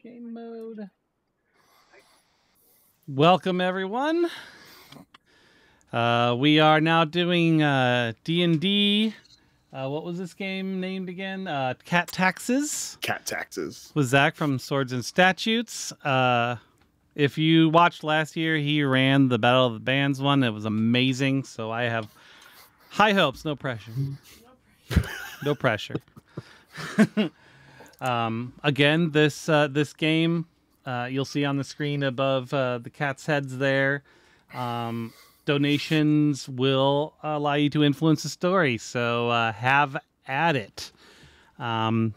Game mode. Welcome, everyone. We are now doing D&D. What was this game named again? Cat Taxes. Cat Taxes. With Zach from Swords and Statutes. If you watched last year, he ran the Battle of the Bands one. It was amazing. So I have high hopes. No pressure. No pressure. Again, this game, you'll see on the screen above the cat's heads there. Donations will allow you to influence the story, so have at it. And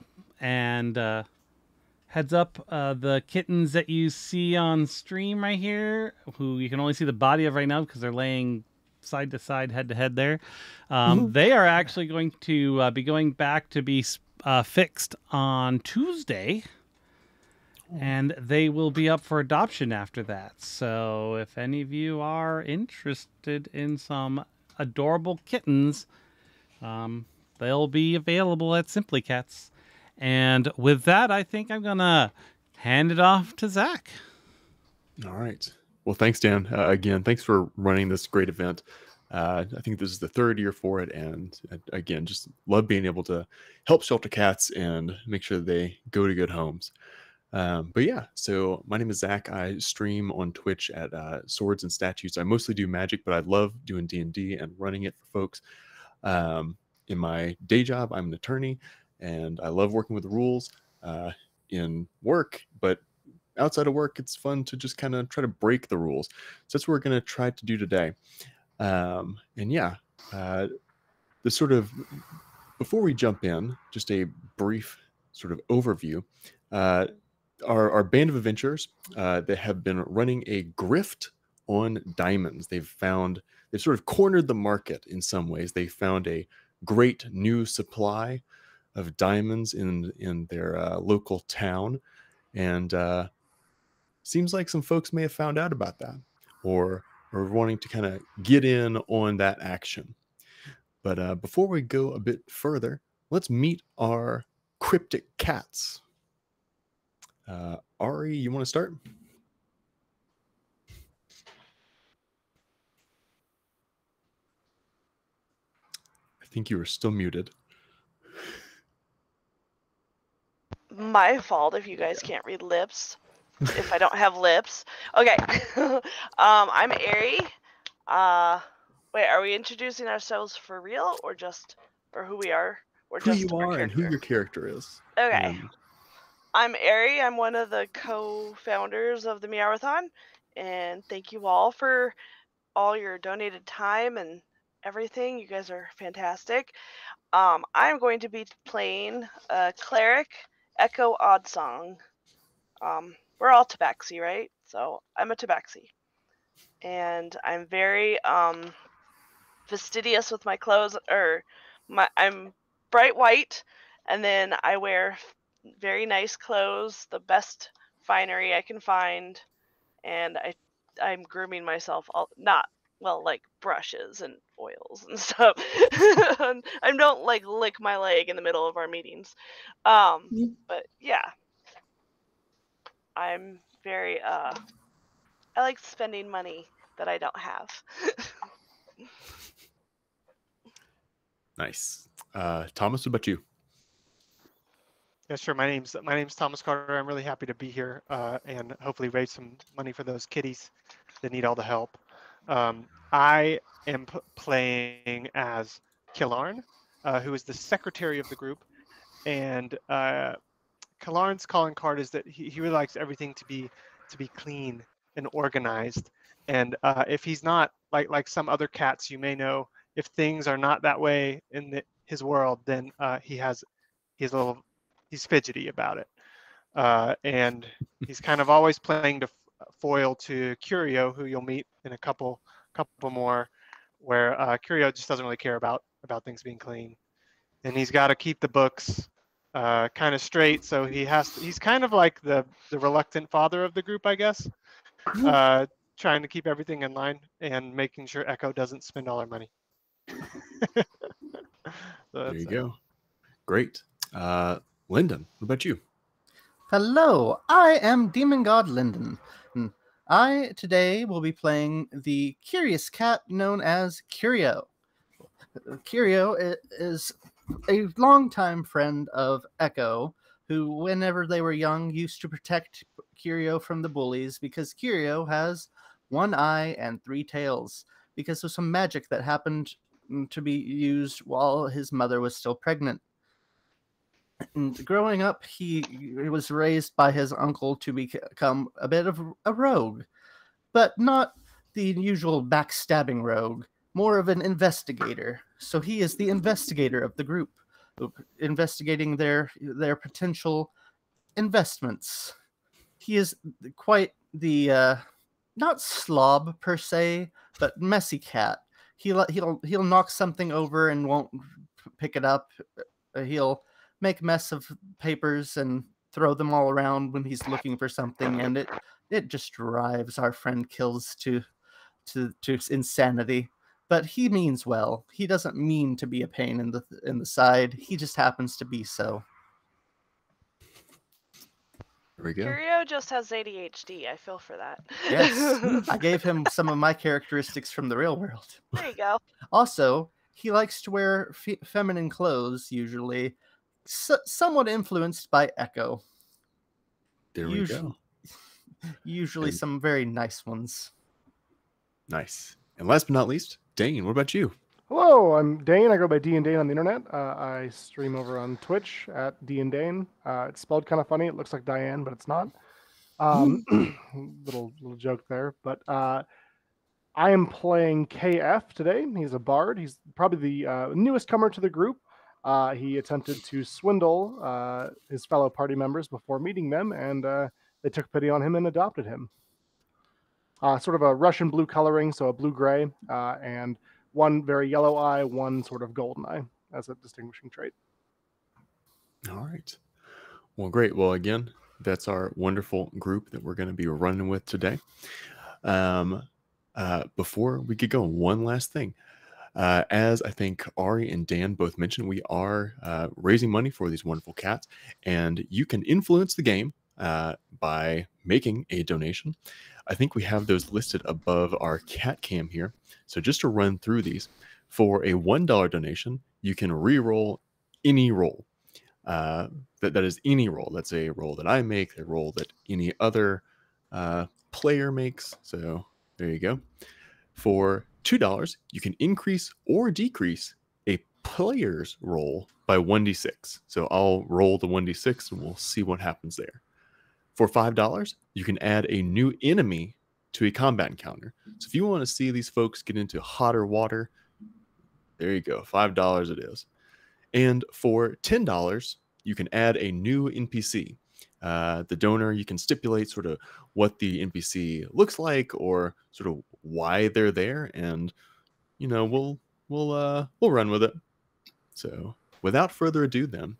heads up, the kittens that you see on stream right here, who you can only see the body of right now because they're laying side to side, head to head there. They are actually going to be going back to be fixed on Tuesday, and they will be up for adoption after that. So if any of you are interested in some adorable kittens, they'll be available at Simply Cats. And with that, I think I'm gonna hand it off to Zach. All right. Well, thanks, Dan. Again, thanks for running this great event. I think this is the third year for it, and again, just love being able to help shelter cats and make sure they go to good homes. But yeah, so my name is Zach. I stream on Twitch at Swords and Statutes. I mostly do Magic, but I love doing D&D and running it for folks. In my day job, I'm an attorney, and I love working with the rules in work, but outside of work, it's fun to just kind of try to break the rules. So that's what we're going to try to do today. And yeah, the sort of, before we jump in, just a brief sort of overview. Our band of adventurers that have been running a grift on diamonds. They've sort of cornered the market in some ways. They found a great new supply of diamonds in their local town, and seems like some folks may have found out about that, or wanting to kind of get in on that action. But before we go a bit further, let's meet our cryptic cats. Ari, you want to start? I think you are still muted. My fault if you guys can't read lips. If I don't have lips. Okay. I'm Ari. Wait, are we introducing ourselves for real or who we are? Or Who just you are and who your character is. Okay. I'm Ari. I'm one of the co-founders of the Meowrathon, and thank you all for all your donated time and everything. You guys are fantastic. I'm going to be playing a cleric, Echo Oddsong. We're all tabaxi, right? So I'm a tabaxi. And I'm very fastidious with my clothes, I'm bright white, and then I wear very nice clothes, the best finery I can find, and I'm grooming myself like brushes and oils and stuff. I don't like lick my leg in the middle of our meetings. But yeah. I'm very I like spending money that I don't have. Nice. Thomas, what about you? Yeah, sure. My name's Thomas Carter. I'm really happy to be here and hopefully raise some money for those kitties that need all the help. I am playing as Killarn, who is the secretary of the group, and Killarn's calling card is that he really likes everything to be clean and organized. And if he's not like some other cats you may know, if things are not that way in his world, then he's fidgety about it. And he's kind of always playing to foil to Curio, who you'll meet in a couple more, where Curio just doesn't really care about things being clean, and he's got to keep the books kind of straight, so he's kind of like the reluctant father of the group, I guess, trying to keep everything in line and making sure Echo doesn't spend all our money. There you go. Great. Lyndon, what about you? Hello, I am Demon God Linden. I today will be playing the curious cat known as Curio. Curio is a longtime friend of Echo, who, whenever they were young, used to protect Curio from the bullies because Curio has one eye and three tails because of some magic that happened to be used while his mother was still pregnant. And growing up, he was raised by his uncle to become a bit of a rogue, but not the usual backstabbing rogue, more of an investigator. So he is the investigator of the group, investigating their potential investments. He is quite the not slob per se, but messy cat. He'll knock something over and won't pick it up. He'll make mess of papers and throw them all around when he's looking for something, and it just drives our friend Kills to insanity. But he means well. He doesn't mean to be a pain in the side. He just happens to be so. There we go. Curio just has ADHD. I feel for that. Yes, I gave him some of my characteristics from the real world. There you go. Also, he likes to wear feminine clothes, usually, somewhat influenced by Echo. There we go. Usually some very nice ones. Nice. And last but not least, Dane, what about you? Hello, I'm Dane. I go by D and Dane on the internet. I stream over on Twitch at D and Dane. It's spelled kind of funny. It looks like Diane, but it's not. Little joke there. But I am playing KF today. He's a bard. He's probably the newest comer to the group. He attempted to swindle his fellow party members before meeting them, and they took pity on him and adopted him. Sort of a Russian blue coloring, so a blue-gray, and one very yellow eye, one sort of golden eye as a distinguishing trait. All right. Well, great. Well, again, that's our wonderful group that we're going to be running with today. Before we get going, one last thing. As I think Ari and Dan both mentioned, we are raising money for these wonderful cats, and you can influence the game by making a donation. I think we have those listed above our cat cam here. So just to run through these, for a $1 donation, you can re-roll any roll. That is any roll. That's a roll that I make, a roll that any other player makes. So there you go. For $2, you can increase or decrease a player's roll by 1d6. So I'll roll the 1d6 and we'll see what happens there. For $5, you can add a new enemy to a combat encounter. So if you want to see these folks get into hotter water, there you go. $5 it is. And for $10, you can add a new NPC. The donor, you can stipulate sort of what the NPC looks like or sort of why they're there, and we'll run with it. So without further ado, then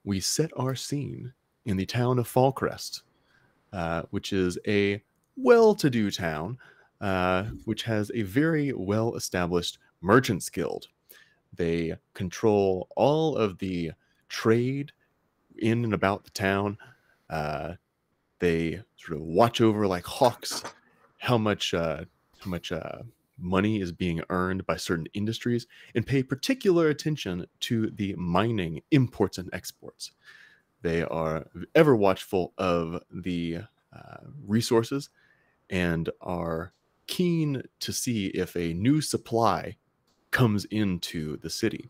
we set our scene in the town of Fallcrest, which is a well-to-do town, which has a very well-established merchants guild. They control all of the trade in and about the town. They sort of watch over like hawks how much money is being earned by certain industries, and pay particular attention to the mining imports and exports. They are ever watchful of the resources and are keen to see if a new supply comes into the city.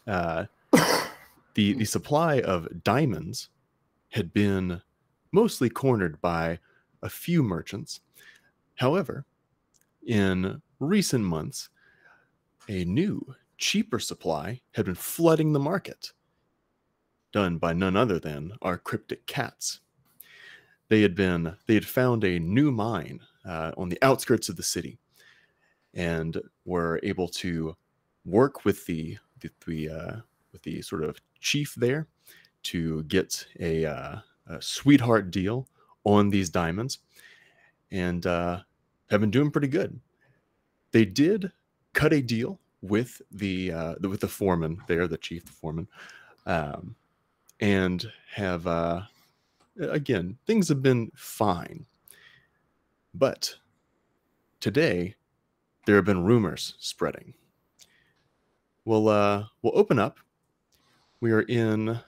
The supply of diamonds had been mostly cornered by a few merchants. However, in recent months, a new, cheaper supply had been flooding the market, done by none other than our cryptic cats. They had found a new mine on the outskirts of the city, and were able to work with the sort of chief there to get a sweetheart deal on these diamonds, and have been doing pretty good. They did cut a deal with the foreman there, the chief, the foreman, and have again, things have been fine. But today, there have been rumors spreading. We'll open up. We are in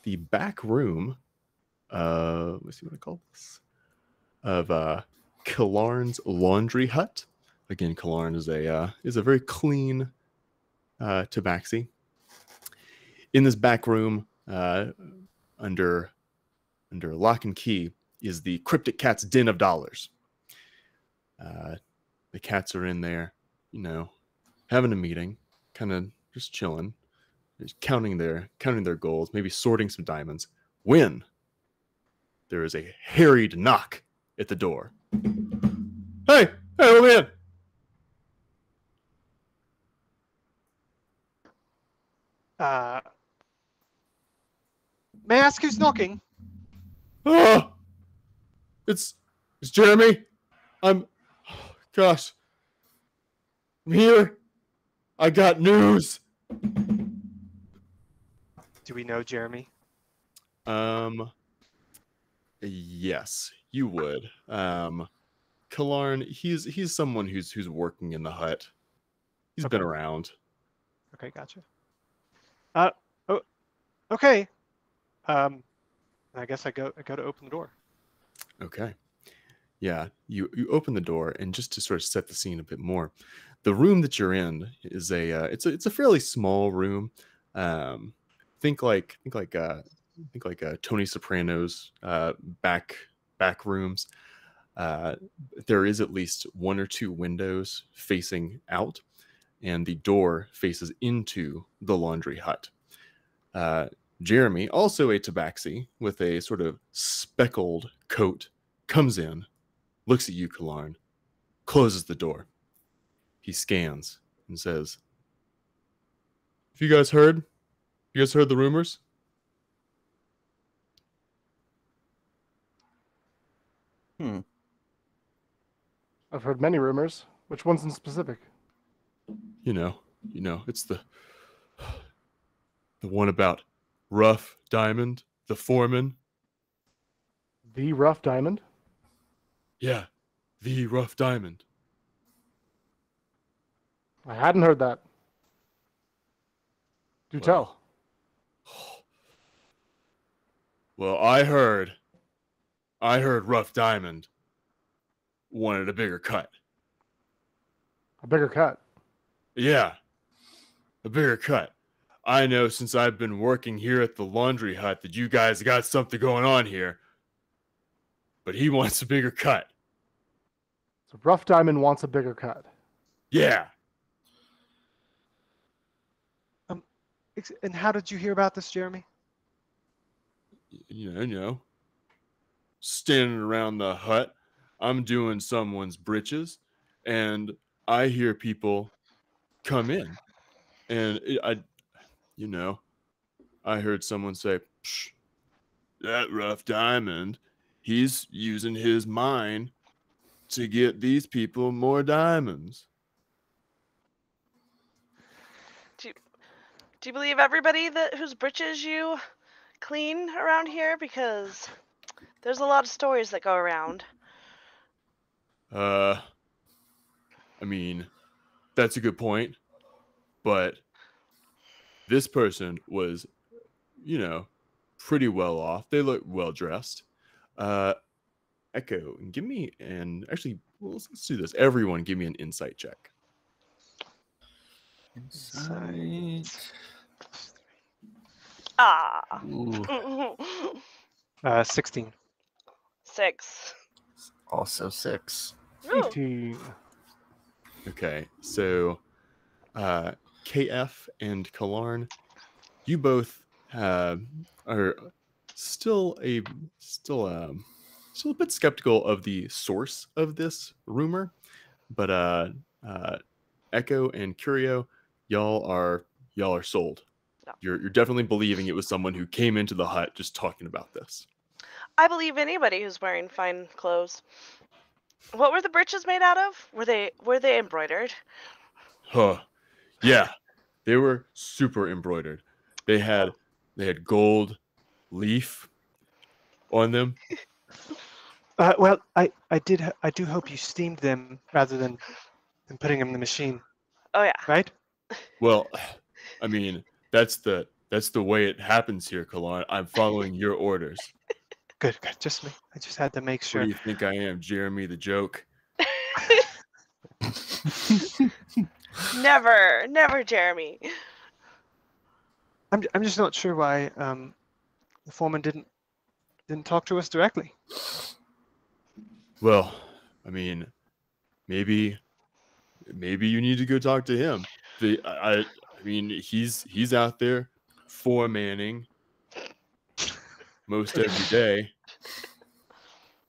the back room. Let's see what I call this. Of Kalarn's laundry hut. Again, Kalarn is a very clean tabaxi. In this back room, under lock and key, is the Cryptic Cat's Den of Dollars. The cats are in there, having a meeting, kind of just chilling, just counting their goals, maybe sorting some diamonds. When there is a harried knock at the door. Hey, let me in. May I ask who's knocking? Oh, it's Jeremy. Gosh, I'm here. I got news. Do we know Jeremy? Yes, you would. Kalarn, he's someone who's working in the hut. He's been around. Okay, gotcha. Okay. I guess I go to open the door. Okay. Yeah, you open the door, and just to sort of set the scene a bit more, the room that you're in is it's a fairly small room. Think like Tony Soprano's back rooms. There is at least one or two windows facing out, and the door faces into the laundry hut. Jeremy, also a tabaxi with a sort of speckled coat, comes in, looks at you, Kalarn, closes the door. He scans and says, "Have you guys heard? You guys heard the rumors?" I've heard many rumors. Which ones in specific? It's the one about Rough Diamond, the foreman. The Rough Diamond? Yeah, the Rough Diamond. I hadn't heard that. Do tell. Well, I heard Rough Diamond wanted a bigger cut. A bigger cut? Yeah, a bigger cut. I know since I've been working here at the laundry hut that you guys got something going on here, but he wants a bigger cut. So Rough Diamond wants a bigger cut. Yeah. And how did you hear about this, Jeremy? Standing around the hut, I'm doing someone's britches, and I hear people come in, and I heard someone say, "That Rough Diamond, he's using his mine to get these people more diamonds." Do you believe everybody whose britches you clean around here? Because there's a lot of stories that go around. I mean, that's a good point, but this person was, pretty well off. They look well dressed. Echo, give me let's do this. Everyone, give me an insight check. Insight. Ah. 16. 6. Also 6. 18. Okay, so KF and Kalarn, you both are still a bit skeptical of the source of this rumor, but Echo and Curio, y'all are sold. No. You're definitely believing it was someone who came into the hut just talking about this. I believe anybody who's wearing fine clothes. What were the breeches made out of? Were they embroidered? Huh. Yeah. They were super embroidered. They had gold leaf on them? Well, I do hope you steamed them rather than putting them in the machine, Oh yeah. right? Well, I mean, that's the way it happens here, Kalar. I'm following your orders. Good. Just me. I just had to make What sure. do you think I am, Jeremy the joke? Never, Jeremy. I'm just not sure why the foreman didn't talk to us directly. Well, I mean, maybe you need to go talk to him. I mean, he's out there foremanning most every day.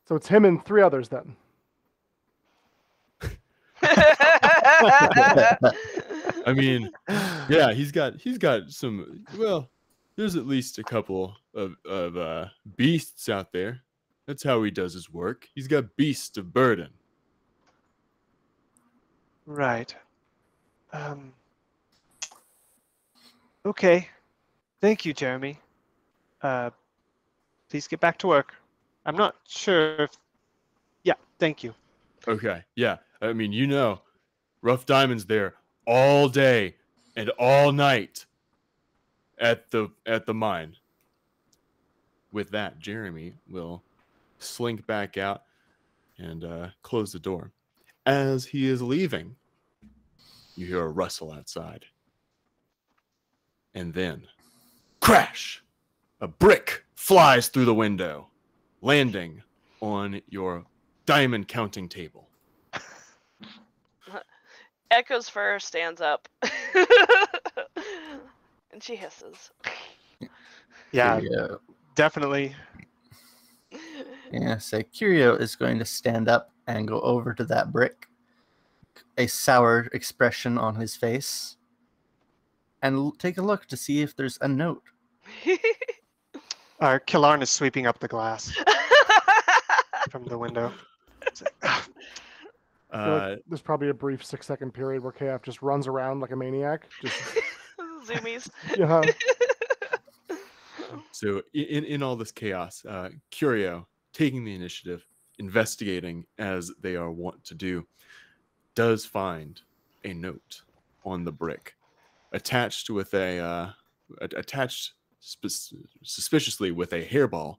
So it's him and 3 others then. I mean, yeah, he's got some. Well, there's at least a couple of beasts out there. That's how he does his work. He's got beasts of burden. Right. Okay. Thank you, Jeremy. Please get back to work. I'm not sure if... Yeah, thank you. Okay, yeah. I mean, Rough Diamond's there all day and all night at the mine. With that, Jeremy will slink back out and close the door. As he is leaving, you hear a rustle outside. And then, crash! A brick flies through the window, landing on your diamond counting table. Echo's fur stands up. And she hisses. Yeah, Curio. definitely. Yeah, so Curio is going to stand up and go over to that brick, a sour expression on his face, and take a look to see if there's a note. Killarn is sweeping up the glass from the window. It's like, I feel like there's probably a brief 6-second period where KF just runs around like a maniac. Just Zoomies. yeah. So in all this chaos, Curio, taking the initiative, investigating as they are wont to do, does find a note on the brick, attached with suspiciously with a hairball.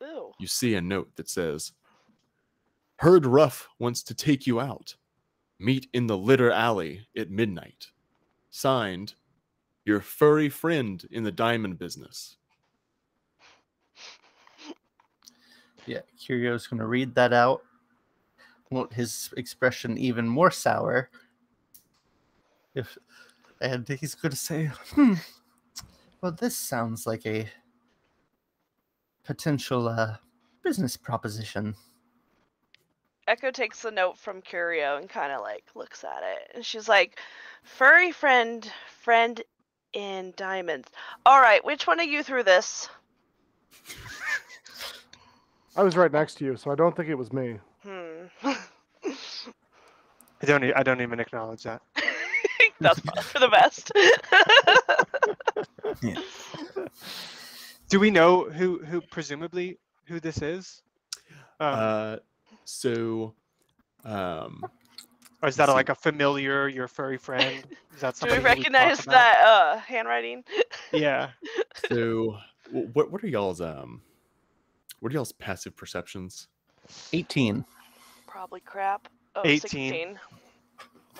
Ooh. You see a note that says, "Heard Ruff wants to take you out. Meet in the Litter Alley at midnight. Signed, your furry friend in the diamond business." Yeah, Curio's going to read that out. Want his expression even more sour. And he's going to say, well, this sounds like a potential business proposition. Echo takes the note from Curio and kind of like looks at it. And she's like, furry friend in diamonds. All right, which one of you threw this? I was right next to you, so I don't think it was me. I don't even acknowledge that. That's probably for the best. Yeah. Do we know who presumably who this is? So, or is that like a familiar, your furry friend? Is that Do somebody we who recognize talk about? that handwriting? Yeah. so what are y'all's passive perceptions? 18. Probably crap. Oh, 18.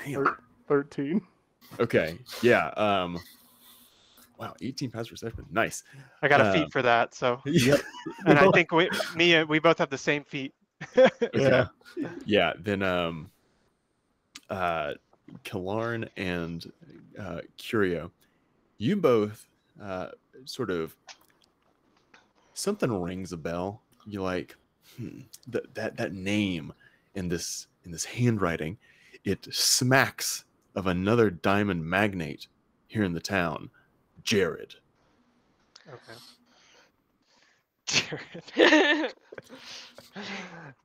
16. 13. Okay, yeah. Wow, 18 passive perception. Nice. I got a feat for that, so. Yep. And I think we both have the same feat. Yeah. Yeah. Then Killarn and Curio, you both sort of something rings a bell. You like that name in this handwriting. It smacks of another diamond magnate here in the town, Jared. Okay.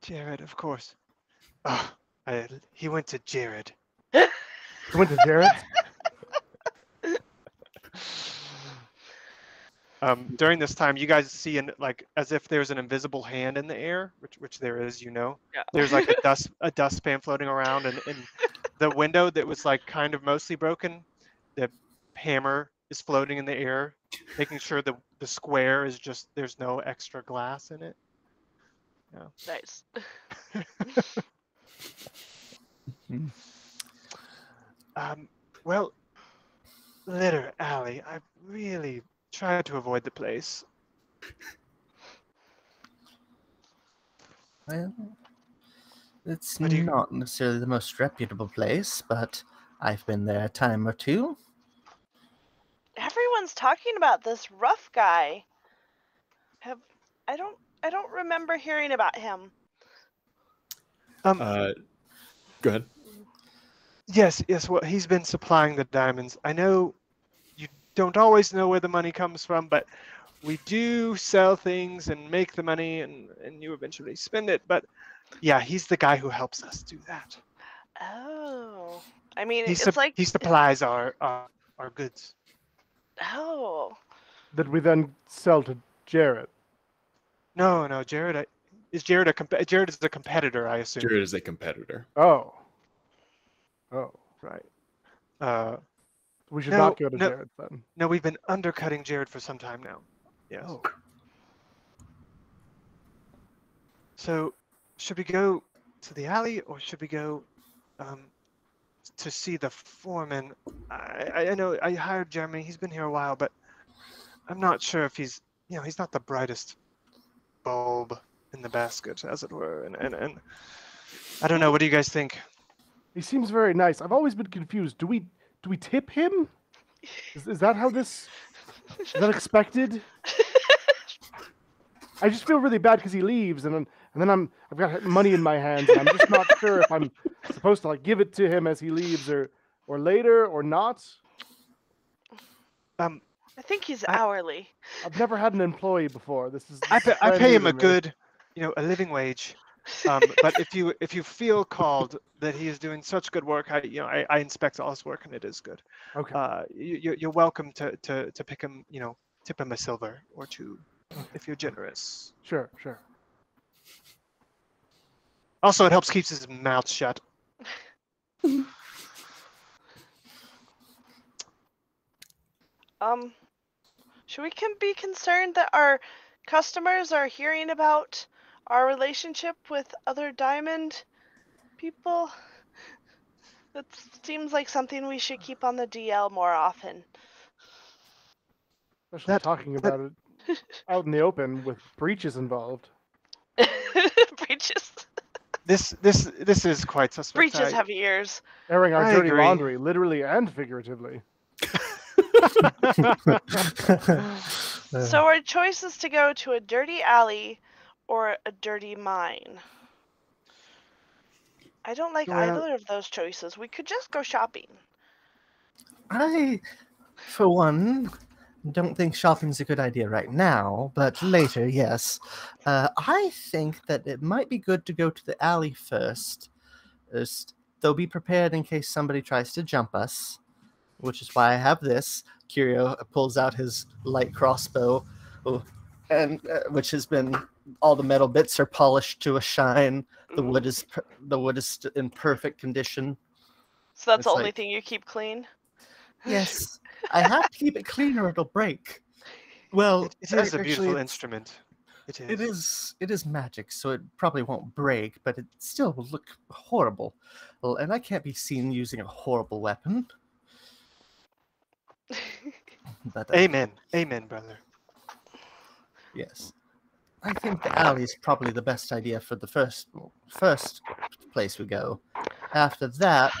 Jared, of course. Oh, he went to Jared. You went to Jared? During this time, you guys see like as if there's an invisible hand in the air, which there is, Yeah. There's like a dustpan floating around, and the window that was like kind of mostly broken, the hammer is floating in the air, making sure the square is just there's no extra glass in it. Nice. Well, Litter Alley, I really tried to avoid the place. Well, it's What do you- not necessarily the most reputable place, but I've been there a time or two. Everyone's talking about this rough guy. I don't remember hearing about him. Go ahead. Yes. Well, he's been supplying the diamonds. I know you don't always know where the money comes from, but we do sell things and make the money, and you eventually spend it. But yeah, he's the guy who helps us do that. Oh, I mean, He it's like he supplies our goods. oh, That we then sell to Jared. No, Jared. Jared is the competitor, I assume. Jared is a competitor. Oh. Right. We should No, not go to no. Jared then. No, we've been undercutting Jared for some time now. Yes. Oh. So, should we go to the alley, or should we go to see the foreman? I know I hired Jeremy. He's been here a while, but I'm not sure if he's not the brightest bulb in the basket, as it were. And I don't know. What do you guys think? He seems very nice. I've always been confused. Do we tip him? Is that how this? Is that expected? I just feel really bad because he leaves, and then I've got money in my hands, and I'm just not sure if I'm supposed to like give it to him as he leaves, or later, or not. I think he's hourly. I've never had an employee before. I brand pay new him to a me. good, a living wage. But if you feel called that he is doing such good work, I inspect all his work, and it is good. Okay. You're welcome to pick him, tip him a silver or two, if you're generous. Sure. Also, it helps keeps his mouth shut. Should we be concerned that our customers are hearing about our relationship with other diamond people? That seems like something we should keep on the DL more often. Especially talking about it out in the open with breaches involved. Breaches. This is quite suspect. Breaches have ears. Airing our I dirty agree. laundry, literally and figuratively. So our choice is to go to a dirty alley or a dirty mine. I don't like either of those choices. We could just go shopping. I, for one, don't think shopping's a good idea right now, but later, yes. I think that it might be good to go to the alley first. Though be prepared in case somebody tries to jump us, which is why I have this. Curio pulls out his light crossbow, and which has been, all the metal bits are polished to a shine. The wood is in perfect condition. So that's It's the only like- thing you keep clean? Yes, I have to keep it clean or it'll break. Well, It is a actually, beautiful it's- instrument. It is. It is magic, so it probably won't break, but it still will look horrible. Well, and I can't be seen using a horrible weapon. But Amen, brother. yes, I think the alley is probably the best idea for the first place we go. After that,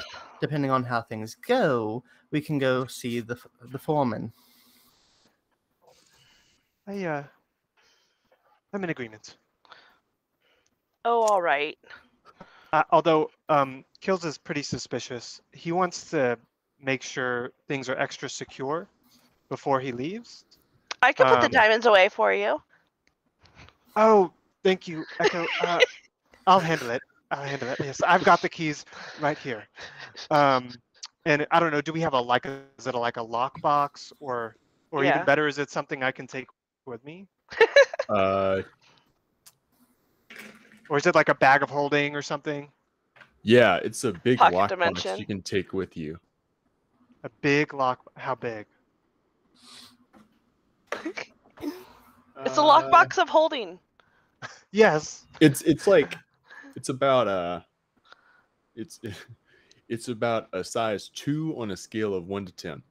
depending on how things go, we can go see the foreman. I'm in agreement. Oh, all right. Although Kills is pretty suspicious. He wants to make sure things are extra secure before he leaves. I can put the diamonds away for you. Oh, thank you, Echo. I'll handle it. Yes, I've got the keys right here. And I don't know. Do we have is it like a lockbox or Or Yeah. even better, is it something I can take with me? Uh, Or is it like a bag of holding or something? yeah, it's a big Pocket lockbox dimension. you can take with you. A big lock. How big? It's a lockbox of holding. Yes. It's like it's about it's it's about a size 2 on a scale of 1 to 10.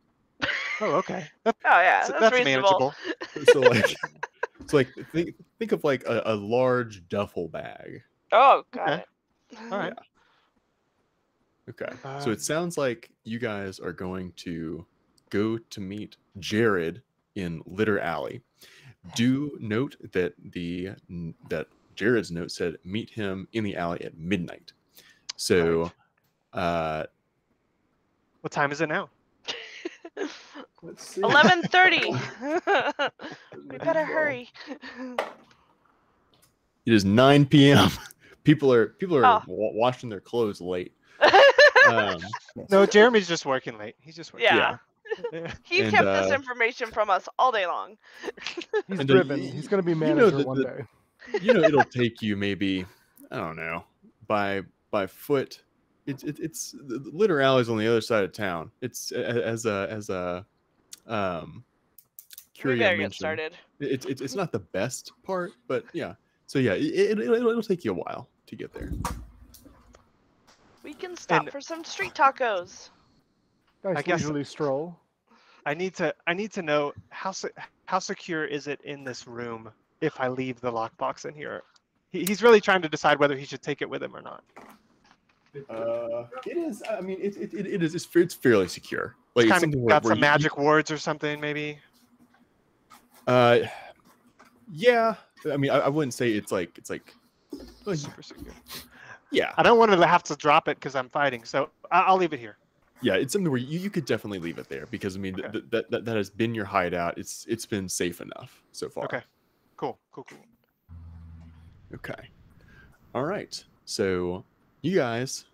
Oh, okay. Oh yeah, That's that's reasonable. manageable. So like it's like think of like a large duffel bag. Oh, got Okay. it. All right. Okay. So it sounds like you guys are going to go to meet Jared in Litter Alley. Do note that that Jared's note said meet him in the alley at midnight. So What time is it now? let's see. 11:30. We better hurry. It is 9 p.m. People are Oh. washing their clothes late. No, Jeremy's just working late. He's just working. Yeah. Yeah. He And, kept this information from us all day long. He's And, driven. He's going to be you know manager that one day. it'll take you maybe, I don't know, by foot. It's the Litter Alley's on the other side of town. It's as a We Curia better get mentioned, started. it's not the best part, but yeah. So yeah, it'll take you a while to get there. We can stop And- for some street tacos. Nice guess- leisurely stroll. I need to know how secure is it in this room if I leave the lockbox in here. He's really trying to decide whether he should take it with him or not. It is. I mean, it is. It's fairly secure. Like It's it's kind something of where got some you- magic wards or something, maybe. Yeah. I mean, I wouldn't say it's like Super secure. yeah. I don't want to have to drop it because I'm fighting, so I'll leave it here. Yeah, it's something where you could definitely leave it there because I mean Okay. that has been your hideout. It's been safe enough so far. Okay. Cool. Okay. All right. So you guys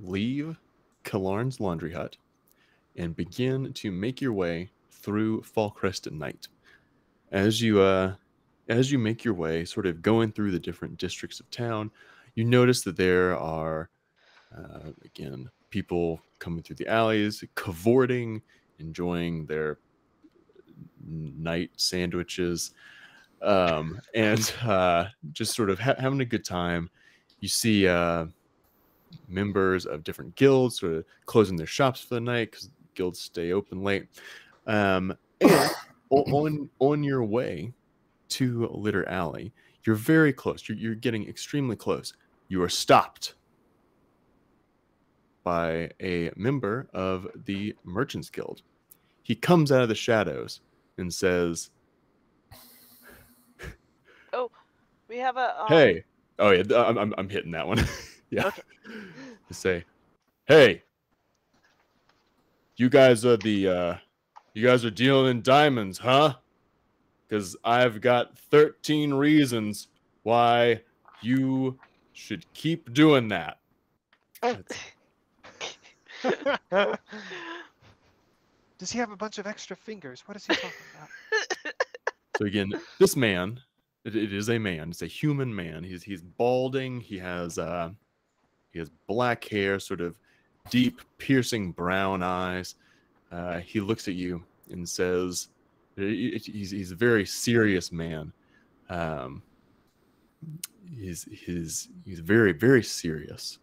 leave Kalarn's laundry hut and begin to make your way through Fall Crested Night. As you make your way, sort of going through the different districts of town, you notice that there are again people coming through the alleys, cavorting, enjoying their night sandwiches, and just sort of having a good time. You see members of different guilds sort of closing their shops for the night because guilds stay open late. And on your way to Litter Alley, you're very close. You're getting extremely close. You are stopped by a member of the Merchants Guild. He comes out of the shadows and says, We have a "Hey, oh yeah, I'm hitting that one. Yeah, Okay. to say, hey, you guys are dealing in diamonds, huh? Because I've got 13 reasons why you should keep doing that." That's- Does he have a bunch of extra fingers? What is he talking about? So again, this man, it is a man. It's a human man. He's balding. He has black hair, sort of deep, piercing brown eyes. He looks at you and says, "He's a very serious man. He's very, very serious,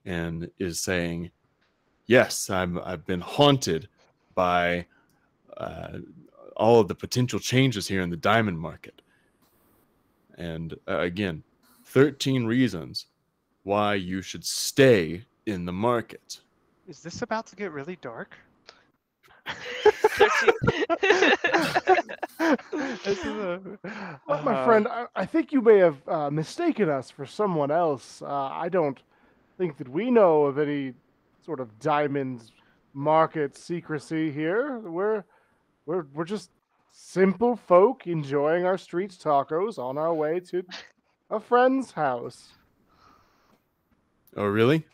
and is saying, yes, I've been haunted by all of the potential changes here in the diamond market. And again, 13 reasons why you should stay in the market." Is this about to get really dark? Well, my friend, I think you may have mistaken us for someone else. I don't think that we know of any sort of diamonds market secrecy here. We're just simple folk enjoying our street tacos on our way to a friend's house. Oh, really?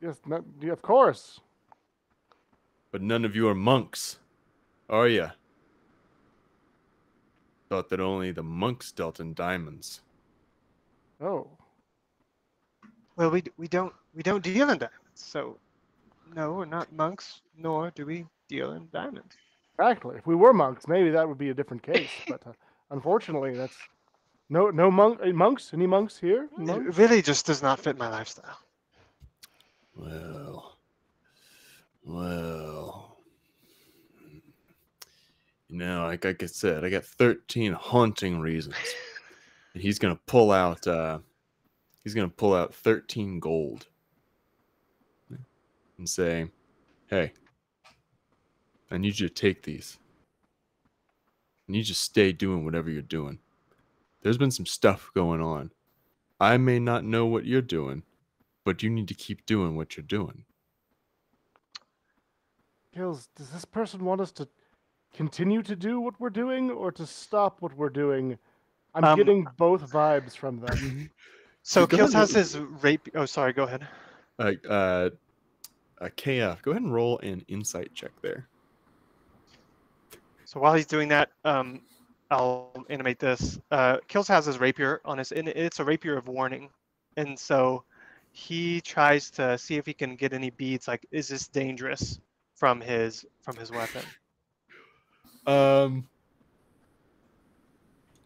Yes, of course. But none of you are monks. Are ya? Thought that only the monks dealt in diamonds. Oh, Well, we don't deal in diamonds, so no, we're not monks, nor do we deal in diamonds. exactly. If we were monks, maybe that would be a different case. But unfortunately, that's no monks. Any monks here? It Monks? really just does not fit my lifestyle. Well. You know, like I said, I got 13 haunting reasons. And he's gonna pull out 13 gold and say, hey, I need you to take these. I need you to stay doing whatever you're doing. There's been some stuff going on. I may not know what you're doing, but you need to keep doing what you're doing. Kills, does this person want us to continue to do what we're doing or to stop what we're doing? I'm getting both vibes from them. So Go Kills ahead. has his rape. Oh, sorry. Go ahead. KF, go ahead and roll an insight check there. So while he's doing that, I'll animate this. Kills has his rapier on his, and it's a rapier of warning, and so he tries to see if he can get any beads. Like, is this dangerous from his weapon?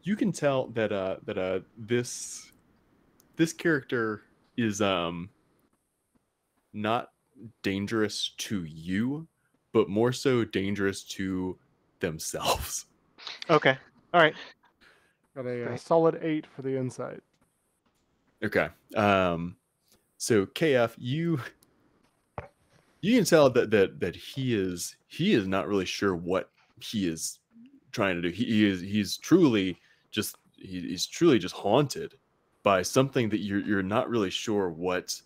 You can tell that this character is not dangerous to you, but more so dangerous to themselves. Okay. All right. Got a Great. solid 8 for the insight. Okay. So KF, you can tell that he is not really sure what he is trying to do. He's truly just haunted by something that you're not really sure what's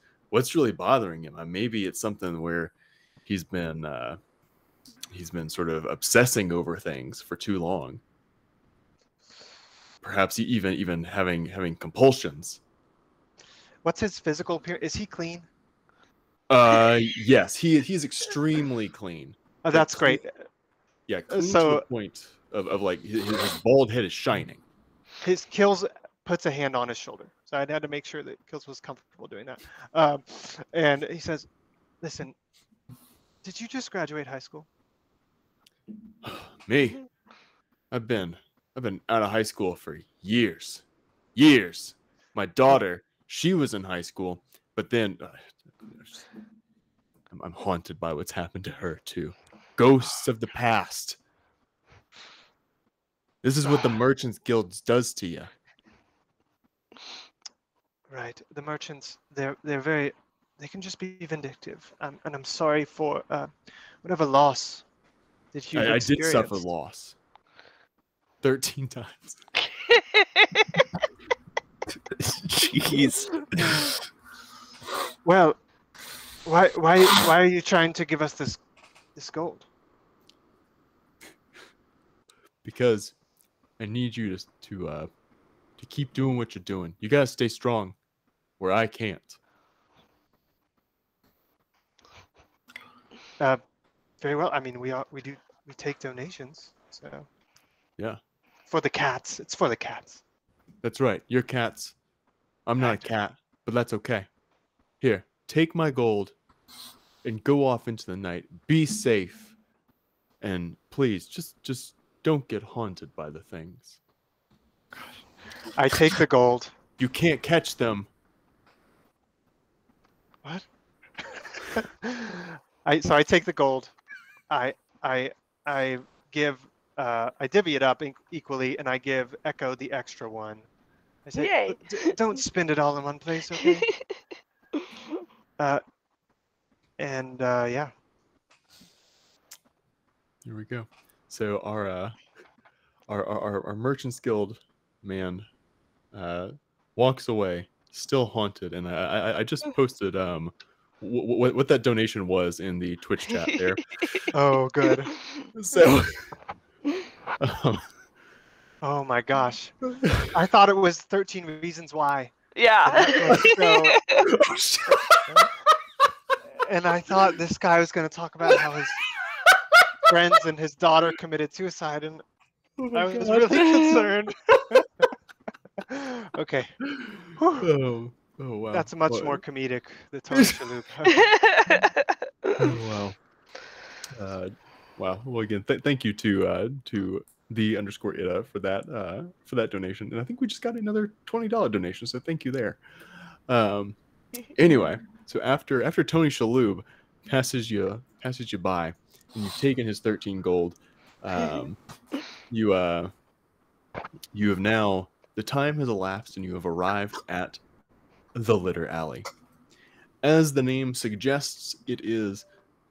really bothering him. Maybe it's something where he's been sort of obsessing over things for too long. Perhaps even having compulsions. What's his physical appearance? Is he clean? Yes, he's extremely clean. Oh, that's great. Yeah, clean to So- the point of like his bald head is shining. His Kills puts a hand on his shoulder. So I had to make sure that Kills was comfortable doing that. And he says, "Listen, did you just graduate high school?" Me, I've been out of high school for years. My daughter, she was in high school, but then I'm haunted by what's happened to her too. Ghosts of the past. This is what the Merchants Guild does to you. Right. The merchants, they're very, they can just be vindictive. And I'm sorry for whatever loss that you've I did experienced. suffer loss 13 times. Jeez. Well, why are you trying to give us this gold? Because I need you to keep doing what you're doing. You gotta stay strong, where I can't. Very well. I mean, we take donations. So Yeah, for the cats, it's for the cats. that's right. You're cats. I'm not a cat, but that's okay. Here, take my gold and go off into the night. Be safe, and please, just don't get haunted by the things. I take the gold. You can't catch them. What? So I take the gold. I give I divvy it up equally, and I give Echo the extra one. I say, Yay. Don't spend it all in one place, okay? Yeah. Here we go. So our Merchants Guild man walks away, still haunted, and I just posted what that donation was in the Twitch chat there. Oh, good. So, Oh my gosh. I thought it was 13 Reasons Why. Yeah. And I thought this guy was going to talk about how his friends and his daughter committed suicide, and Oh I my was God. really concerned. Okay. Whew. Oh wow. That's much Well, more comedic, the Tony Shalhoub. oh, wow. Wow. Well, again, thank you to the underscore ida for that donation, and I think we just got another $20 donation, so thank you there. Anyway, so after Tony Shalhoub passes you by, and you've taken his 13 gold, you have now, the time has elapsed, and you have arrived at the Litter Alley. As the name suggests, it is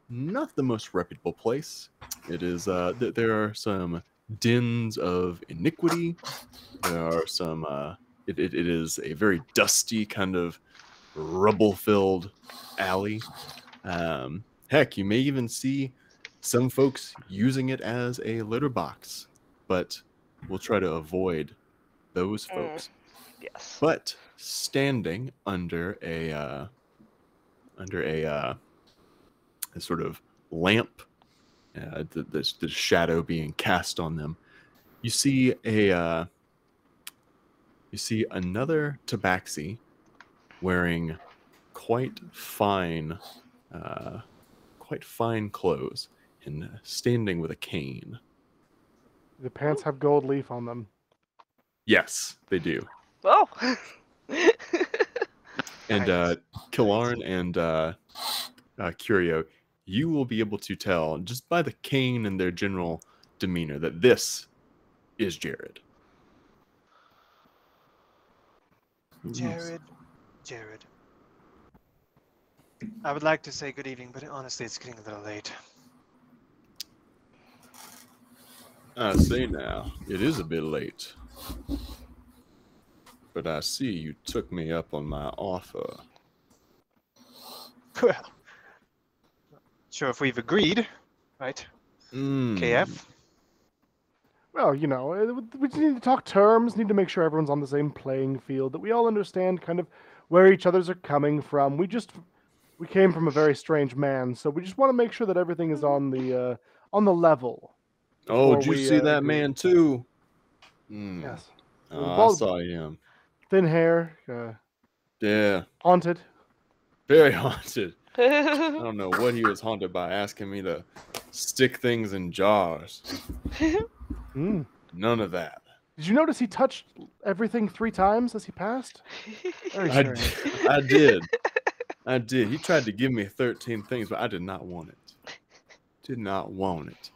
not the most reputable place. It is there are some dens of iniquity. There are some it is a very dusty kind of rubble-filled alley. Heck, you may even see some folks using it as a litter box, but we'll try to avoid those folks. Yes. But standing under a sort of lamp, the shadow being cast on them, you see another tabaxi wearing quite fine clothes and standing with a cane. The pants have gold leaf on them. Yes, they do. Oh. And Nice. Killarn and Curio, you will be able to tell just by the cane and their general demeanor that this is Jared. Jared. I would like to say good evening, but honestly, it's getting a little late. I say now, it is a bit late. But I see you took me up on my offer. Well, sure if we've agreed, right? KF? Well, we just need to talk terms, need to make sure everyone's on the same playing field, that we all understand kind of where each others are coming from. We came from a very strange man, so we just want to make sure that everything is on the level. Oh, did before you we, see that agree. man too? Yes. I saw him. Thin hair, Yeah, haunted. very haunted. I don't know what he was haunted by, asking me to stick things in jars. Mm. None of that. Did you notice he touched everything 3 times as he passed? Very strange. I did. He tried to give me 13 things, but I did not want it. Did not want it.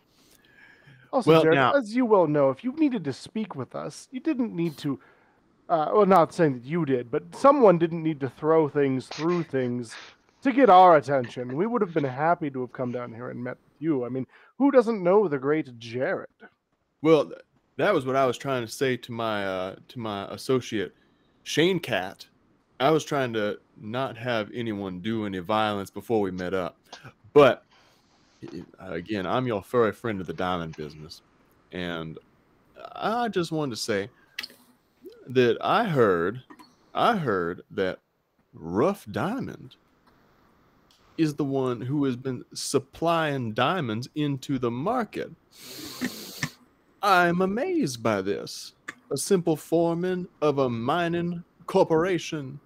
Also, Well, Jared, now- as you well know, if you needed to speak with us, you didn't need to. Well, not saying that you did, but someone didn't need to throw things through things to get our attention. We would have been happy to have come down here and met with you. I mean, who doesn't know the great Jared? Well, that was what I was trying to say to my associate, Shane Cat. I was trying to not have anyone do any violence before we met up. But, again, I'm your furry friend of the diamond business. And I just wanted to say that I heard that Rough Diamond is the one who has been supplying diamonds into the market. I'm amazed by this. A simple foreman of a mining corporation.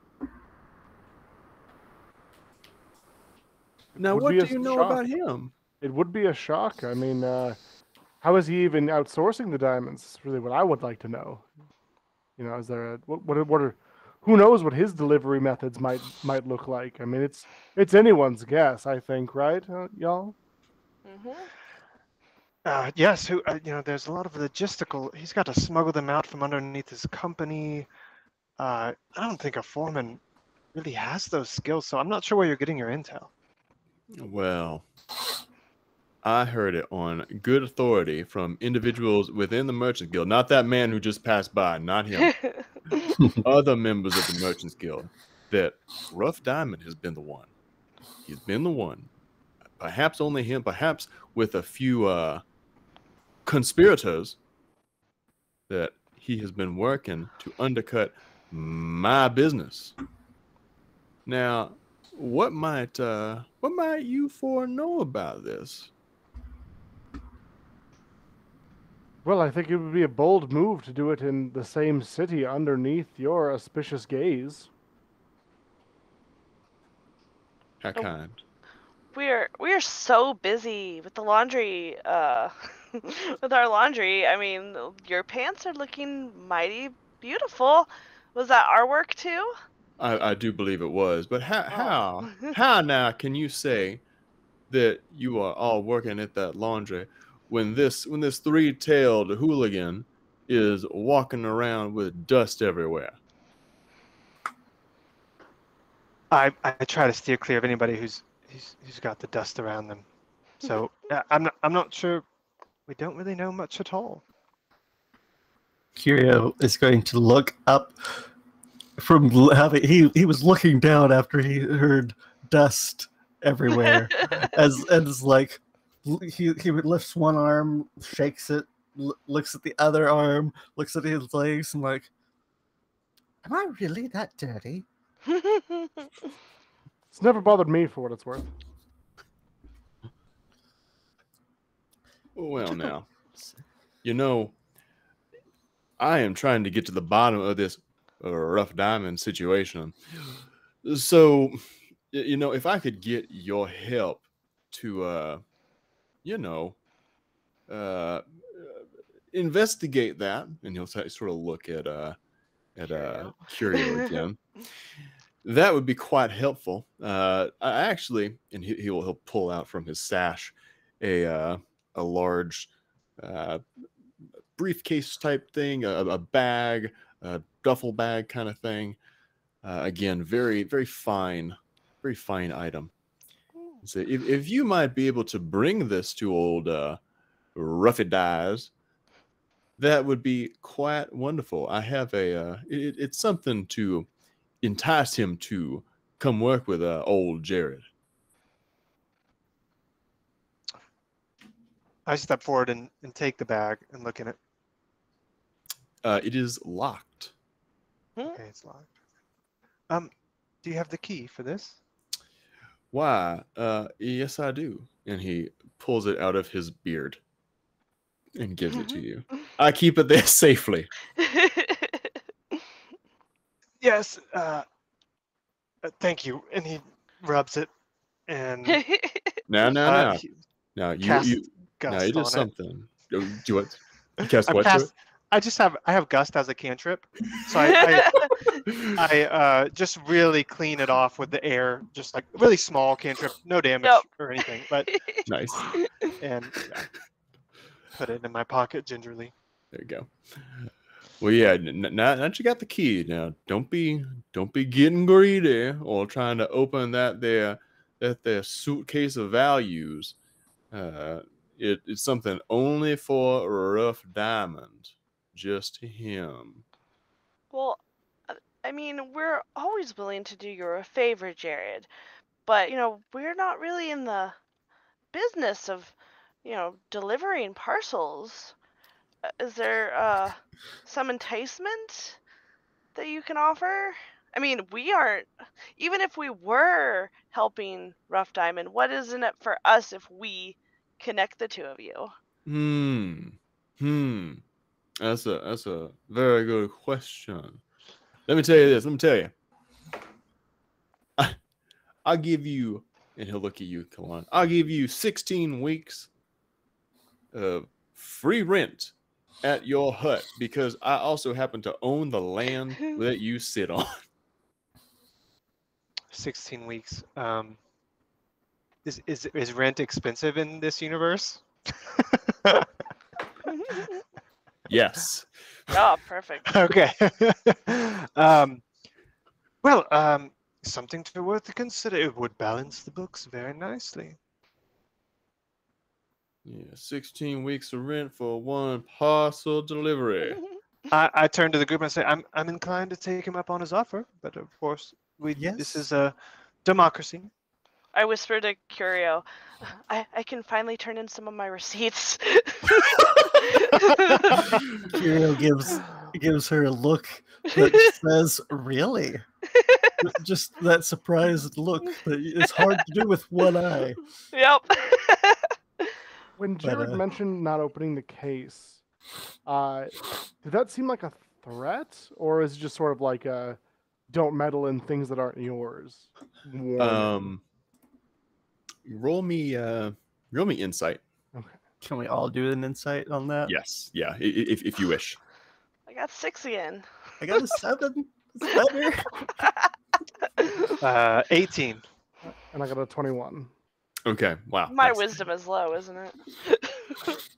Now, Would what be do a you know shock. about him? It would be a shock. I mean, how is he even outsourcing the diamonds? Is really what I would like to know. Is there who knows what his delivery methods might look like? I mean, it's anyone's guess, I think, right, y'all? Yes. There's a lot of logistical. He's got to smuggle them out from underneath his company. I don't think a foreman really has those skills, so I'm not sure where you're getting your intel. Well, I heard it on good authority from individuals within the Merchants Guild. Not that man who just passed by, not him. Other members of the Merchants Guild, that Rough Diamond has been the one. He's been the one. Perhaps only him, perhaps with a few conspirators, that he has been working to undercut my business. Now, what might you four know about this? Well, I think it would be a bold move to do it in the same city underneath your auspicious gaze. How Oh, kind. we're so busy with the laundry, with our laundry. I mean, your pants are looking mighty beautiful. Was that our work too? I do believe it was, but Oh. how now can you say that you are all working at that laundry when this three-tailed hooligan is walking around with dust everywhere? I try to steer clear of anybody who's got the dust around them. So I'm not sure. We don't really know much at all. Curio is going to look up from having he was looking down after he heard dust everywhere, as like he lifts one arm, shakes it, looks at the other arm, looks at his legs, and like, am I really that dirty? It's never bothered me for what it's worth. Well, now, you know, I am trying to get to the bottom of this rough diamond situation. So, you know, if I could get your help to, you know, investigate that, and he'll sort of look at Curio again. That would be quite helpful. I actually, and he'll pull out from his sash a large briefcase type thing, a bag, a duffel bag kind of thing. Again, very fine item. So if you might be able to bring this to old Ruffy Dies, that would be quite wonderful. I have it's something to entice him to come work with old Jared. I step forward and take the bag and look in it. It is locked. Okay, it's locked. Do you have the key for this? Why? Yes, I do. And he pulls it out of his beard and gives it to you. I keep it there safely. Yes. Thank you. And he rubs it and Now, uh, casts you Gust now it on is something. Do what? You cast I'm what? To it? I have Gust as a cantrip, so I just really clean it off with the air, just like really small cantrip, no damage or anything, but Nice. and put it in my pocket gingerly. There you go. Well, yeah. Now that you got the key, now don't be getting greedy or trying to open that there suitcase of values. It's something only for Rough Diamond, just him. Well, I mean, we're always willing to do you a favor, Jared, but we're not really in the business of, delivering parcels. Is there some enticement that you can offer? I mean, we aren't, even if we were helping Rough Diamond, what is in it for us if we connect the two of you? That's a very good question. Let me tell you this. I'll give you, and he'll look at you, Kalan. I'll give you 16 weeks of free rent at your hut because I also happen to own the land that you sit on. 16 weeks. Is rent expensive in this universe? Yes. Oh, perfect. Okay. Something to worth to consider. It would balance the books very nicely. Yeah, 16 weeks of rent for one parcel delivery. I turn to the group and I say, I'm inclined to take him up on his offer, but of course, this is a democracy. I whisper to Curio, I can finally turn in some of my receipts. Curio gives her a look that says, "Really?" Just that surprised look that it's hard to do with one eye. Yep. When Jared mentioned not opening the case, Did that seem like a threat, or is it just sort of like a don't meddle in things that aren't yours warning? Roll me insight. Okay. Can we all do an insight on that? Yes, yeah, if you wish. I got 6 again. I got a 7. It's better. 18. And I got a 21. Okay, wow. My nice. wisdom is low, isn't it?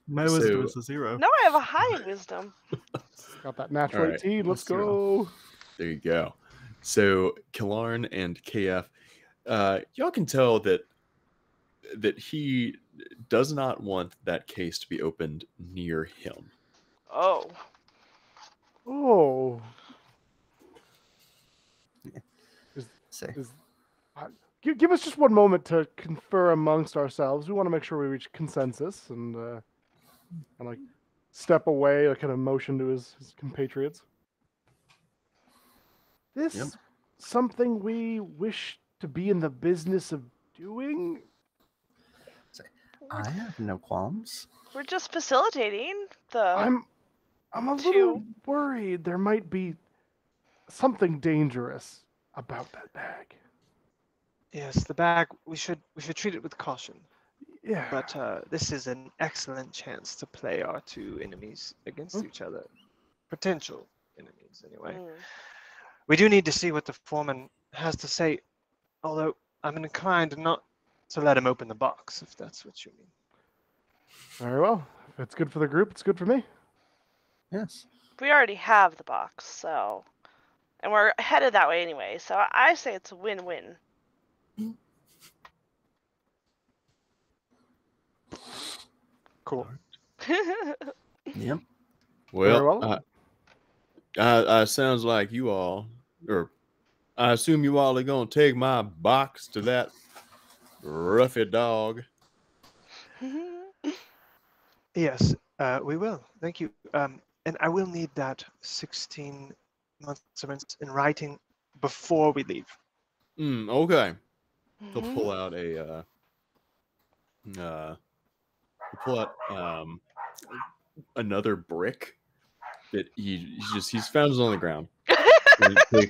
My wisdom So- is a 0. No, I have a high wisdom. Got that natural All right, 18. Let's let's do it. go. There you go. So Killarn and KF, y'all can tell that he does not want that case to be opened near him. Oh. Oh. Say. Give us just one moment to confer amongst ourselves. We want to make sure we reach consensus and like step away, like kind of motion to his compatriots. This Yep. something we wish to be in the business of doing? I have no qualms. We're just facilitating the. I'm a little worried there might be something dangerous about that bag. Yes, the bag. We should treat it with caution. Yeah. But this is an excellent chance to play our two enemies against each other. Potential enemies, anyway. Mm. We do need to see what the foreman has to say, although I'm inclined not to let him open the box, if that's what you mean. Very well. If it's good for the group, it's good for me. Yes. We already have the box, so. And we're headed that way anyway, so I say it's a win-win. Cool. Yep. Well, sounds like you all, or I assume you all are going to take my box to that roughy dog. Yes, we will. Thank you. And I will need that 16 months of rent in writing before we leave. Okay. They'll Mhm. pull out a another brick that he's found on the ground. And he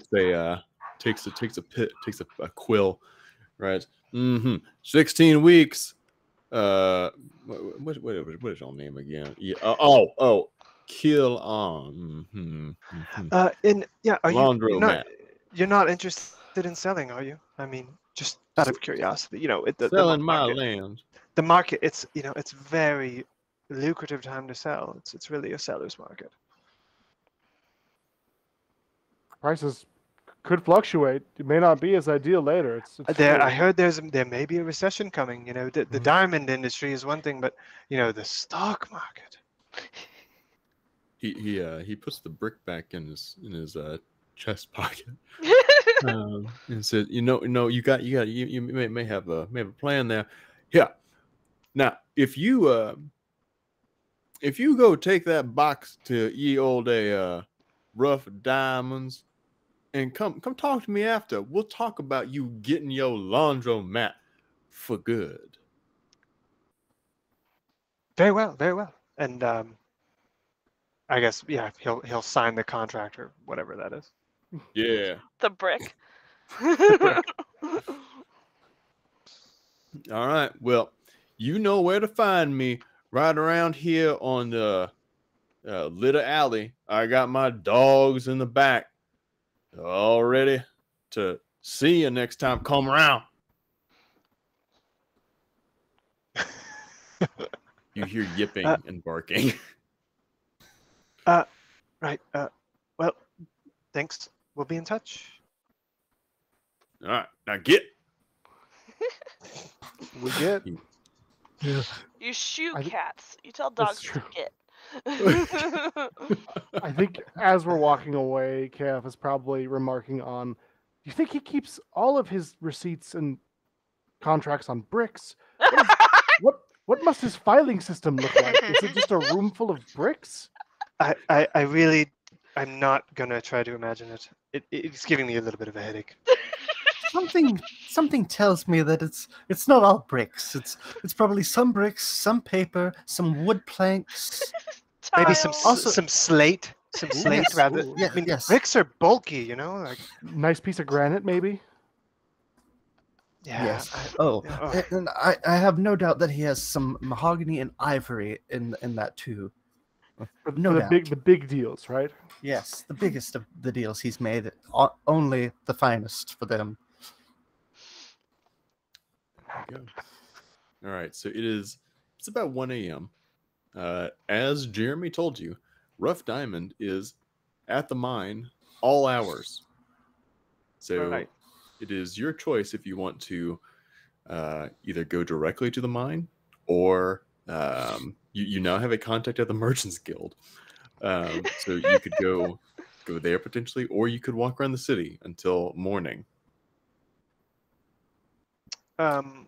takes a quill, right? 16 weeks. What is your name again? Yeah. Kill on. And yeah, are Laundromat. you're not interested in selling, are you? I mean, just out of curiosity, the Selling my market, land. the market, it's very lucrative time to sell. It's really a seller's market. Prices could fluctuate. It may not be as ideal later. It's I fluid. heard there may be a recession coming. The diamond industry is one thing, but the stock market. He puts the brick back in his chest pocket. And said, you may have a plan there. Yeah. Now, if you go take that box to ye old rough diamonds, and come talk to me after. We'll talk about you getting your laundromat for good. Very well, very well. And I guess he'll sign the contract or whatever that is. Yeah. The brick. All right. Well, you know where to find me. Right around here on the Little Alley. I got my dogs in the back, all ready to see you next time. Come around. You hear yipping and barking. Right. Well, thanks. We'll be in touch. All right. Now get. We get. Yeah. You shoot I thi- cats. You tell That's dogs to true. get. I think as we're walking away, KF is probably remarking on, do you think he keeps all of his receipts and contracts on bricks? What must his filing system look like? Is it just a room full of bricks? I'm not gonna try to imagine it. It's giving me a little bit of a headache. Something tells me that it's not all bricks. It's probably some bricks, some paper, some wood planks. Maybe Tiles. some slate. Some slate Yes. rather. Ooh, yeah, I mean, yes. bricks are bulky, you know. Like, Nice piece of granite, maybe. yeah. Yes. Oh, and I have no doubt that he has some mahogany and ivory in that too. For No the doubt. big deals, right? Yes, the biggest of the deals he's made. Only the finest for them. There you go. All right, so it's about 1 a.m. As Jeremy told you, Rough Diamond is at the mine all hours. So Right. it is your choice if you want to either go directly to the mine or you now have a contact at the Merchants Guild. So you could go there potentially, or you could walk around the city until morning. Um.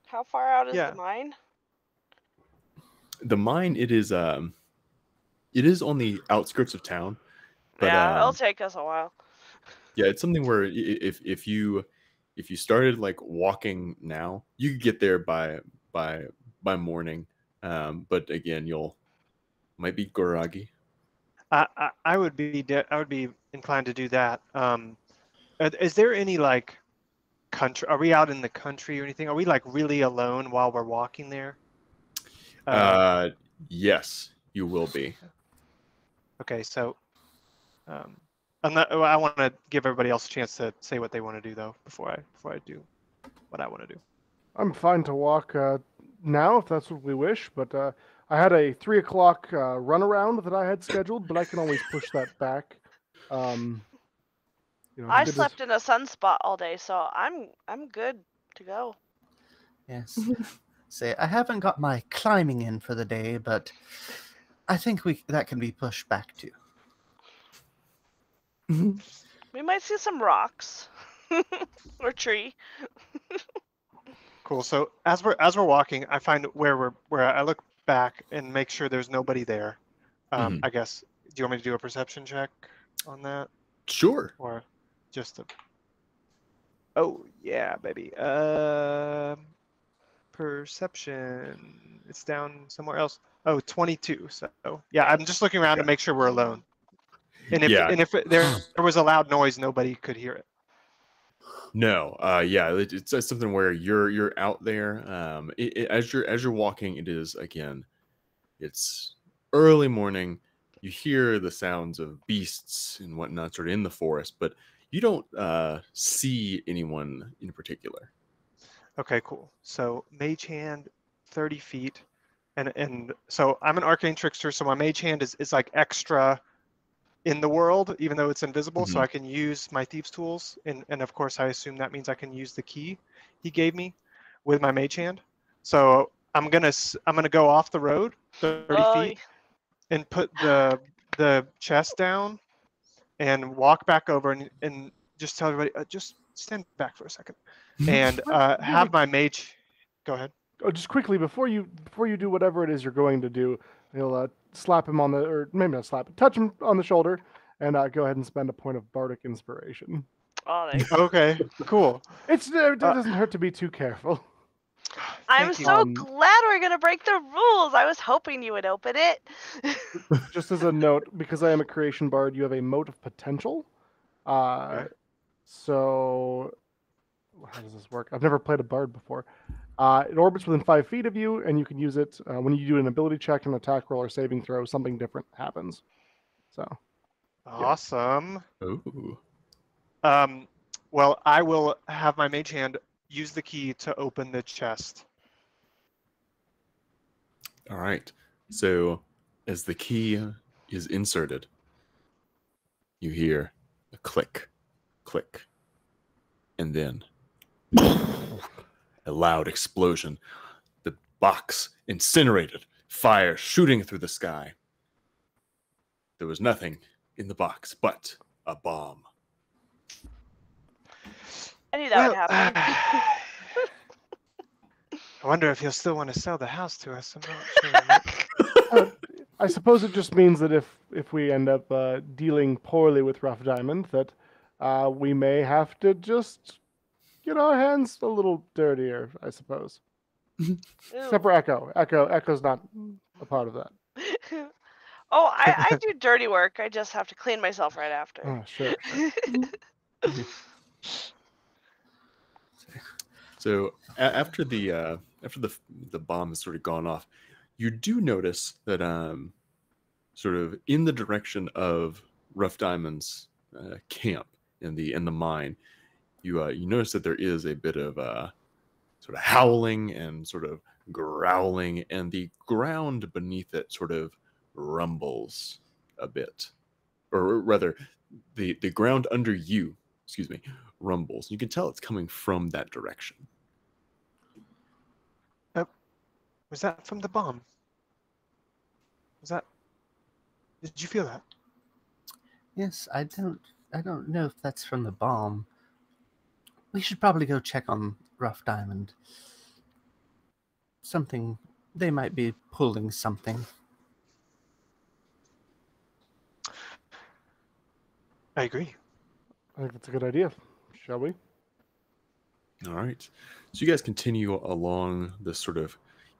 How far out is Yeah. the mine? The mine, it is on the outskirts of town. But Yeah, it'll take us a while. yeah, it's something where if you started like walking now, you could get there by morning. But again, might be Goragi. I would be inclined to do that. Is there any like country? Are we out in the country or anything? Are we like really alone while we're walking there? Yes, you will be. Okay, so I want to give everybody else a chance to say what they want to do though before I do what I want to do. I'm fine to walk now if that's what we wish, but I had a 3 o'clock runaround that I had scheduled, but I can always push that back. I slept in a sunspot all day, so I'm good to go. Yes. Say, I haven't got my climbing in for the day, but I think that can be pushed back too. We might see some rocks or tree. Cool. So as we're walking, I find where I look back and make sure there's nobody there. I guess. Do you want me to do a perception check on that, Sure. or just a? Oh yeah, baby. Perception. It's down somewhere else. Oh, 22. So yeah, I'm just looking around to make sure we're alone. And if there was a loud noise, nobody could hear it. No, yeah, it's something where you're out there. As you're walking, it is again, it's early morning. You hear the sounds of beasts and whatnot, sort of in the forest, but you don't see anyone in particular. Okay, cool. So mage hand, 30 feet, and so I'm an arcane trickster, so my mage hand is like extra in the world, even though it's invisible, so I can use my thieves' tools, and of course I assume that means I can use the key he gave me with my mage hand. So I'm gonna go off the road 30 feet and put the chest down and walk back over and just tell everybody just stand back for a second and have my mage go ahead. Oh, just quickly before you do whatever it is you're going to do, you'll slap him on the, or maybe not slap, touch him on the shoulder, and go ahead and spend a point of bardic inspiration. Oh, there you go. Okay, cool. It doesn't hurt to be too careful. I'm so glad we're gonna break the rules. I was hoping you would open it. Just as a note, because I am a creation bard, you have a mote of potential. Okay. So how does this work? I've never played a bard before. It orbits within 5 feet of you, and you can use it when you do an ability check, an attack roll, or saving throw. Something different happens. So awesome. Ooh. Well, I will have my mage hand use the key to open the chest. All right. So as the key is inserted, you hear a click, click, and then a loud explosion. The box incinerated, fire shooting through the sky. There was nothing in the box but a bomb. I knew that would happen. I wonder if he'll still want to sell the house to us. I'm not sure. I suppose it just means that if we end up dealing poorly with Rough Diamond, that we may have to just get our hands a little dirtier, I suppose. Except for Echo. Echo's not a part of that. Oh, I do dirty work. I just have to clean myself right after. Oh, sure. So after the bomb has sort of gone off, you do notice that sort of in the direction of Rough Diamond's camp in the mine, you notice that there is a bit of sort of howling and sort of growling, and the ground beneath it sort of rumbles a bit, or rather, the ground under you, excuse me, rumbles. You can tell it's coming from that direction. Was that from the bomb? Did you feel that? Yes, I don't know if that's from the bomb. We should probably go check on Rough Diamond. They might be pulling something. I agree. I think that's a good idea. Shall we? All right. So you guys continue along this sort of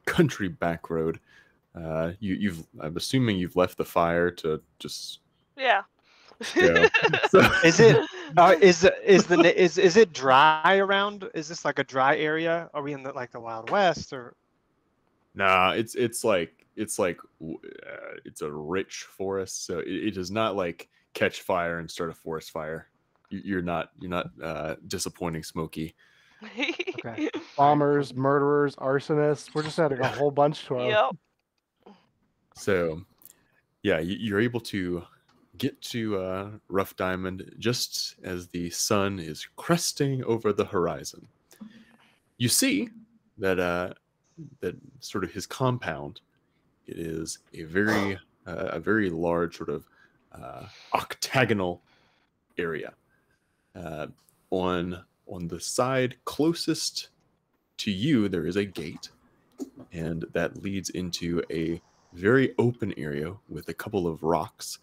country back road. I'm assuming you've left the fire to just Yeah. go. So, Is it is it dry around? Is this like a dry area? Are we in the Wild West or? nah, it's a rich forest, so it does not like catch fire and start a forest fire. You're not disappointing, Smokey. Okay. Bombers, murderers, arsonists. We're just adding a whole bunch to our. Yep. So, yeah, you're able to get to Rough Diamond just as the sun is cresting over the horizon. You see that sort of his compound, it is a very large sort of octagonal area. On the side closest to you, there is a gate, and that leads into a very open area with a couple of rocks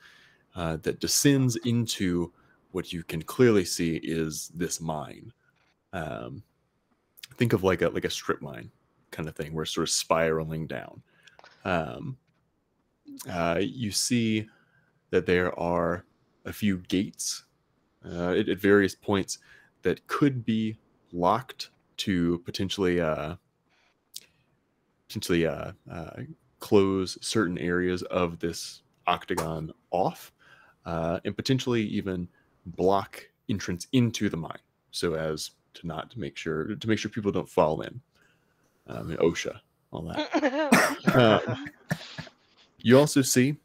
that descends into what you can clearly see is this mine. Think of like a strip mine kind of thing, where it's sort of spiraling down. You see that there are a few gates at various points that could be locked to potentially close certain areas of this octagon off, and potentially even block entrance into the mine, so as to make sure people don't fall in. And OSHA, all that. You also see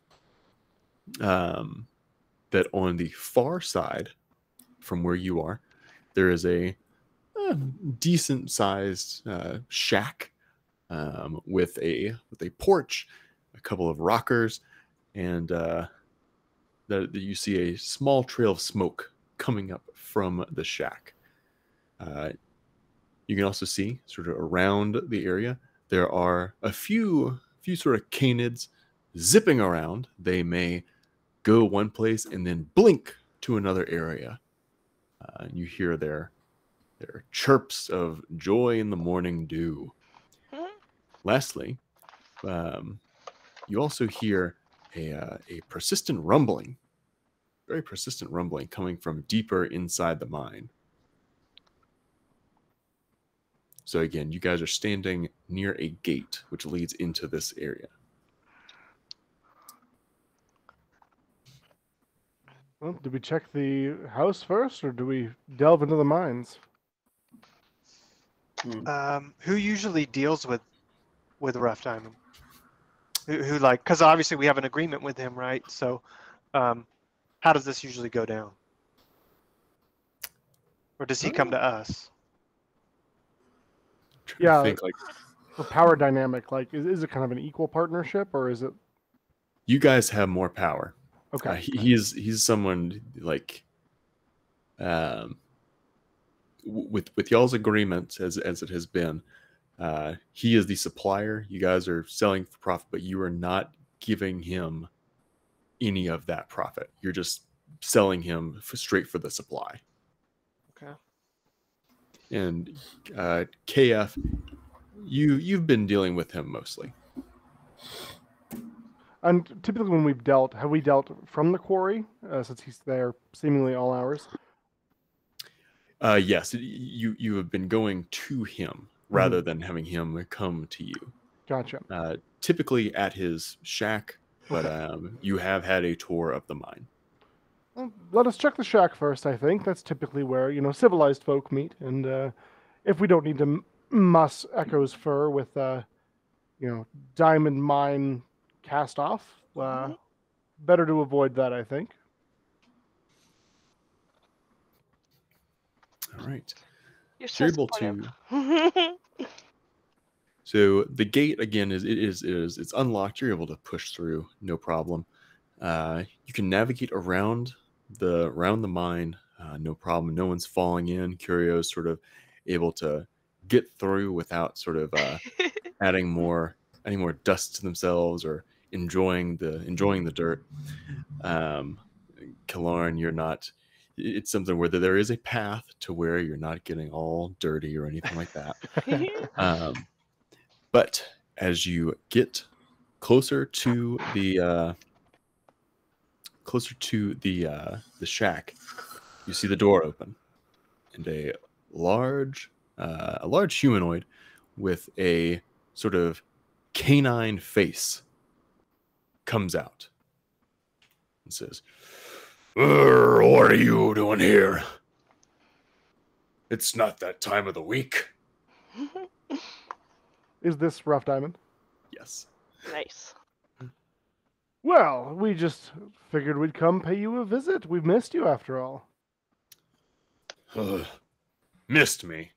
that on the far side from where you are, there is a decent sized shack with a porch, a couple of rockers, and that you see a small trail of smoke coming up from the shack. You can also see sort of around the area there are a few sort of canids zipping around. They may go one place and then blink to another area. You hear their chirps of joy in the morning dew. Lastly, you also hear a persistent rumbling, very persistent rumbling coming from deeper inside the mine. So again, you guys are standing near a gate which leads into this area. Well, do we check the house first, or do we delve into the mines? Who usually deals with Rough Diamond? Who because obviously we have an agreement with him, right? So, how does this usually go down? Or does he come to us? Yeah, Think like the power dynamic. Is it kind of an equal partnership, or is it? you guys have more power. Okay. He's someone like with y'all's agreement as it has been. He is the supplier. You guys are selling for profit, but you are not giving him any of that profit. You're just selling him straight for the supply. Okay. And KF, you've been dealing with him mostly. And typically when we've dealt, have we dealt from the quarry, since he's there seemingly all hours? Yes, you have been going to him rather than having him come to you. Gotcha. Typically at his shack, but you have had a tour of the mine. Well, let us check the shack first, I think. That's typically where, civilized folk meet. And if we don't need to muss Echo's fur with, diamond mine cast off, better to avoid that, I think. All right. You're So you're able to. So the gate again it's unlocked. You're able to push through, no problem. You can navigate around the mine, no problem. No one's falling in. Curio's sort of able to get through without sort of adding more dust to themselves or enjoying the dirt. K'Larn, you're not. It's something where there is a path to where you're not getting all dirty or anything like that. But as you get closer to the shack, you see the door open, and a large humanoid with a sort of canine face comes out and says, "What are you doing here? It's not that time of the week." Is this Rough Diamond? Yes. Nice. Well, we just figured we'd come pay you a visit. We've missed you after all. Missed me?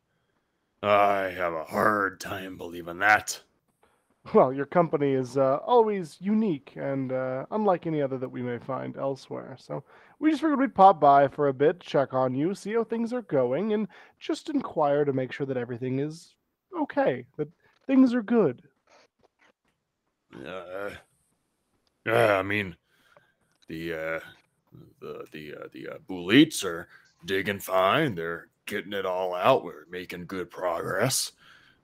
I have a hard time believing that. Well, your company is always unique and unlike any other that we may find elsewhere. So we just figured we'd pop by for a bit, check on you, see how things are going, and just inquire to make sure that everything is okay, that things are good. I mean, the Bullets are digging fine. They're getting it all out. We're making good progress.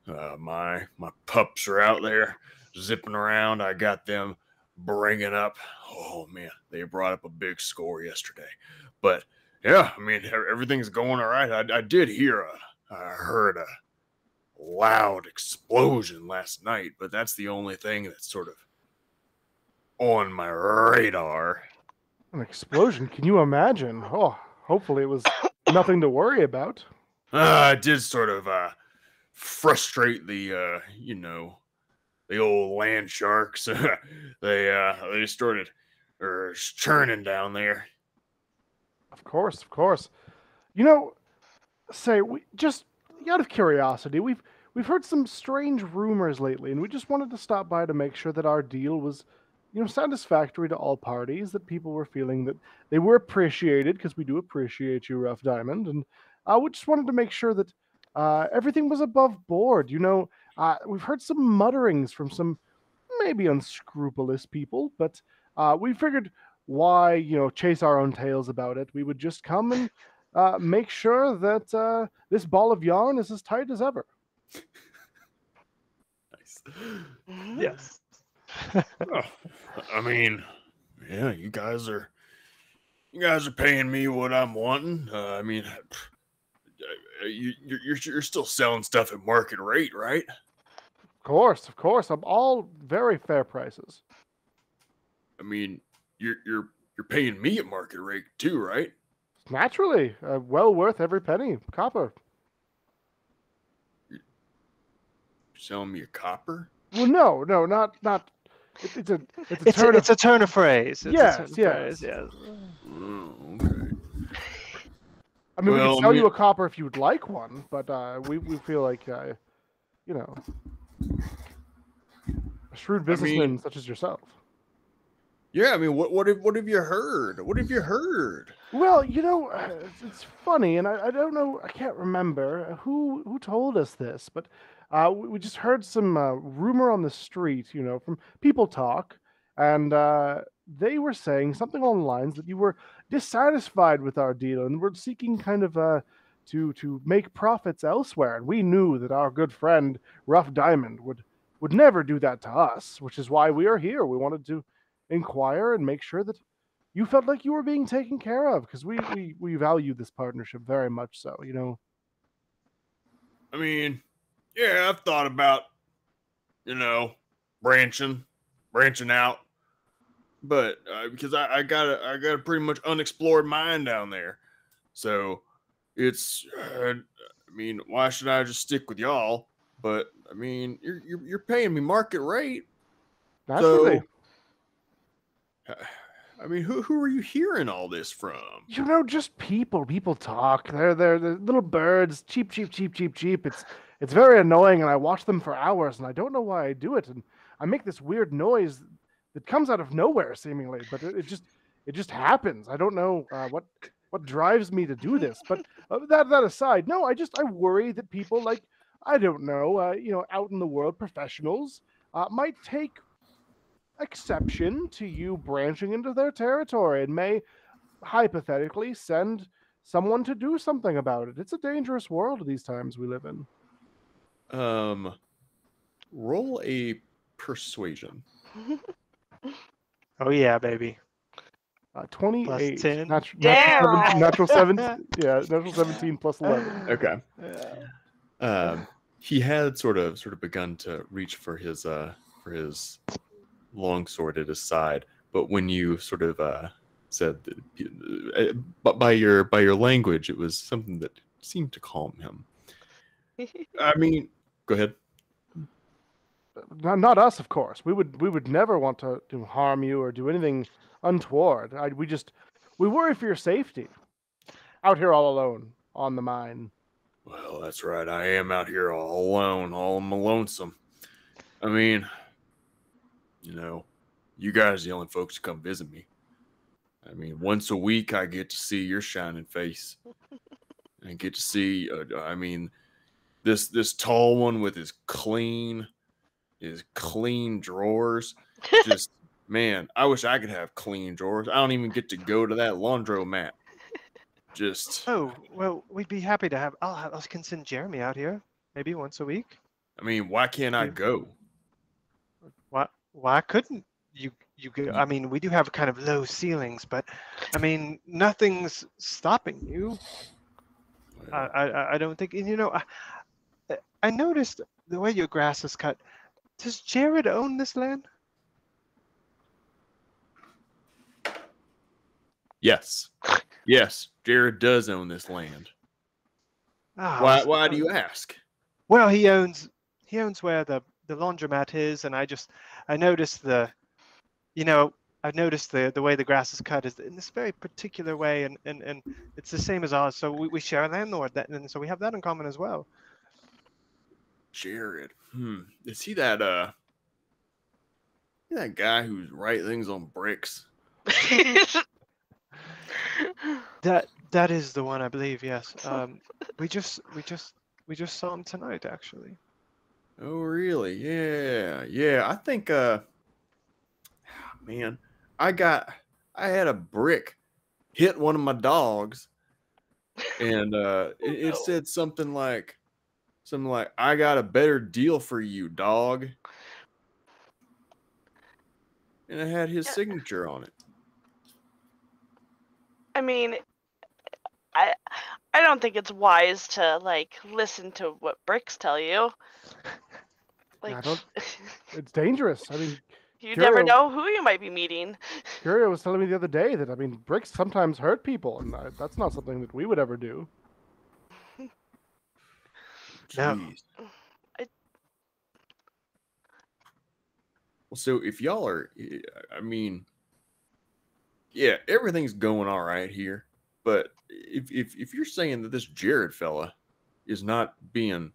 My pups are out there zipping around. I got them bringing up. Oh man, they brought up a big score yesterday. But yeah, I mean everything's going all right. I did hear I heard a loud explosion last night, but that's the only thing that's sort of on my radar. An explosion? Can you imagine? Oh, hopefully it was nothing to worry about. I did sort of frustrate the the old land sharks. They started churning down there. Of course. Say, we just out of curiosity, we've heard some strange rumors lately, and we just wanted to stop by to make sure that our deal was, satisfactory to all parties, that people were feeling that they were appreciated, because we do appreciate you, Rough Diamond, and we just wanted to make sure that everything was above board. We've heard some mutterings from some maybe unscrupulous people, but we figured why, chase our own tails about it. We would just come and make sure that this ball of yarn is as tight as ever. Nice. Yes. Oh, I mean, yeah, you guys are paying me what I'm wanting. I mean, you're still selling stuff at market rate, right? Of course. I'm all very fair prices. I mean, you're paying me at market rate too, right? Naturally, well worth every penny. Copper. You're selling me a copper? Well, no, not. It's a It's a turn of phrase. Yes. Oh, okay. I mean, we can sell you a copper if you would like one, but we feel like a shrewd businessman such as yourself. Yeah, I mean, what have you heard? What have you heard? Well, it's funny, and I don't know, I can't remember who told us this, but we just heard some rumor on the street, from people talk, and they were saying something along the lines that you were dissatisfied with our deal and were seeking kind of to make profits elsewhere, and we knew that our good friend Rough Diamond would never do that to us, which is why we are here. We wanted to inquire and make sure that you felt like you were being taken care of, because we value this partnership very much so, you know. I mean, yeah, I've thought about, branching out, but because I got a pretty much unexplored mind down there, so it's I mean, why should I just stick with y'all? But I mean, you're paying me market rate. Naturally. So, I mean, who are you hearing all this from? You know, just people. People talk. They're little birds. Cheep, cheep, cheep, cheep, cheep. It's very annoying, and I watch them for hours, and I don't know why I do it. And I make this weird noise that comes out of nowhere, seemingly, but it just happens. I don't know what drives me to do this. But that aside, no, I worry that people, like, I don't know, out in the world, professionals might take exception to you branching into their territory and may hypothetically send someone to do something about it. It's a dangerous world these times we live in. Roll a persuasion. Oh yeah, baby. 28. Plus 10. Natural 7. Yeah, natural 17 plus 11. Okay. He had sort of begun to reach for his longsword at his side, but when you sort of said that, but by your language, it was something that seemed to calm him. I mean, go ahead. Not us, of course. We would never want to harm you or do anything untoward. We worry for your safety. Out here all alone on the mine. Well, that's right. I am out here all alone, all lonesome. I mean, you guys are the only folks who come visit me. I mean, once a week I get to see your shining face. I get to see, this tall one with his clean drawers. Just, man, I wish I could have clean drawers. I don't even get to go to that laundromat. Just. Oh, well, we'd be happy to have. I can send Jeremy out here maybe once a week. I mean, why can't I go? Why couldn't you go? I mean, we do have kind of low ceilings, but I mean, nothing's stopping you. I don't think. I noticed the way your grass is cut. Does Jared own this land? Yes, Jared does own this land. Oh, why do you ask? Well, he owns where the laundromat is, and I noticed the way the grass is cut is in this very particular way, and it's the same as ours. So we share a landlord, and so we have that in common as well. Jared, is he that guy who's write things on bricks? That is the one, I believe. Yes. We just saw him tonight, actually. Oh, really? Yeah. I think, man, I had a brick hit one of my dogs, and it said something like, I got a better deal for you, dog. And it had his signature on it. I mean, I don't think it's wise to listen to what bricks tell you. It's dangerous. I mean, you never know who you might be meeting. Curio was telling me the other day that bricks sometimes hurt people, and that's not something that we would ever do. No. Well, so if y'all are, yeah, everything's going all right here. But if you're saying that this Jared fella is not being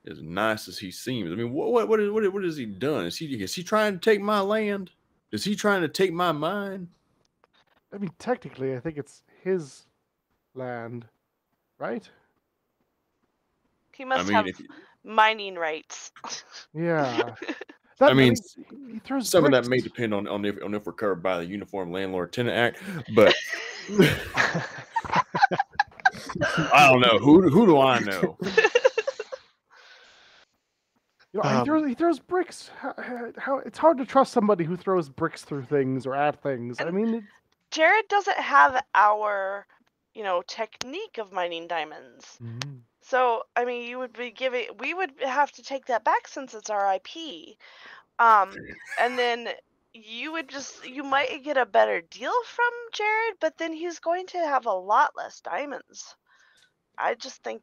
as nice as he seems, I mean, what has he done? Is he trying to take my land? Is he trying to take my mine? I mean, technically, I think it's his land, right? He must have mining rights. Yeah. He throws some bricks. Of that may depend on if we're covered by the Uniform Landlord-Tenant Act, but I don't know. Who do I know? He throws bricks. How it's hard to trust somebody who throws bricks through things or at things. I mean, Jared doesn't have our, technique of mining diamonds. Mm-hmm. So, I mean, we would have to take that back since it's our IP. And then you might get a better deal from Jared, but then he's going to have a lot less diamonds. I just think,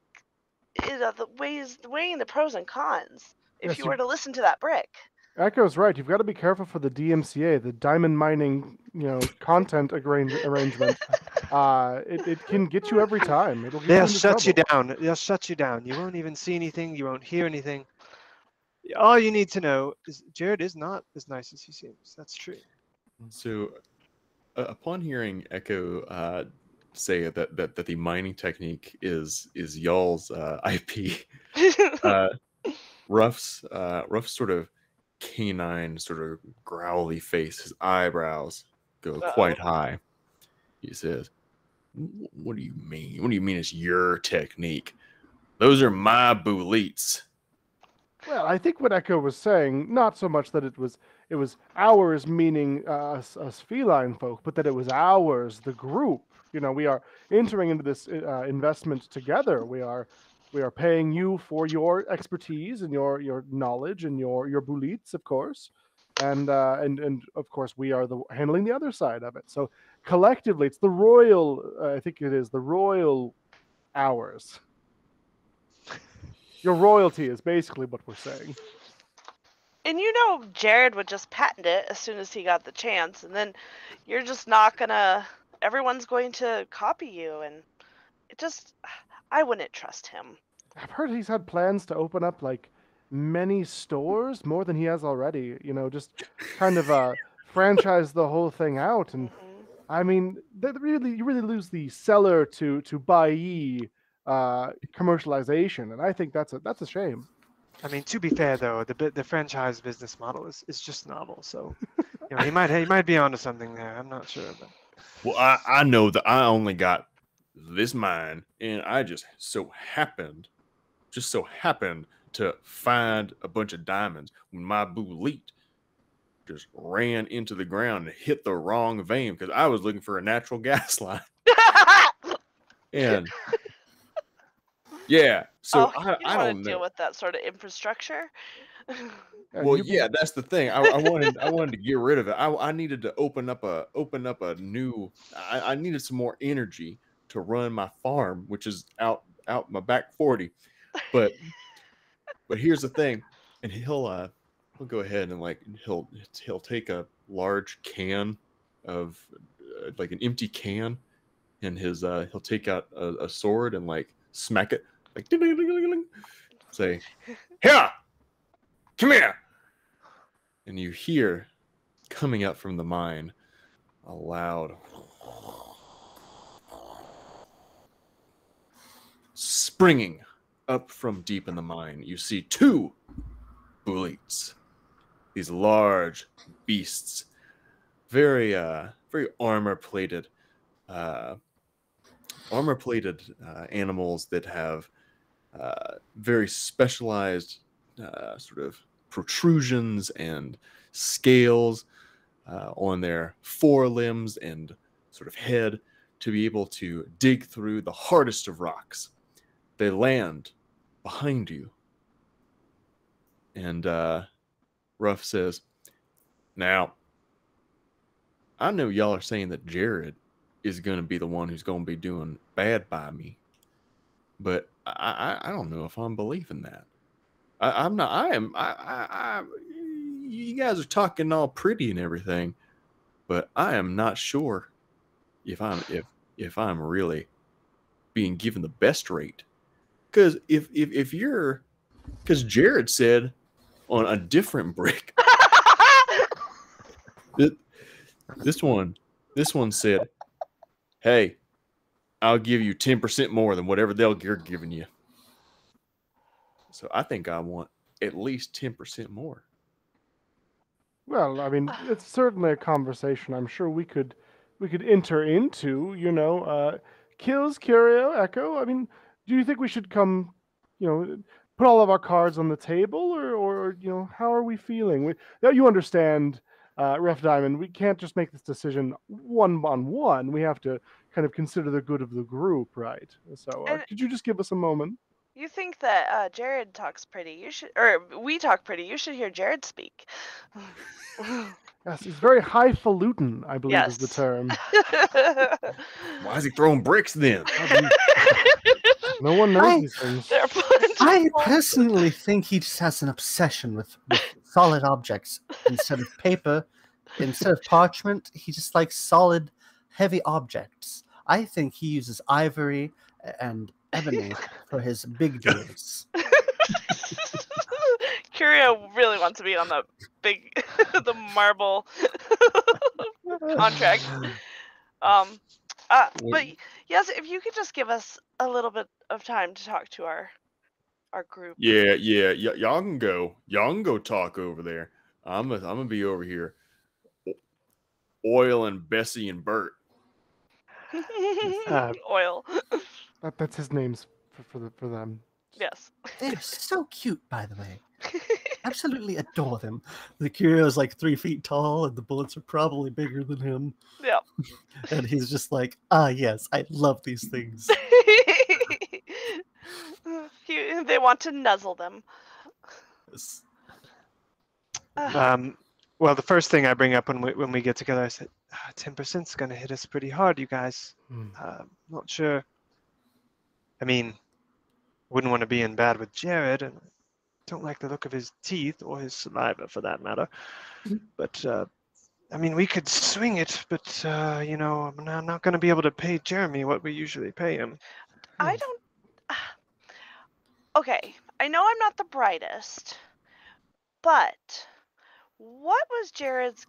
weighing the pros and cons. If Yes, you were to listen to that brick. Echo's right. You've got to be careful for the DMCA, the diamond mining, content arrangement. It can get you every time. It'll get They'll you into shut you trouble. down. They'll shut you down. You won't even see anything. You won't hear anything. All you need to know is Jared is not as nice as he seems. That's true. So, upon hearing Echo say that the mining technique is y'all's IP, Ruff's sort of canine, sort of growly face, his eyebrows go quite high. He says, "What do you mean? What do you mean it's your technique? Those are my bullets." Well, I think what Echo was saying, not so much that it was ours, meaning us feline folk, but that it was ours, the group. We are entering into this investment together. We are paying you for your expertise and your knowledge and your bullets, of course, and of course we are handling the other side of it. So collectively, it's the royal. I think it is the royal hours. Your royalty is basically what we're saying. And Jared would just patent it as soon as he got the chance, and then you're just not gonna. Everyone's going to copy you, and I wouldn't trust him. I've heard he's had plans to open up like many stores, more than he has already. Just kind of franchise the whole thing out, and I mean, you really lose the seller to buyee commercialization, and I think that's a shame. I mean, to be fair though, the franchise business model is just novel. So, he might be onto something there. I'm not sure, but. Well, I know that I only got this mine, and I just so happened to find a bunch of diamonds when my bullet just ran into the ground and hit the wrong vein because I was looking for a natural gas line. And yeah, so I don't know. Deal with that sort of infrastructure. Well, yeah, that's the thing. I wanted to get rid of it. I needed to open up a new. I needed some more energy to run my farm, which is out my back 40. But here's the thing, and he'll go ahead and he'll take a large can of like an empty can, and he'll take out a sword and smack it ding, ding, ding, ding, ding, say, "Here, come here." And you hear coming up from the mine a loud springing up from deep in the mine. You see two bullets, these large beasts, very armor plated animals that have very specialized sort of protrusions and scales on their forelimbs and sort of head to be able to dig through the hardest of rocks. They land behind you. And Ruff says, "Now, I know y'all are saying that Jared is going to be the one who's going to be doing bad by me, but I don't know if I'm believing that. I'm not. You guys are talking all pretty and everything, but I am not sure if I'm really being given the best rate. Because because Jared said on a different brick, this one said, 'Hey, I'll give you 10% more than whatever they're giving you.' So I think I want at least 10% more." Well, I mean, it's certainly a conversation I'm sure we could enter into. Kills, Curio, Echo. I mean, do you think we should come, put all of our cards on the table, or how are we feeling? Now you understand, Ref Diamond. We can't just make this decision one on one. We have to kind of consider the good of the group, right? So, And- could you just give us a moment? You think that Jared talks pretty? You should, or we talk pretty. You should hear Jared speak. Yes, he's very highfalutin, I believe is the Yes. term. Why is he throwing bricks then? No one knows these things. They're plentiful. I personally think he just has an obsession with solid objects instead of paper, instead of parchment. He just likes solid, heavy objects. I think he uses ivory and ebony for his big deals. Curio really wants to be on the big, the marble contract. But yes, if you could just give us a little bit of time to talk to our group. Yeah. Y'all can go. Y'all can go talk over there. I'm gonna be over here. Oil and Bessie and Bert. Oil. That's his names for them. Yes. They're so cute, by the way. Absolutely adore them. The Curio is like 3 feet tall, and the bullets are probably bigger than him. Yeah. And he's just like, yes, I love these things. They want to nuzzle them. Yes. Well, the first thing I bring up when we get together, I said, 10% is going to hit us pretty hard, you guys. Not sure. I mean, wouldn't want to be in bad with Jared, and don't like the look of his teeth or his saliva for that matter. But I mean, we could swing it, but I'm not going to be able to pay Jeremy what we usually pay him. I don't. Okay, I know I'm not the brightest, but what was Jared's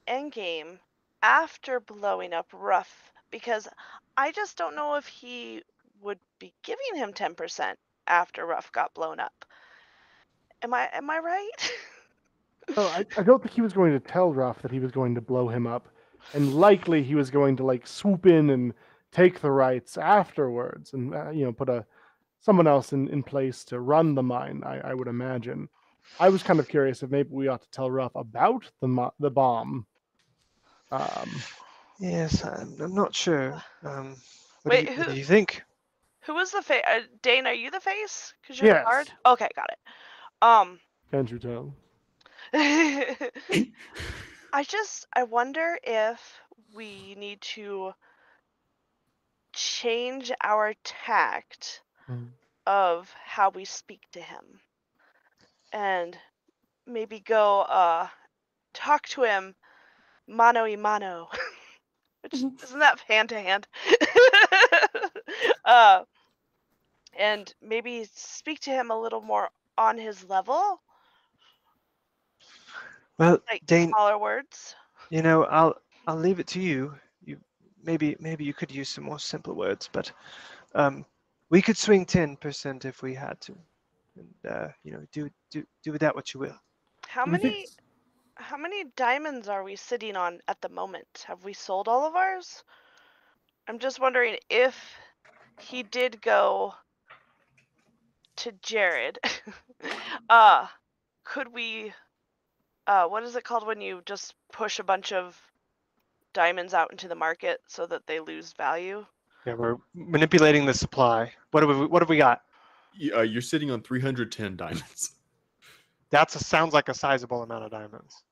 end game after blowing up Ruff? Because I just don't know if he would be giving him 10% after Ruff got blown up. Am I right? Oh, I don't think he was going to tell Ruff that he was going to blow him up, and likely he was going to like swoop in and take the rights afterwards, and put someone else in place to run the mine. I would imagine. I was kind of curious if maybe we ought to tell Ruff about the bomb. Yes, I'm not sure. Wait, what do you think? Who was the face? Dane, are you the face? Because you're the Yes. guard? Okay, got it. Can't you tell? I wonder if we need to change our tact of how we speak to him, and maybe go talk to him mano y mano, which isn't that hand to hand, and maybe speak to him a little more on his level. Well, Like Dane, smaller words. I'll leave it to you. Maybe you could use some more simple words, but we could swing 10% if we had to, and do with that what you will. How many diamonds are we sitting on at the moment? Have we sold all of ours? I'm just wondering if he did go to Jared. Could we? What is it called when you just push a bunch of diamonds out into the market so that they lose value? Yeah, we're manipulating the supply. What have we got? You're sitting on 310 diamonds. Sounds like a sizable amount of diamonds,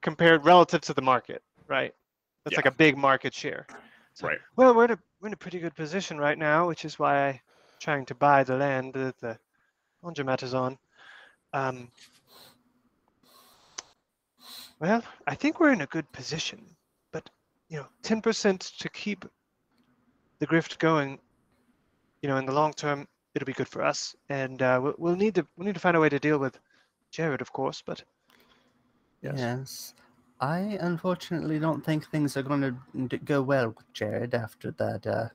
compared relative to the market, right? That's like a big market share. So, Right. Well, we're in a pretty good position right now, which is why I'm trying to buy the land that the laundromat is on. Well, I think we're in a good position, but 10% to keep the grift going, in the long term, it'll be good for us, and we'll need to find a way to deal with Jared, of course. But Yes. I unfortunately don't think things are going to go well with Jared after that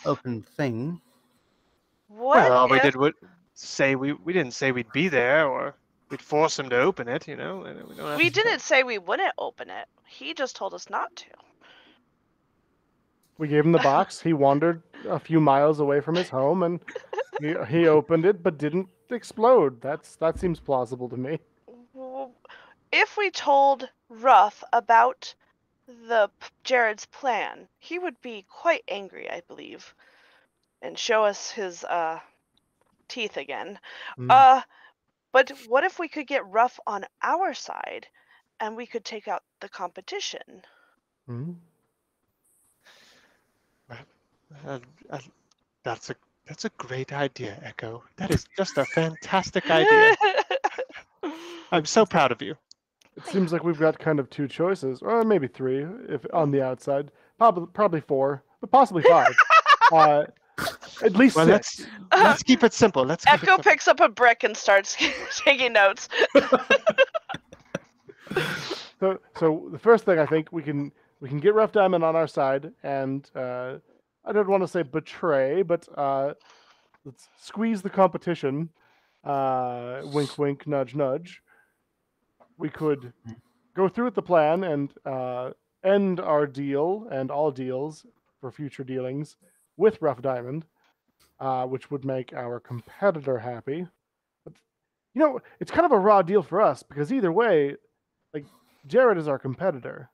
open thing. What? all we if- did was say we didn't say we'd be there or we'd force him to open it, and we don't have We to- didn't say we wouldn't open it. He just told us not to. We gave him the box. He wandered a few miles away from his home, and He opened it but didn't explode. That seems plausible to me. Well, if we told Ruff about Jared's plan, he would be quite angry, I believe, and show us his teeth again. Mm. But what if we could get Ruff on our side, and we could take out the competition? Mm. Uh, uh, that's a great idea, Echo. That is just a fantastic idea. I'm so proud of you. It seems like we've got kind of two choices, or maybe three, if on the outside. Probably four, but possibly five. At least Well, six. let's keep it simple. Let's keep it Echo simple. picks up a brick and starts taking notes. So the first thing I think we can get Rough Diamond on our side, and I don't want to say betray, but let's squeeze the competition. Wink, wink, nudge, nudge. We could go through with the plan and end our deal and all deals for future dealings with Rough Diamond, which would make our competitor happy. But, it's kind of a raw deal for us because either way, like Jared is our competitor,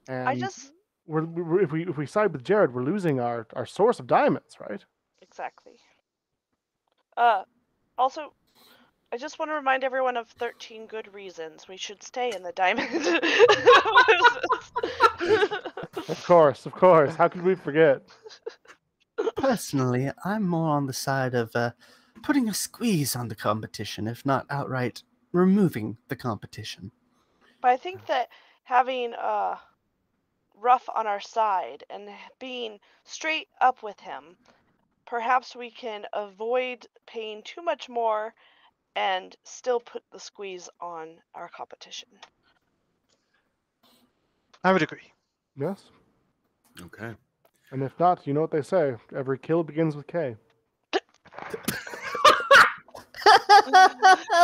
and if we side with Jared, we're losing our source of diamonds, right? Exactly. Also, I just want to remind everyone of 13 good reasons we should stay in the diamond. Of course. How could we forget? Personally, I'm more on the side of putting a squeeze on the competition, if not outright removing the competition. But I think that having Ruff on our side and being straight up with him, perhaps we can avoid paying too much more and still put the squeeze on our competition. I would agree. Yes. Okay. And if not, you know what they say: every kill begins with K.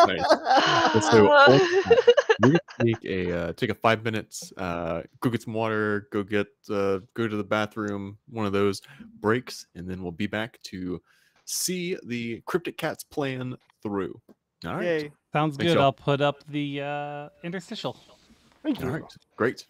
Nice. So we're gonna take a 5 minutes, go get some water, go to the bathroom, one of those breaks, and then we'll be back to see the Cryptic Cats plan through. All right. Yay. Sounds Thanks, good. y'all. I'll put up the interstitial. Thank you. All right. Great.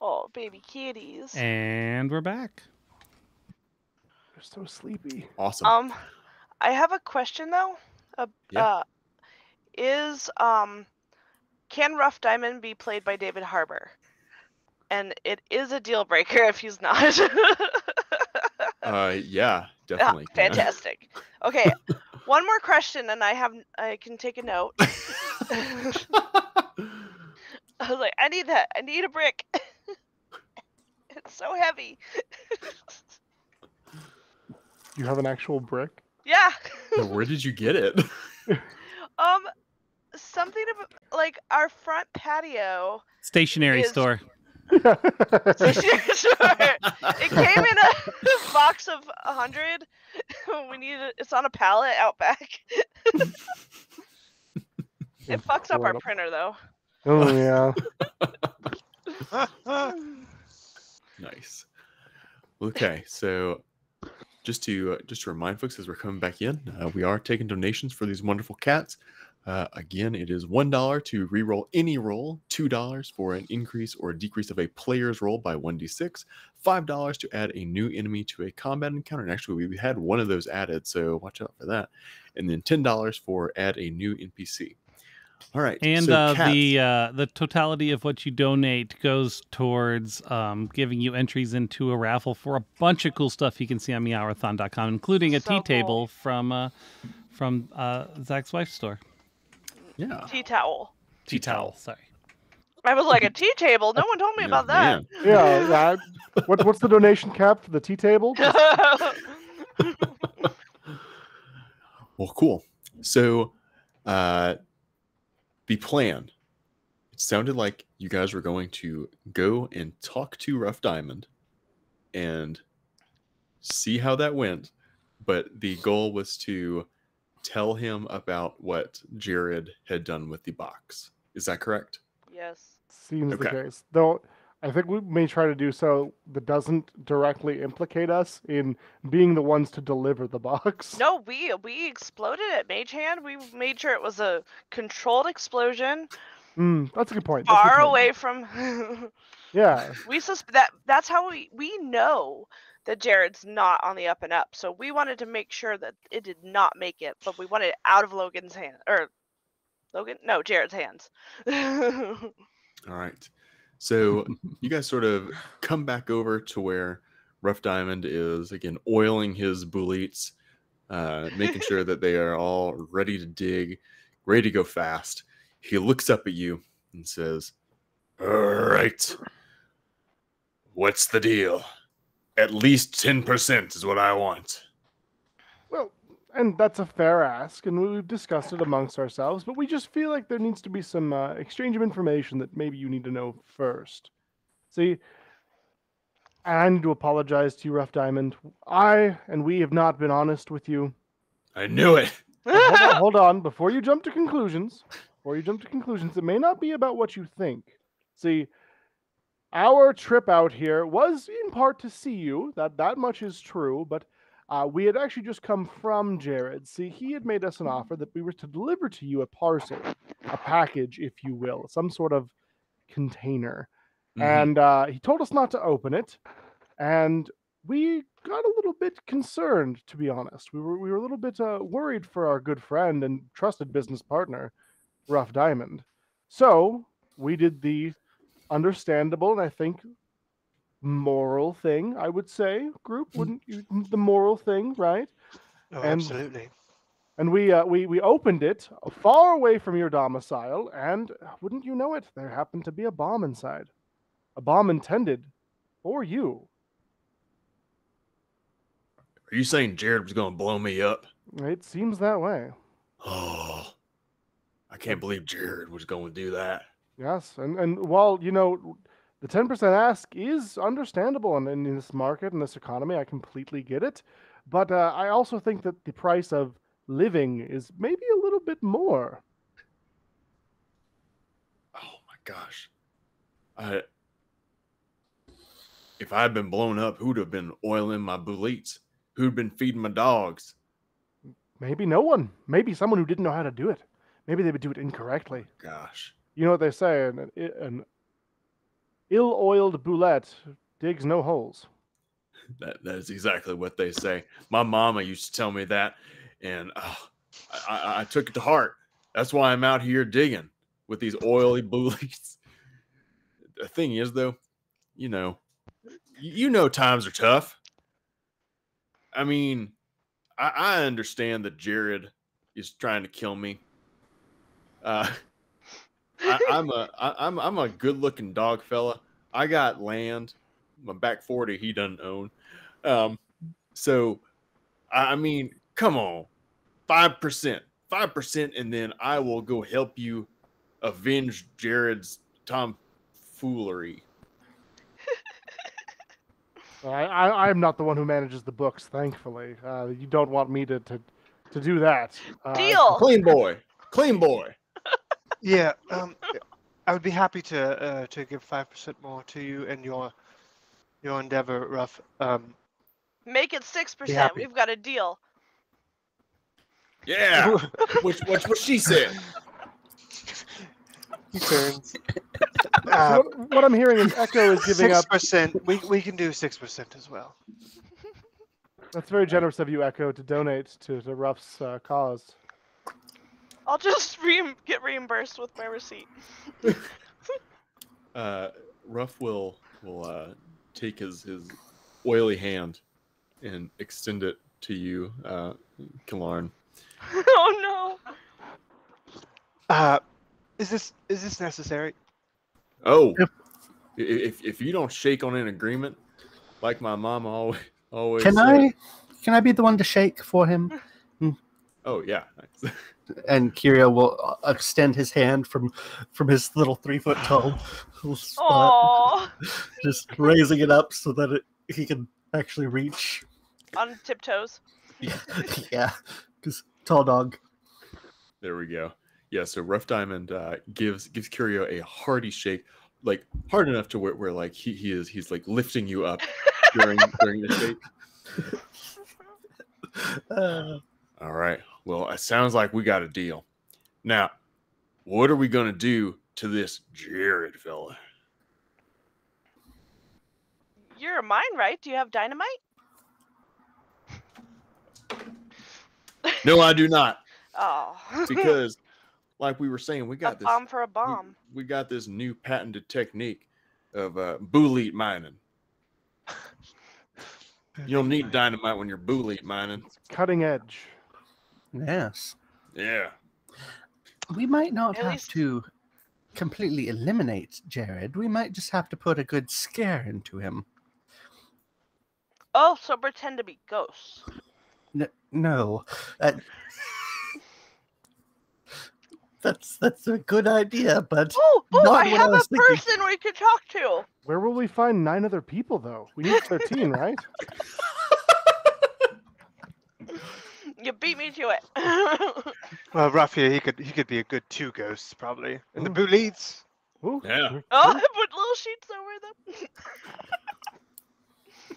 Oh, baby kitties. And we're back. They're so sleepy. Awesome. I have a question though. Yeah. Can Rough Diamond be played by David Harbour? And it is a deal breaker if he's not. Yeah, definitely. can. Fantastic. Okay, one more question, and I can take a note. I was like, I need that. I need a brick. It's so heavy. You have an actual brick? Yeah. Where did you get it? Something about like our front patio. Stationery Is- store. Sure. It came in a box of 100. We need it. It's on a pallet out back. It fucks up our printer though. Oh yeah. Nice. Okay, so just to remind folks as we're coming back in, we are taking donations for these wonderful cats. Again, it is $1 to reroll any roll, $2 for an increase or decrease of a player's roll by 1d6, $5 to add a new enemy to a combat encounter. And actually, we had one of those added, so watch out for that. And then $10 for add a new NPC. All right. And so the totality of what you donate goes towards giving you entries into a raffle for a bunch of cool stuff you can see on Meowrathon.com, including a So tea cool. table from Zach's wife's store. Yeah. Tea towel. Tea towel. Sorry. I was like, a tea table? No one told me about that. Man. Yeah. What's the donation cap for the tea table? Well, cool. So, the plan. It sounded like you guys were going to go and talk to Rough Diamond and see how that went. But the goal was to tell him about what Jared had done with the box. Is that correct? Yes. Seems the Okay. case. Though I think we may try to do so that doesn't directly implicate us in being the ones to deliver the box. No, we exploded at Mage Hand. We made sure it was a controlled explosion, That's a good point. That's a good far point. away from. Yeah. That's how we know that Jared's not on the up and up. So we wanted to make sure that it did not make it, but we wanted it out of Logan's hand Jared's hands. All right. So you guys sort of come back over to where Rough Diamond is, again, oiling his bullets, making sure that they are all ready to dig, ready to go fast. He looks up at you and says, "All right. What's the deal? At least 10% is what I want." Well, and that's a fair ask, and we've discussed it amongst ourselves, but we just feel like there needs to be some exchange of information that maybe you need to know first. See, I need to apologize to you, Rough Diamond. We have not been honest with you. I knew it. Hold on. Before you jump to conclusions, it may not be about what you think. See, our trip out here was in part to see you. That much is true, but we had actually just come from Jared. See, he had made us an offer that we were to deliver to you a parcel, a package, if you will, some sort of container. Mhm. And he told us not to open it, and we got a little bit concerned, to be honest. We were a little bit worried for our good friend and trusted business partner, Rough Diamond. So we did the understandable and I think moral thing, I would say, group. Wouldn't you? The moral thing, right? Oh, And- absolutely. And we opened it far away from your domicile, and wouldn't you know it, there happened to be a bomb inside. A bomb intended for you. Are you saying Jared was going to blow me up? It seems that way. Oh, I can't believe Jared was going to do that. Yes, and while the 10% ask is understandable in this market and this economy, I completely get it. But I also think that the price of living is maybe a little bit more. Oh my gosh. If I had been blown up, who'd have been oiling my bullets? Who'd been feeding my dogs? Maybe no one. Maybe someone who didn't know how to do it. Maybe they would do it incorrectly. Gosh. You know what they say, an ill-oiled boulette digs no holes. That is exactly what they say. My mama used to tell me that, and I took it to heart. That's why I'm out here digging with these oily bullets. The thing is, though, you know times are tough. I mean, I understand that Jared is trying to kill me. I'm a good-looking dog fella. I got land. My back 40 he doesn't own. So I mean, come on, 5%, and then I will go help you avenge Jared's tomfoolery. I'm not the one who manages the books, thankfully. You don't want me to do that. Deal. Clean boy. Yeah, I would be happy to give 5% more to you and your endeavor, Ruff. Make it Be 6%. happy. We've got a deal. Yeah. Which what she said. He turns. So what I'm hearing is Echo is giving up. 6%. We can do 6% as well. That's very generous of you, Echo, to donate to Ruff's cause. I'll just get reimbursed with my receipt. Ruff will take his oily hand and extend it to you, Kalarn. Oh no. Is this necessary? Oh, if you don't shake on an agreement, like my mama always Can said. I be the one to shake for him? Oh yeah. And Kirio will extend his hand from his little 3-foot tall spot, Aww. just raising it up so that he can actually reach. On tiptoes. Yeah, just tall dog. There we go. Yeah, so Rough Diamond gives Curio a hearty shake, like hard enough to where like he's like lifting you up during the shake. All right. Well, it sounds like we got a deal. Now, what are we gonna do to this Jared fella? You're a mine, right? Do you have dynamite? No, I do not. Oh. Because, like we were saying, we got a bomb for a bomb. We got this new patented technique of bullet mining. You don't need dynamite when you're bullet mining. Cutting edge. Yes. Yeah. We might not At have least- to completely eliminate Jared. We might just have to put a good scare into him. Oh, so pretend to be ghosts. No. That's a good idea, but Oh, not I what have I was a thinking. person we could talk to. Where will we find 9 other people, though? We need 13, right? You beat me to it. Well, Ruff here, he could be a good 2 ghosts probably. And the Boolites. Ooh, Yeah. Oh, I put little sheets over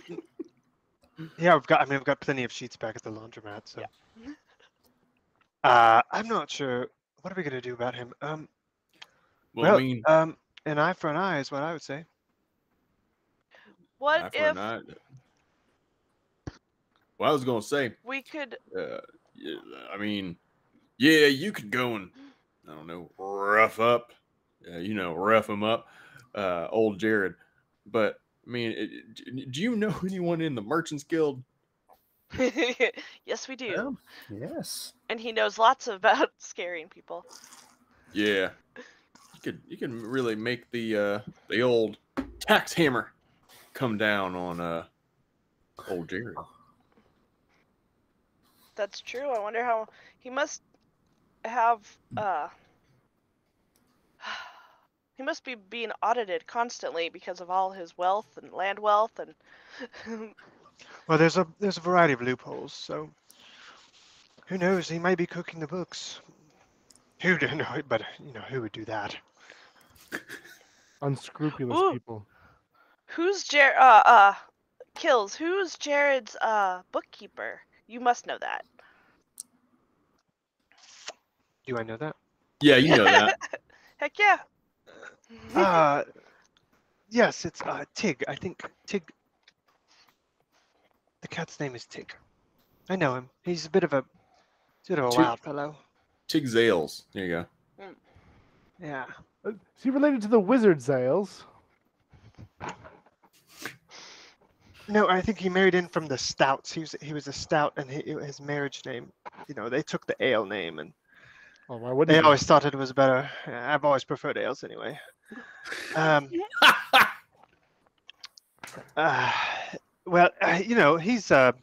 them. Yeah, I've got plenty of sheets back at the laundromat. So. Yeah. I'm not sure. What are we gonna do about him? Well, I mean, an eye for an eye is what I would say. eye What for an if eye. Well, I was gonna say, we could? yeah, I mean, yeah, you could go and I don't know, rough up, rough him up, old Jared. But I mean, do you know anyone in the Merchants Guild? Yes, we do. Oh, yes. And he knows lots about scaring people. Yeah, you can really make the old tax hammer come down on old Jared. that's true. I wonder how he must have. He must be being audited constantly because of all his wealth and land wealth and. Well, there's a variety of loopholes, so who knows? He might be cooking the books. Who don't know? But who would do that? Unscrupulous Ooh. people. Who's Kills? Who's Jared's bookkeeper? You must know that. Do I know that? Yeah, you know that. Heck yeah. Yes, it's Tig. I think Tig. The cat's name is Tig. I know him. He's a bit of a loud fellow. Tig Zales. There you go. Yeah. Is he related to the wizard Zales? No, I think he married in from the Stouts. He was a Stout, and his marriage name. They took the ale name, and Oh, why wouldn't they he? always thought it was better. I've always preferred ales anyway. Well, he's a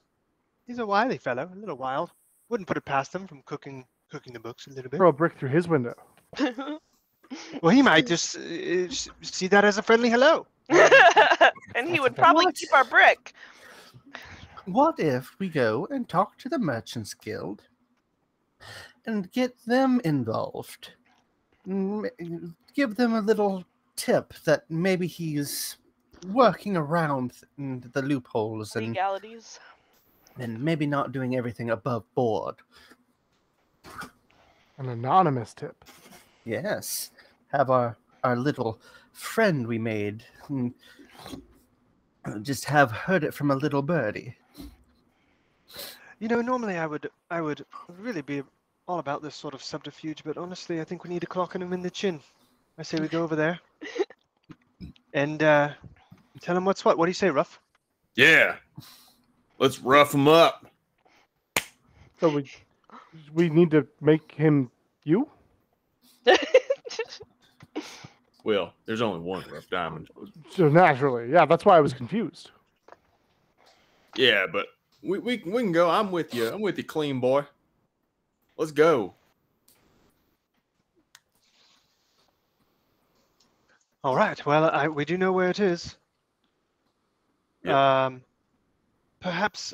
wily fellow, a little wild. Wouldn't put it past him from cooking the books a little bit. Throw a brick through his window. Well, he might just see that as a friendly hello. And he would probably What? keep our brick. What if we go and talk to the Merchants Guild and get them involved? Give them a little tip that maybe he's working around the loopholes and Legalities. maybe not doing everything above board. An anonymous tip. Yes. Have our little friend we made just have heard it from a little birdie. Normally I would really be all about this sort of subterfuge, but honestly, I think we need to clock him in the chin. I say we go over there and tell him what's what. What do you say, Ruff? Yeah. Let's rough him up. So we need to make him you? Well, there's only one rough diamond. So naturally, yeah, that's why I was confused. Yeah, but we can go. I'm with you. I'm with you, clean boy. Let's go. All right. Well, we do know where it is. Yep. Perhaps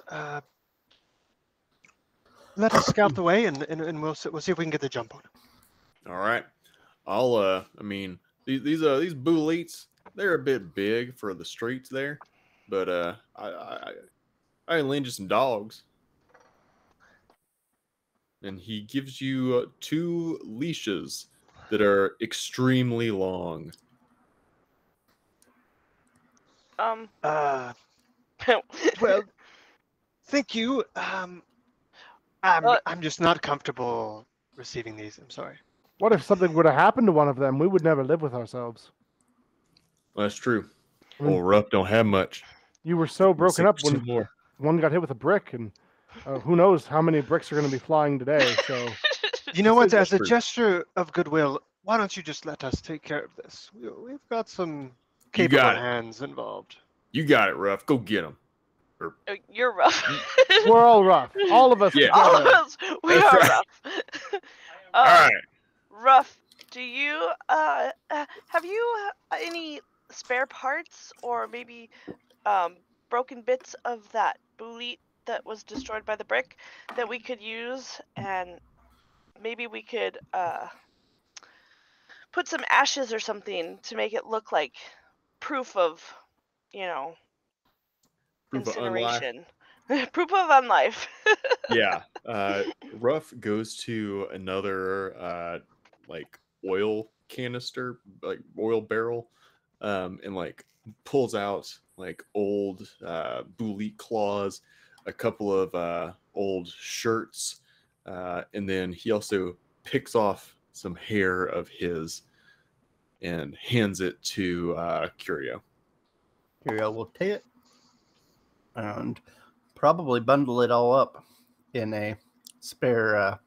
let us scout the way, and we'll see if we can get the jump on it. All right. I mean, these bullets, they're a bit big for the streets there, but I can lend you some dogs. And he gives you 2 leashes that are extremely long. Well, thank you. I'm just not comfortable receiving these. I'm sorry. What if something would have happened to one of them? We would never live with ourselves. Well, that's true. Old Ruff don't have much. You were so broken up when more. one got hit with a brick, and who knows how many bricks are going to be flying today. So You know what? As a gesture of goodwill, why don't you just let us take care of this? We've got some capable hands involved. You got it, Ruff. Go get him. You're rough. we're all rough. All of us. Yeah. All of together. us. We That's are right. rough. All right. Ruff, do you have you any spare parts or maybe broken bits of that bullet that was destroyed by the brick that we could use, and maybe we could put some ashes or something to make it look like proof of, Proof of unlife. incineration. Proof of unlife. Yeah. Ruff goes to another oil canister, like oil barrel, and pulls out old bullet claws, a couple of old shirts, and then he also picks off some hair of his and hands it to Curio. Curio will take it and probably bundle it all up in a spare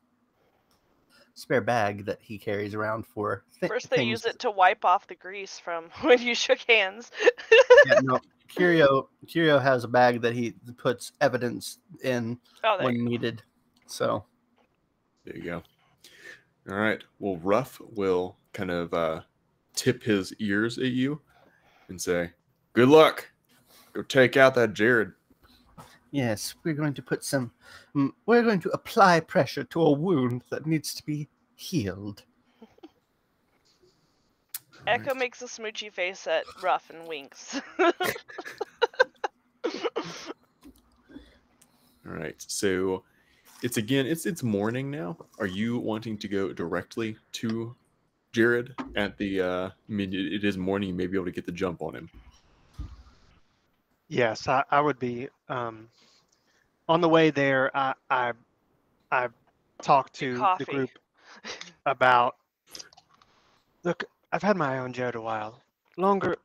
bag that he carries around for First, they things. use it to wipe off the grease from when you shook hands. Yeah, no, Curio has a bag that he puts evidence in when needed. So There you go. All right. Well, Ruff will kind of tip his ears at you and say, "Good luck. Go take out that Jared." yes, we're going to put some. We're going to apply pressure to a wound that needs to be healed. Echo makes a smoochy face at Ruff and winks. All right. So it's morning now. Are you wanting to go directly to Jared at the I mean it is morning, you may be able to get the jump on him. Yes, I would be. On the way there, I talked to the Coffee. group about. Look, I've had my eye on Jared a while, longer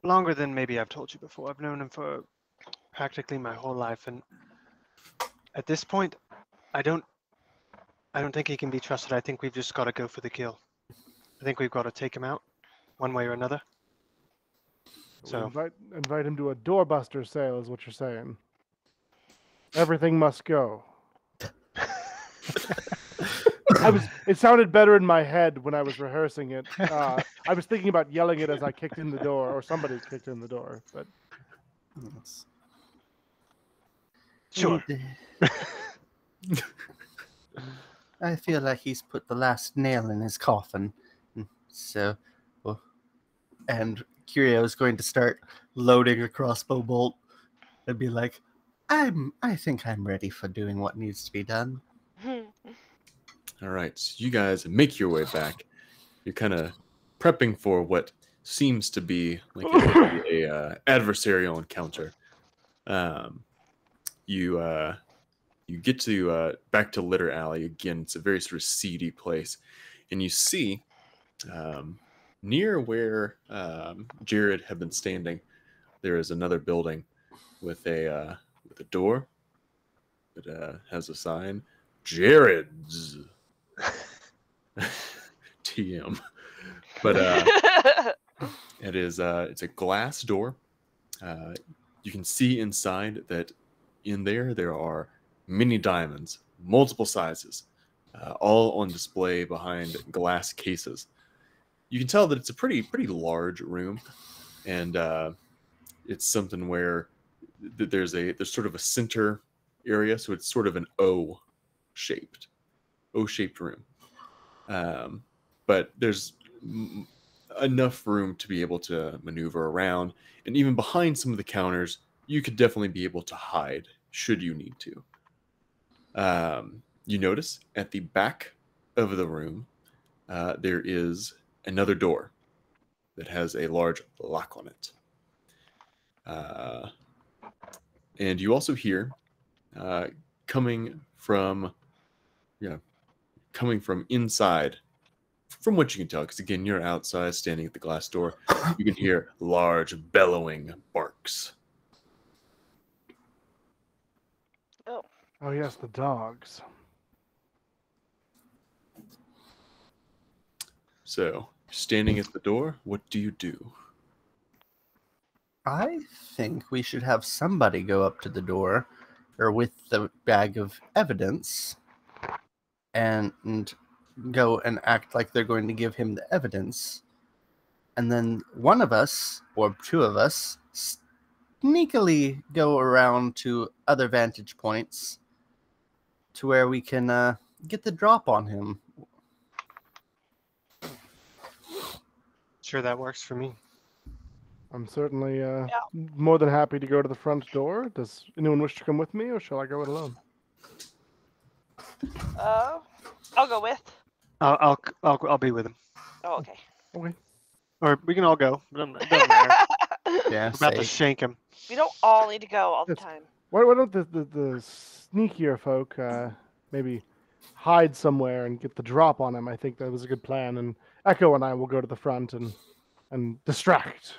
than maybe I've told you before. I've known him for practically my whole life, and at this point, I don't think he can be trusted. I think we've just got to go for the kill. I think we've got to take him out, one way or another. So Invite him to a doorbuster sale is what you're saying. Everything must go. It sounded better in my head when I was rehearsing it. I was thinking about yelling it as I kicked in the door, or somebody kicked in the door. But Yes. sure. I feel like he's put the last nail in his coffin. So, and Curio is going to start loading a crossbow bolt and be like, I think I'm ready for doing what needs to be done. All right, so you guys make your way back. You're kind of prepping for what seems to be like a adversarial encounter. You get to back to Litter Alley again. It's a very sort of seedy place, and you see near where Jared had been standing, there is another building with a door that has a sign, Jared's. TM, but it's a glass door. You can see inside that in there are many diamonds, multiple sizes, all on display behind glass cases. You can tell that it's a pretty large room, and it's something where there's sort of a center area, so it's sort of an O-shaped room. But there's enough room to be able to maneuver around, and even behind some of the counters, you could definitely be able to hide should you need to. You notice at the back of the room, there is another door that has a large lock on it. And you also hear coming from inside, from what you can tell, because again, you're outside standing at the glass door, you can hear large bellowing barks. oh yes, the dogs. So, standing at the door, what do you do? I think we should have somebody go up to the door, or with the bag of evidence, and go and act like they're going to give him the evidence. And then one of us, or two of us, sneakily go around to other vantage points to where we can get the drop on him. Sure, that works for me. I'm certainly more than happy to go to the front door. Does anyone wish to come with me, or shall I go it alone? I'll go with. I'll be with him. Oh, okay. Okay. Or we can all go. It doesn't matter. Yeah, We're about to say, shank him. We don't all need to go all the Yes. time. Why don't the sneakier folk maybe hide somewhere and get the drop on him? I think that was a good plan. And Echo and I will go to the front and distract.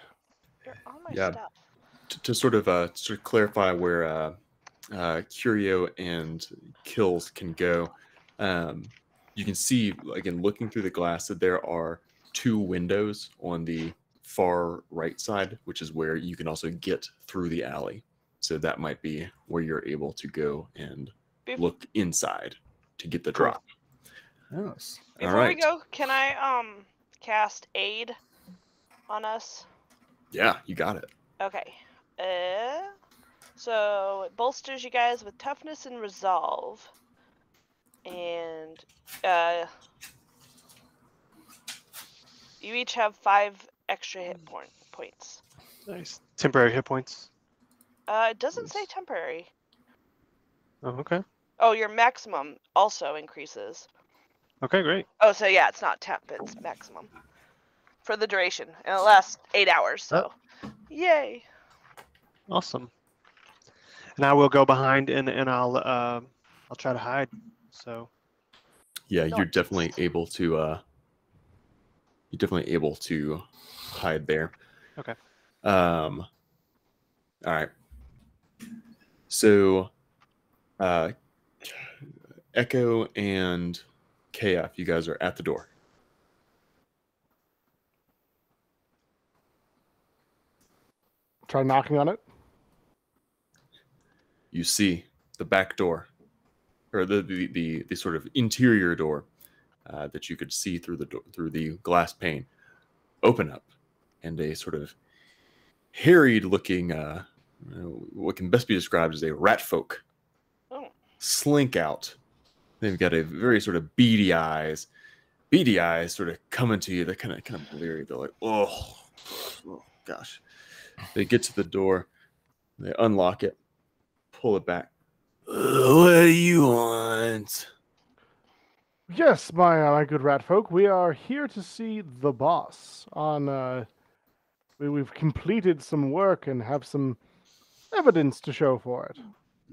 You're on my Yeah. stuff. To sort of clarify where Curio and Kills can go, you can see, again, looking through the glass, that there are two windows on the far right side, which is where you can also get through the alley. So that might be where you're able to go and look inside. to get the drop. Yes. All Before we right. go, can I cast aid on us? Yeah, you got it. Okay. So it bolsters you guys with toughness and resolve. And you each have 5 extra hit points. Nice. Temporary hit points. It doesn't say Nice. temporary. Oh, okay. Oh, your maximum also increases. Okay, great. Oh, so yeah, it's not temp, it's maximum. For the duration. And it lasts 8 hours, so. Yay. Awesome. And I will go behind and I'll try to hide. So Yeah, No, you're definitely able to hide there. Okay. All right. So Echo and KF, you guys are at the door. Try knocking on it. You see the back door, or the sort of interior door that you could see through the glass pane open up, and a sort of harried looking what can best be described as a rat folk Oh. slink out. They've got a very sort of beady eyes sort of coming to you. They're kind of bleary. They're like, oh gosh. They get to the door, they unlock it, pull it back. What do you want? Yes, my good rat folk. We are here to see the boss. We've completed some work and have some evidence to show for it.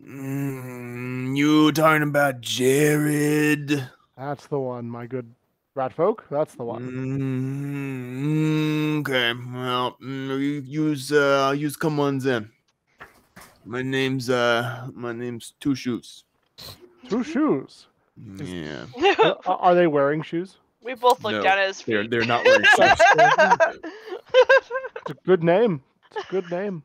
You talking about Jared? That's the one, my good rat folk. That's the one. Okay, well, use come on in. My name's Two Shoes. Two shoes. Yeah, Are they wearing shoes? We both look No, down at his feet. they're not wearing shoes. It's a good name. It's a good name.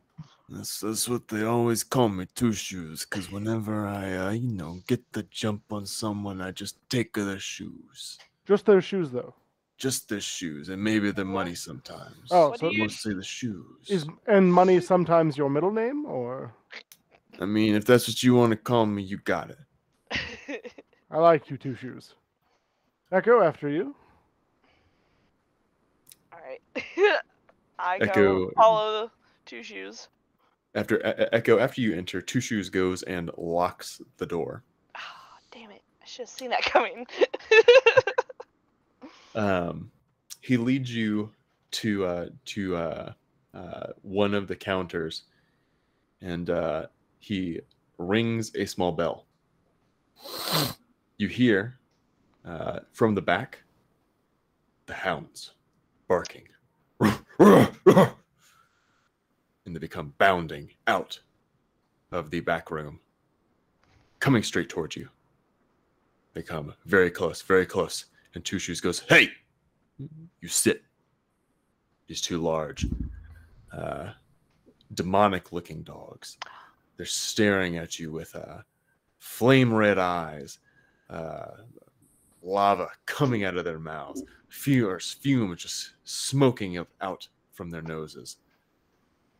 That's what they always call me, Two Shoes, because whenever I get the jump on someone, I just take their shoes. Just those shoes, though. Just the shoes, and maybe the money sometimes. Oh, What so do you- mostly the shoes. and money sometimes your middle name, or I mean, if that's what you want to call me, you got it. I like you, Two Shoes. Echo after you. Alright. I Echo- go follow the 2 shoes. After Echo, after you enter, Two Shoes goes and locks the door. Ah, damn it. I should have seen that coming. He leads you to one of the counters, and he rings a small bell. You hear from the back the hounds barking, and they become bounding out of the back room, coming straight towards you. They come very close, and Two Shoes goes, "Hey, you sit." These 2 large, demonic-looking dogs. They're staring at you with flame red eyes, lava coming out of their mouths, fume just smoking up out from their noses,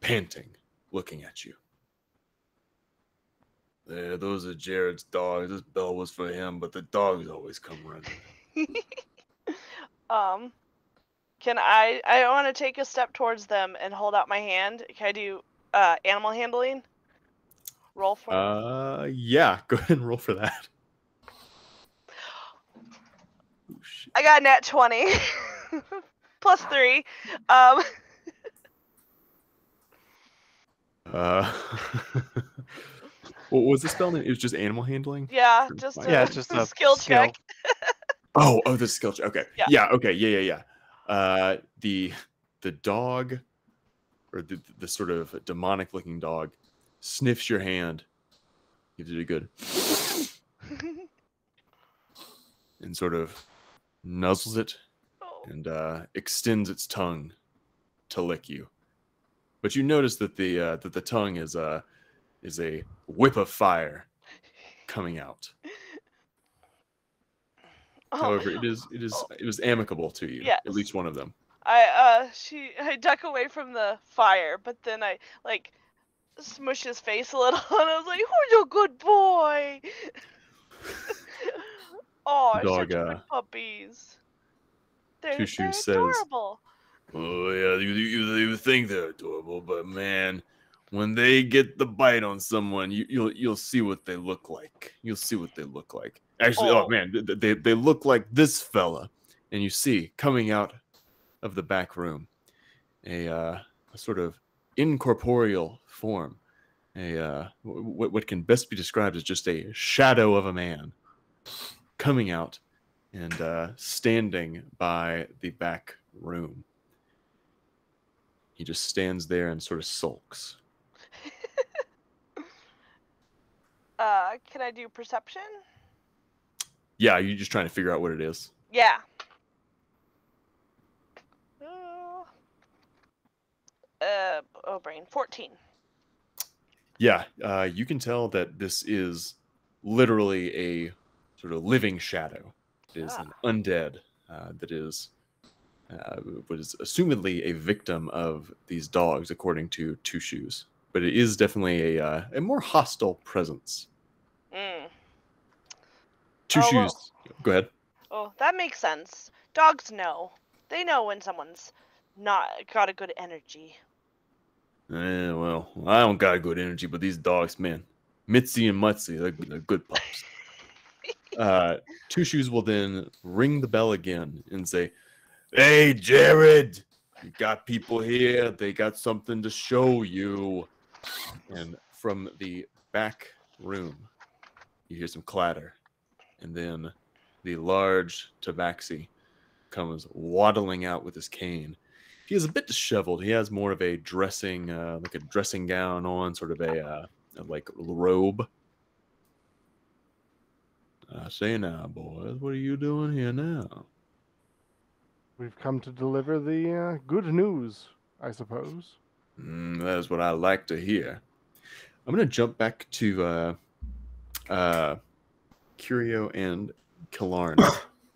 panting, looking at you. There, those are Jared's dogs. This bell was for him, but the dogs always come running. Can I want to take a step towards them and hold out my hand. Can I do animal handling? Roll for it. Yeah, go ahead and roll for that. Oh, shit. I got a nat 20. Plus 3. What was the spell name? It was just animal handling? Yeah, just Yeah, a, it's just a skill check. Oh, the skill check. Okay. Yeah. Yeah, okay. Yeah. The dog, or the sort of demonic looking dog, sniffs your hand, gives it a good and sort of nuzzles it Oh. and extends its tongue to lick you. But you notice that the tongue is a whip of fire coming out. However, it was amicable to you. Yes. At least one of them. I duck away from the fire, but then I like smush his face a little, and I was like, "Who's a good boy?" Oh, The such dog, good puppies. They're Two Shoes says, adorable. "Oh yeah, you think they're adorable, but man, when they get the bite on someone, you'll see what they look like. You'll see what they look like. Actually, oh man, they look like this fella." And you see coming out of the back room a sort of incorporeal form, what can best be described as just a shadow of a man coming out and standing by the back room. He just stands there and sort of sulks. Can I do perception? Yeah, you're just trying to figure out what it is. Yeah. Brain. 14. Yeah, you can tell that this is literally a sort of living shadow. It is an undead that is was assumedly a victim of these dogs, according to Two Shoes. But it is definitely a more hostile presence. Two Shoes, well, go ahead. Oh, that makes sense. Dogs know. They know when someone's not got a good energy. Well, I don't got good energy, but these dogs, man, Mitzi and Mutzi, they're good pups. Two Shoes will then ring the bell again and say, "Hey, Jared, you got people here. They got something to show you." And from the back room, you hear some clatter. And then the large tabaxi comes waddling out with his cane. He is a bit disheveled. He has more of a dressing, like a dressing gown on, sort of a like robe. Say now, boys, what are you doing here now? We've come to deliver the good news, I suppose. That is what I like to hear. I'm going to jump back to Curio and Killarn.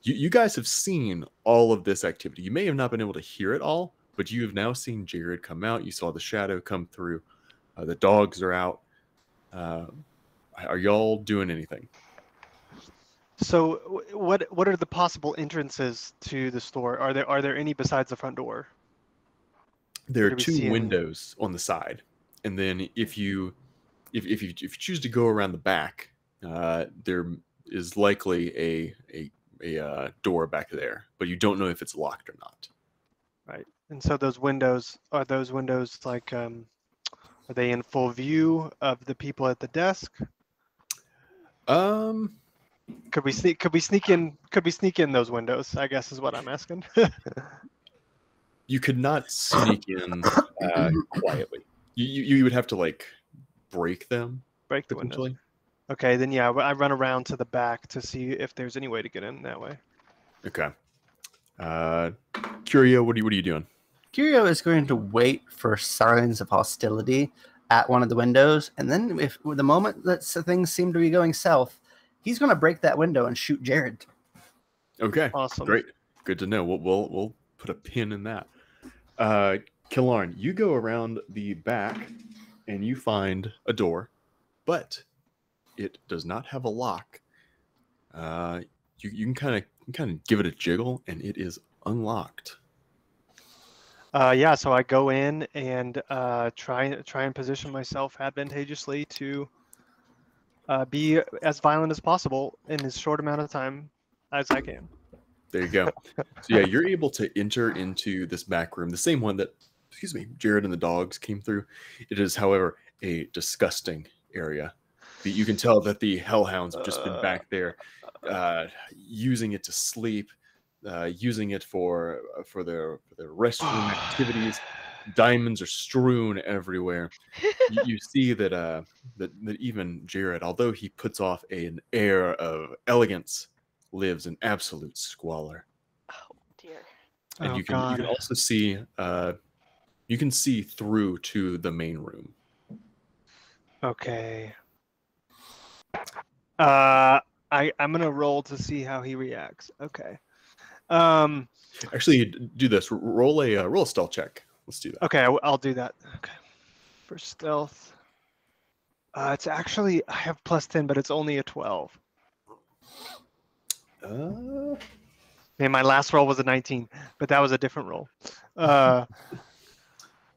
You guys have seen all of this activity. You may have not been able to hear it all, but you have now seen Jared come out. You saw the shadow come through. The dogs are out. Are y'all doing anything? So, what are the possible entrances to the store? Are there any besides the front door? There are two windows on the side, and then if you choose to go around the back, there is likely a door back there, but you don't know if it's locked or not. Right. And so those windows are like are they in full view of the people at the desk? Could we sneak in those windows, I guess is what I'm asking. You could not sneak in quietly. You would have to like break them. Break the windows. Okay, then yeah, I run around to the back to see if there's any way to get in that way. Okay. Curio, what are you doing? Curio is going to wait for signs of hostility at one of the windows, and then if the moment that things seem to be going south, he's going to break that window and shoot Jared. Okay. Awesome. Great. Good to know. We'll put a pin in that. Killarn, you go around the back and you find a door, but it does not have a lock. You can kind of give it a jiggle, and it is unlocked. Yeah, so I go in and try and position myself advantageously to be as violent as possible in as short amount of time as I can. There you go. So yeah, you're able to enter into this back room, the same one that, Jared and the dogs came through. It is, however, a disgusting area. You can tell that the hellhounds have just been back there, using it to sleep, using it for their restroom activities. Diamonds are strewn everywhere. You see that even Jared, although he puts off an air of elegance, lives in absolute squalor. Oh dear. And you can also see you can see through to the main room. Okay. I I'm gonna roll to see how he reacts. Okay. Actually, do this. Roll a stealth check. Let's do that. Okay, I'll do that. Okay. For stealth. It's actually, I have +10, but it's only a 12. And my last roll was a 19, but that was a different roll.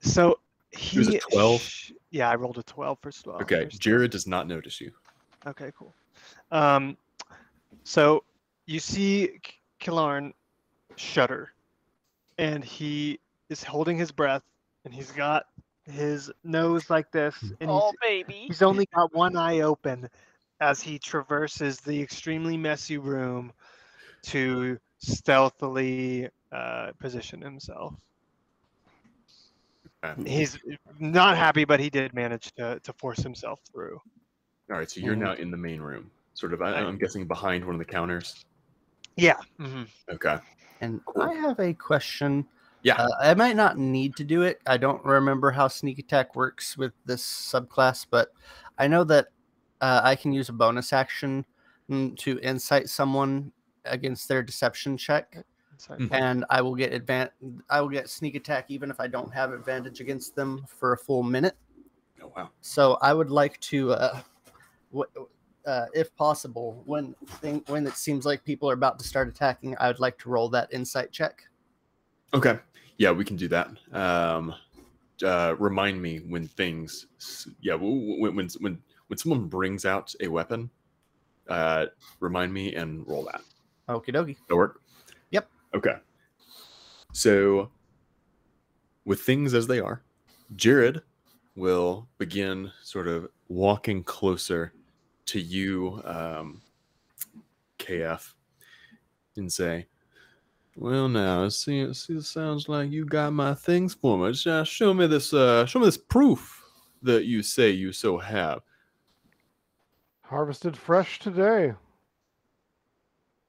So he was a 12? Yeah, I rolled a 12 for stealth. Okay, Jared does not notice you. Okay, cool. So you see Killarn shudder, and he is holding his breath, and he's got his nose like this, and baby. he's only got one eye open as he traverses the extremely messy room to stealthily position himself. He's not happy, but he did manage to force himself through. All right, so you're now in the main room, sort of. I'm guessing behind one of the counters. Yeah. Mm-hmm. Okay. And I have a question. Yeah. I might not need to do it. I don't remember how sneak attack works with this subclass, but I know that I can use a bonus action to insight someone against their deception check, and I will get I will get sneak attack even if I don't have advantage against them for a full minute. Oh wow! So I would like to, if possible, when it seems like people are about to start attacking, I would like to roll that insight check. Okay. Yeah, we can do that. Remind me when things. Yeah, when someone brings out a weapon, remind me and roll that. Okie dokie. That'll work? Yep. Okay. So, with things as they are, Jared will begin sort of walking closer to you, KF, and say, "Well, now, see, sounds like you got my things for me. Just show me this proof that you say you so have." Harvested fresh today.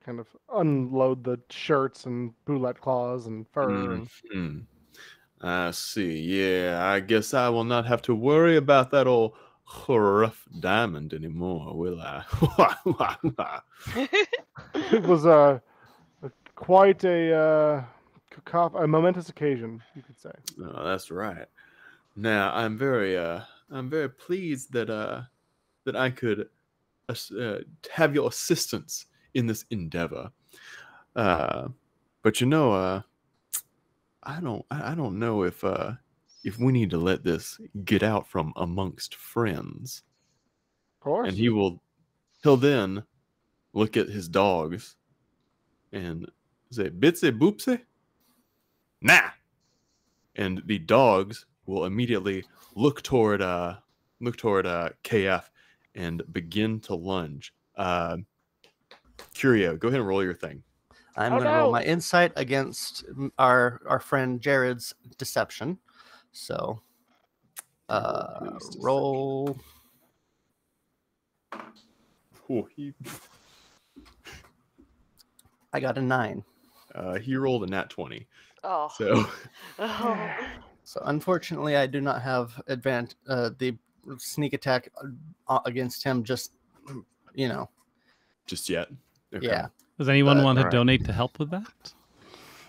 Kind of unload the shirts and boulette claws and fur. I see. Yeah, I guess I will not have to worry about that old rough diamond anymore, will I? It was quite a momentous occasion, you could say. Oh, that's right. Now I'm very pleased that I could have your assistance in this endeavor. But you know, I don't know if we need to let this get out from amongst friends. Of course. And he'll then look at his dogs and say, "Bitsy boopsy, nah." And the dogs will immediately look toward KF and begin to lunge. Curio, go ahead and roll your thing. I'm going to roll my insight against our friend Jared's deception. So, roll. Oh, I got a 9. He rolled a nat 20. Oh. So unfortunately, I do not have the sneak attack against him. Just yet. Okay. Yeah. Does anyone want to donate to help with that?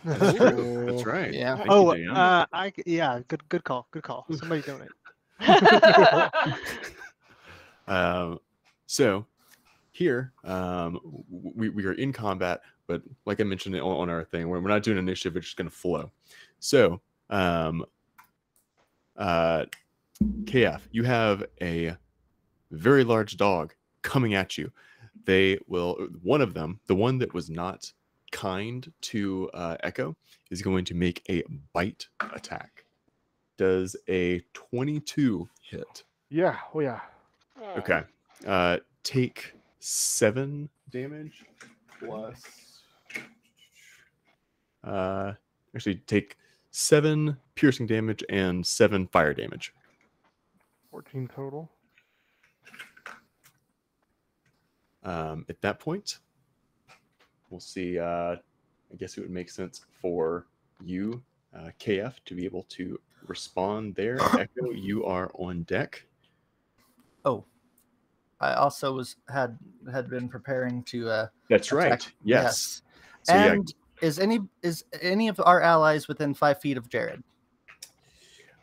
That's true. That's right. Yeah. Thank you, Dan. Good call. Somebody donate. So here, we are in combat, but like I mentioned on our thing, we're not doing initiative. It's just going to flow. So, KF, you have a very large dog coming at you. They will, one of them, the one that was not kind to Echo, is going to make a bite attack. Does a 22 hit? Yeah. Oh, yeah. Okay. Take 7 damage plus. Actually, take 7 piercing damage and 7 fire damage. 14 total. At that point, we'll see. I guess it would make sense for you, KF, to be able to respond there. Echo, you are on deck. Oh, I also had had been preparing to. That's attack. right. Yes. So And is any of our allies within 5 feet of Jared?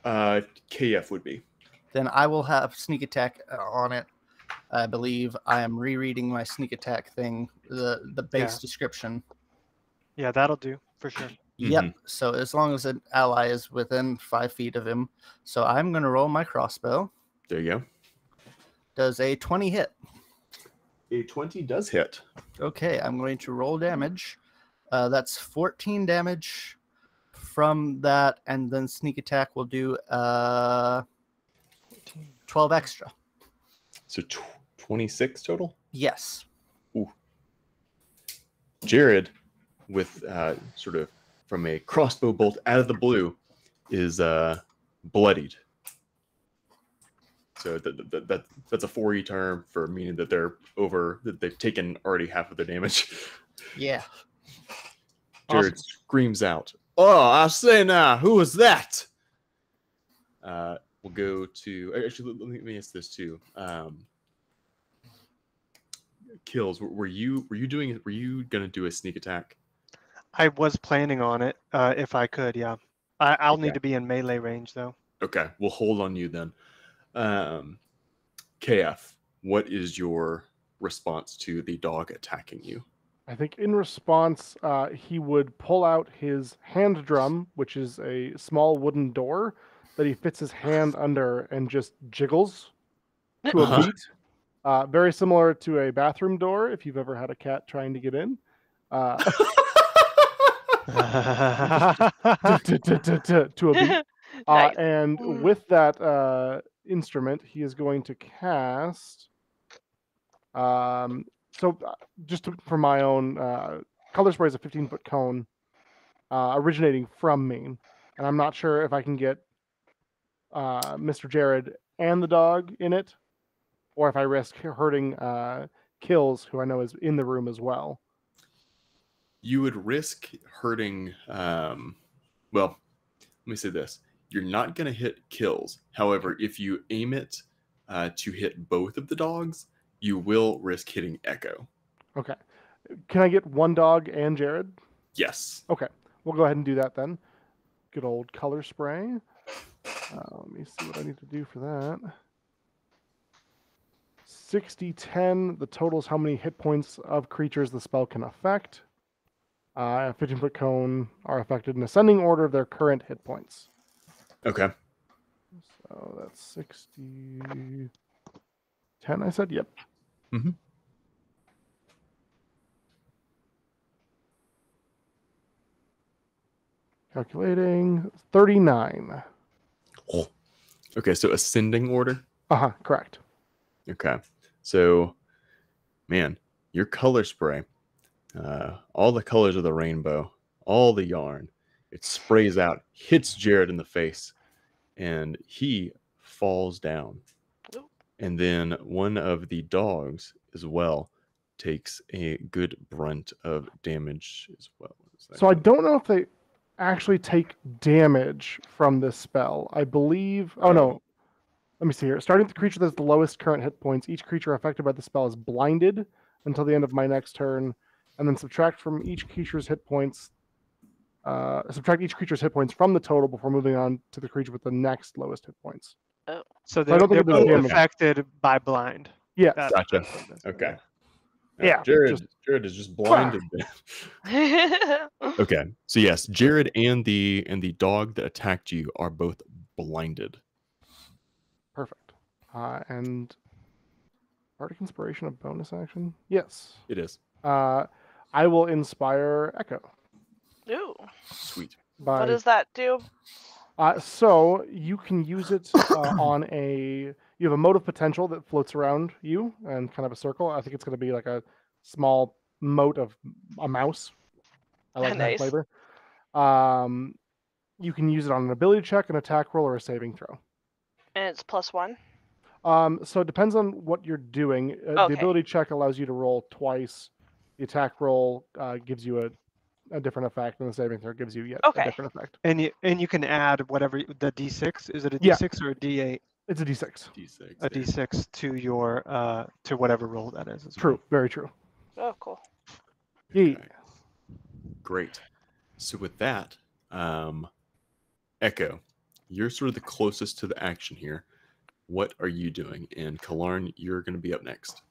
KF would be. Then I will have sneak attack on it. I believe I am rereading my sneak attack thing, the base description. Yeah, that'll do for sure. Yep. So as long as an ally is within 5 feet of him, so I'm going to roll my crossbow. There you go. Does a 20 hit? A 20 does hit. Okay, I'm going to roll damage. That's 14 damage from that, and then sneak attack will do 12 extra. So 26 total? Yes. Ooh. Jared, with sort of from a crossbow bolt out of the blue, is bloodied. So that's a 4E term for meaning that that they've taken already half of their damage. Yeah. Jared screams out, "Oh, I say now, who was that?" We'll go to actually. Let me ask this too. Kills. Were you gonna do a sneak attack? I was planning on it if I could. Yeah, I'll Okay. need to be in melee range though. Okay, we'll hold on you then. KF, what is your response to the dog attacking you? I think in response, he would pull out his hand drum, which is a small wooden door that he fits his hand under and just jiggles to a beat. Very similar to a bathroom door, if you've ever had a cat trying to get in. To a beat. Nice. And with that instrument, he is going to cast. For my own, color spray is a 15-foot cone originating from me, and I'm not sure if I can get Mr. Jared and the dog in it, or if I risk hurting Kills, who I know is in the room as well. You would risk hurting. Well, let me say this: you're not going to hit Kills. However, if you aim it to hit both of the dogs, you will risk hitting Echo. Okay. Can I get one dog and Jared? Yes. Okay. We'll go ahead and do that then. Good old color spray. Let me see what I need to do for that. 60-10. The total is how many hit points of creatures the spell can affect. A 15-foot cone are affected in ascending order of their current hit points. Okay. So that's 60... 10, I said? Yep. Mm-hmm. Calculating. 39. Oh. Okay, so ascending order? Correct. Okay. So, man, your color spray, all the colors of the rainbow, all the yarn, it sprays out, hits Jared in the face, and he falls down. And then one of the dogs as well takes a good brunt of damage as well. So I don't know if they actually take damage from this spell. I believe... Oh, no. Let me see here. Starting with the creature that has the lowest current hit points, each creature affected by the spell is blinded until the end of my next turn, and then subtract each creature's hit points from the total before moving on to the creature with the next lowest hit points. Oh. So I don't they're think it does both damage. affected by blind. Yes. Gotcha. Okay. Yeah, Jared is just blinded. Okay. So yes, Jared and the dog that attacked you are both blinded. Perfect. And Bardic Inspiration a bonus action? Yes. It is. I will inspire Echo. Ooh. Sweet. What does that do? So you can use it on you have a mote of potential that floats around you and kind of a circle. I think it's going to be like a small mote of a mouse. I like that Nice. flavor. You can use it on an ability check, an attack roll, or a saving throw. And it's +1? So it depends on what you're doing. The ability check allows you to roll twice. The attack roll gives you a different effect, and the saving throw gives you a different effect. And you can add whatever the D6. Is it a D6 or a D8? It's a d6. D6. A d6 to your to whatever roll that is. As True. Very true. Oh, cool. Yeet. Okay. Great. So with that, Echo, you're sort of the closest to the action here. What are you doing? And Kalarn, you're going to be up next.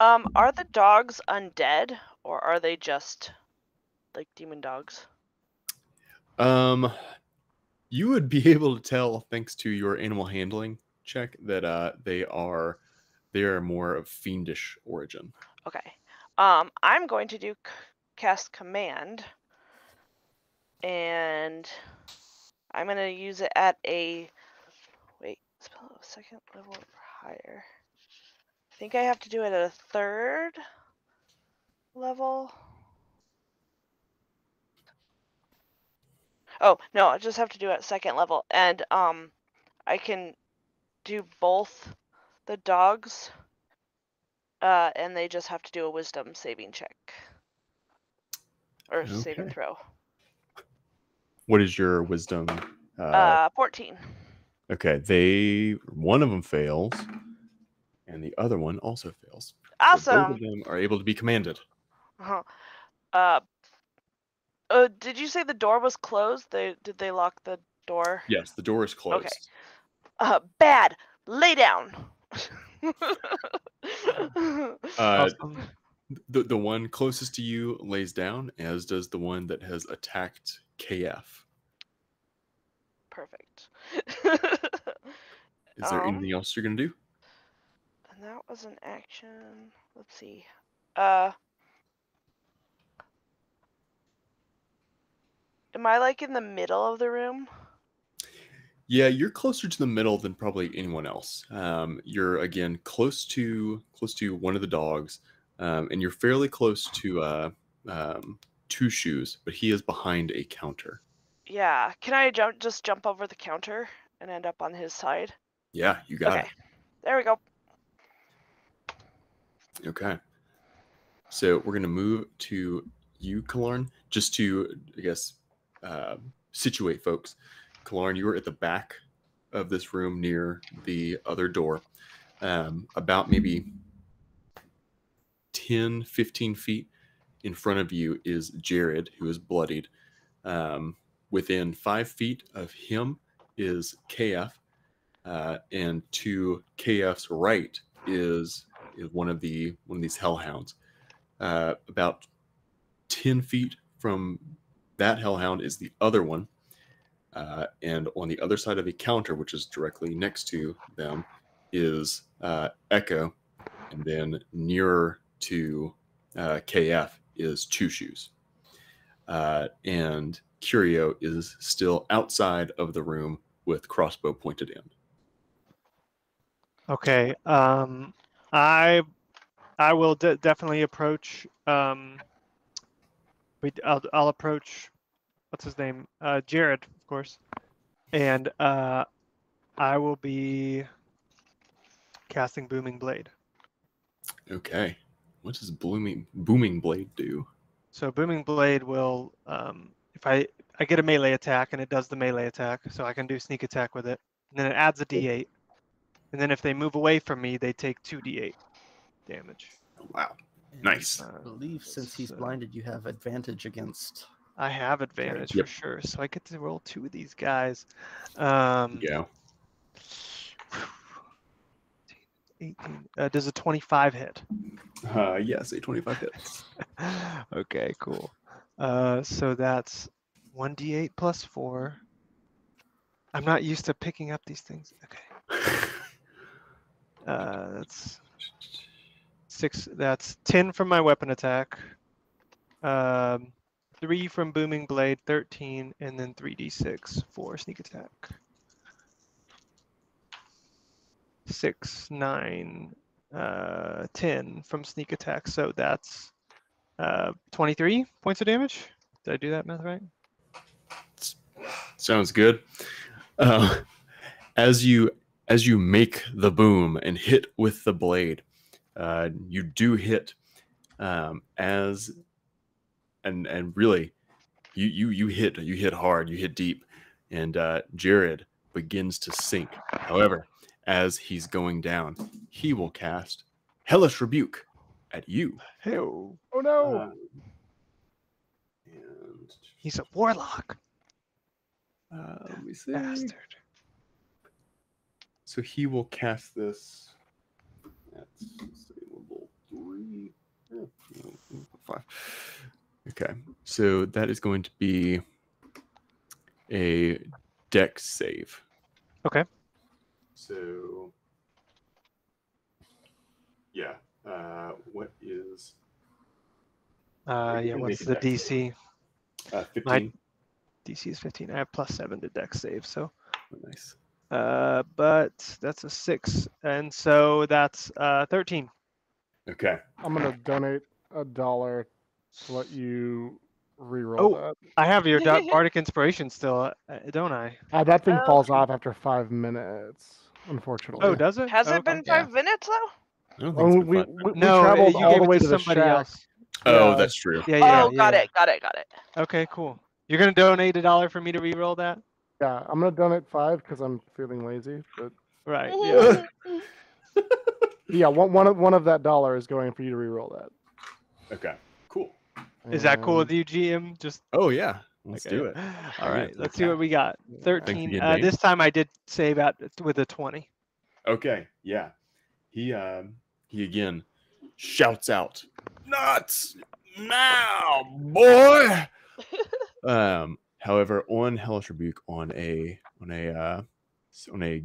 Are the dogs undead, or are they just like demon dogs? You would be able to tell, thanks to your animal handling check, that they are more of fiendish origin. Okay. I'm going to do cast command, and I'm going to use it at a spell of second level or higher. I think I have to do it at a third level. Oh no, I just have to do it at second level, and I can do both the dogs, and they just have to do a wisdom saving check or saving Okay. throw. What is your wisdom? 14. Okay, one of them fails, and the other one also fails. So both Awesome. of them are able to be commanded. Did you say the door was closed? Did they lock the door? Yes, the door is closed. Bad. Lay down. Awesome. The one closest to you lays down, as does the one that has attacked KF. Perfect. Is there anything else you're going to do? And that was an action. Let's see. Am I like in the middle of the room? Yeah, you're closer to the middle than probably anyone else. You're again close to one of the dogs, and you're fairly close to Two Shoes, but he is behind a counter. Yeah. Can I just jump over the counter and end up on his side? Yeah, you got it. There we go. Okay. So we're gonna move to you, Kalarn, just to, I guess, situate folks. Kalarn, you are at the back of this room near the other door. About maybe 10, 15 feet in front of you is Jared, who is bloodied. Within 5 feet of him is KF, and to KF's right is one of these hellhounds. About 10 feet from that hellhound is the other one. And on the other side of the counter, which is directly next to them, is Echo. And then nearer to KF is Two Shoes. And Curio is still outside of the room with crossbow pointed in. Okay. I will definitely approach. I'll approach. What's his name? Jared, of course. And I will be casting Booming Blade. Okay. What does Booming Blade do? So Booming Blade will, if I get a melee attack and it does the melee attack, so I can do sneak attack with it. And then it adds a d8. And then if they move away from me, they take 2d8 damage. Wow. Nice. I believe since he's blinded, you have advantage against. I have advantage Yep. for sure. So I get to roll 2 of these guys. Yeah. 18. Does a 25 hit? Yes, a 25 hits. Okay, cool. So that's 1d8 plus 4. I'm not used to picking up these things. Okay. That's 6. That's 10 from my weapon attack. 3 from Booming Blade, 13, and then 3d6 for sneak attack. 6, 9, 10 from sneak attack. So that's 23 points of damage. Did I do that math right? Sounds good. As you make the boom and hit with the blade, you do hit and really you hit hard, you hit deep, and Jared begins to sink. However, as he's going down, he will cast Hellish Rebuke at you. Hey-o. Oh no! And He's a warlock. let me see. Bastard. So he will cast this at say, level 3. No, 5. Okay. So that is going to be a dex save. Okay. So yeah. What is Yeah, can what's make a the dex save. DC? 15. DC is 15. I have +7 to dex save, so. Oh, nice. But that's a 6, and so that's 13. Okay. I'm gonna donate $1 to let you reroll Oh. that. I have your Bardic Inspiration still, don't I? That thing Oh. falls off after 5 minutes, unfortunately. Oh, does it? Has Oh, it been okay. 5 minutes though? I don't think Oh, it's been we 5 minutes. No, traveled you all gave the it way to to the somebody shack. else. Oh, Yeah. that's true. Yeah. Oh, got it. Okay, cool. You're gonna donate $1 for me to re-roll that? Yeah, I'm gonna donate 5 because I'm feeling lazy. But Right. Yeah. yeah, one of that dollar is going for you to reroll that. Okay. Cool. Is that cool with And you, GM? Just Oh yeah. Let's okay. do it. All right. Yeah, Let's see what we got. Thanks 13. again, Dane. This time I did save out with a 20. Okay. Yeah. He again shouts out, "Not now, boy!" However, on Hellish Rebuke, on a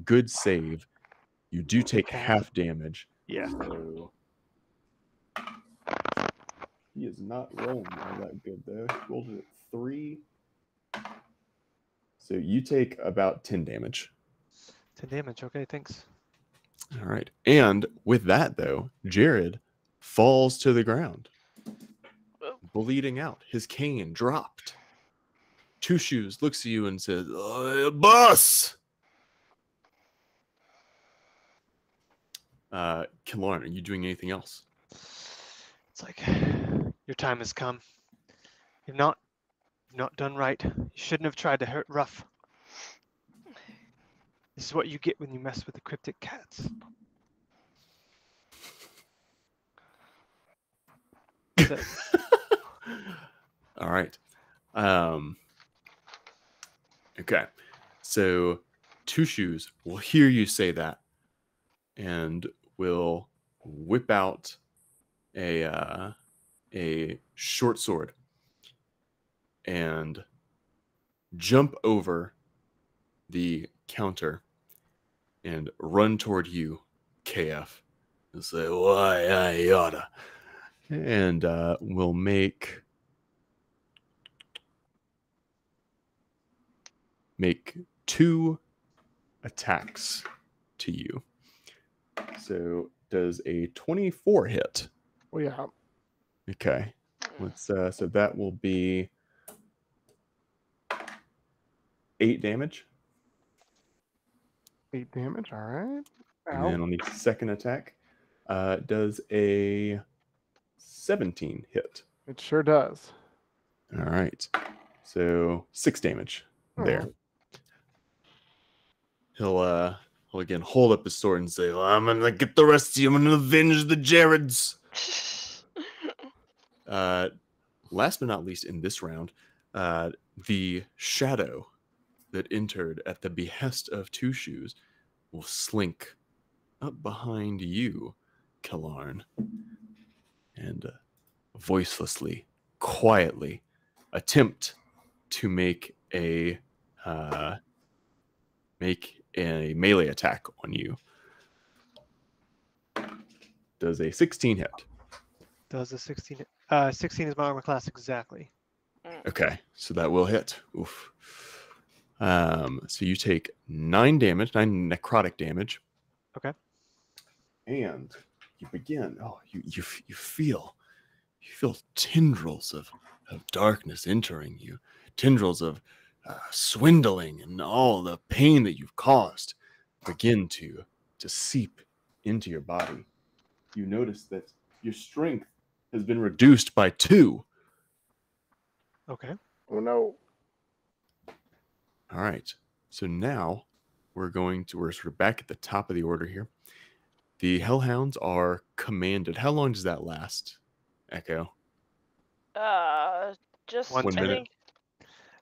good save, you do take half damage. Yeah. So he is not rolling all that good though. He rolled it at 3. So you take about 10 damage. 10 damage. Okay, thanks. All right. And with that though, Jared falls to the ground, bleeding out. His cane dropped. Two Shoes looks at you and says, "Boss!" Killorn, are you doing anything else? It's like your time has come. You've not done right. You shouldn't have tried to hurt Ruff. This is what you get when you mess with the cryptic cats. So, All right. Okay. So Two Shoes will hear you say that and will whip out a short sword and jump over the counter and run toward you, KF, and say, "Why I oughta," and will make 2 attacks to you. So does a 24 hit? oh yeah, Okay. Let's so that will be 8 damage. 8 damage. All right. And then on the second attack, does a 17 hit. It sure does. All right. So 6 damage there. He'll again hold up his sword and say, "Well, I'm gonna get the rest of you. I'm gonna avenge the Jareds." Last but not least in this round, the shadow that entered at the behest of Two Shoes will slink up behind you, Killarn, and voicelessly, quietly attempt to make a melee attack on you. Does a 16 hit? does a 16? 16 is my armor class exactly. Okay, so that will hit. Oof. So you take 9 damage, 9 necrotic damage. Okay. And you begin. Oh, you feel tendrils of darkness entering you, tendrils of swindling and all the pain that you've caused begin to seep into your body. You notice that your strength has been reduced by 2. Okay. Oh no. All right. So now we're sort of back at the top of the order here. The Hellhounds are commanded. How long does that last, Echo? Just 1 1 I minute. think.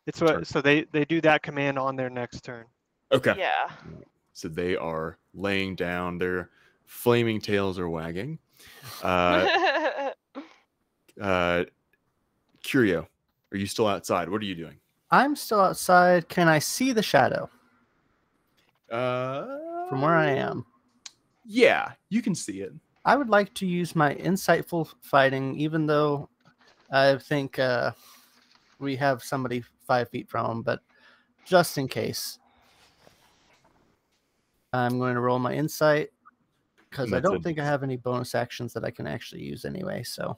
It's Turn. what. So they do that command on their next turn. Okay. Yeah. So they are laying down. Their flaming tails are wagging. Curio, are you still outside? What are you doing? I'm still outside. Can I see the shadow From from where I am? Yeah, you can see it. I would like to use my insightful fighting, even though I think we have somebody 5 feet from him, but just in case. I'm going to roll my insight because I And that's don't think I have any bonus actions that I can actually use anyway. So,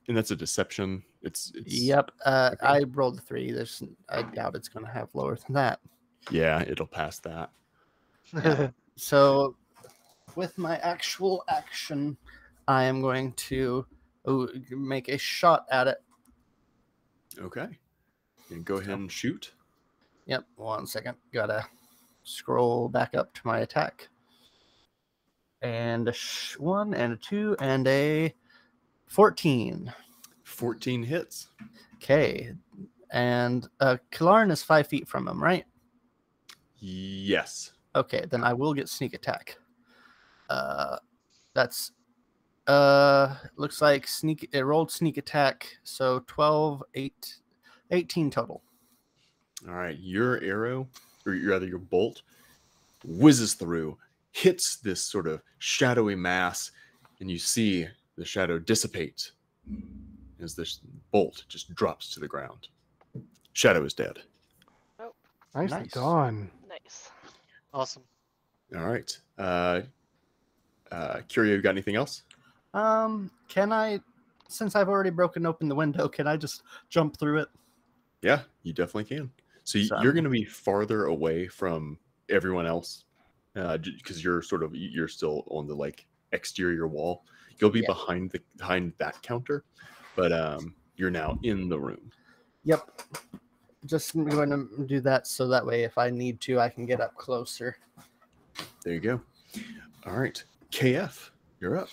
And that's a deception. It's yep. I rolled a 3. I doubt it's going to have lower than that. Yeah, it'll pass that. Yeah. So, with my actual action, I am going to make a shot at it. Okay. And go ahead and shoot. Yep. 1 second. Gotta scroll back up to my attack. And a 1 and a 2 and a 14. 14 hits. Okay. And Kalarin is 5 feet from him, right? Yes. Okay, then I will get sneak attack. That's looks like it rolled sneak attack, so 12, 18 total. All right. Your arrow, or rather your bolt, whizzes through, hits this sort of shadowy mass, and you see the shadow dissipate as this bolt just drops to the ground. Shadow is dead. Nicely Nice. done. Nice. Awesome. All right. Curio, you got anything else? Can I, since I've already broken open the window, can I just jump through it? Yeah, you definitely can. So So you're going to be farther away from everyone else because you're still on the like exterior wall. You'll be behind that counter, but you're now in the room. Yep. Just going to do that so that way if I need to, I can get up closer. There you go. All right. KF, you're up.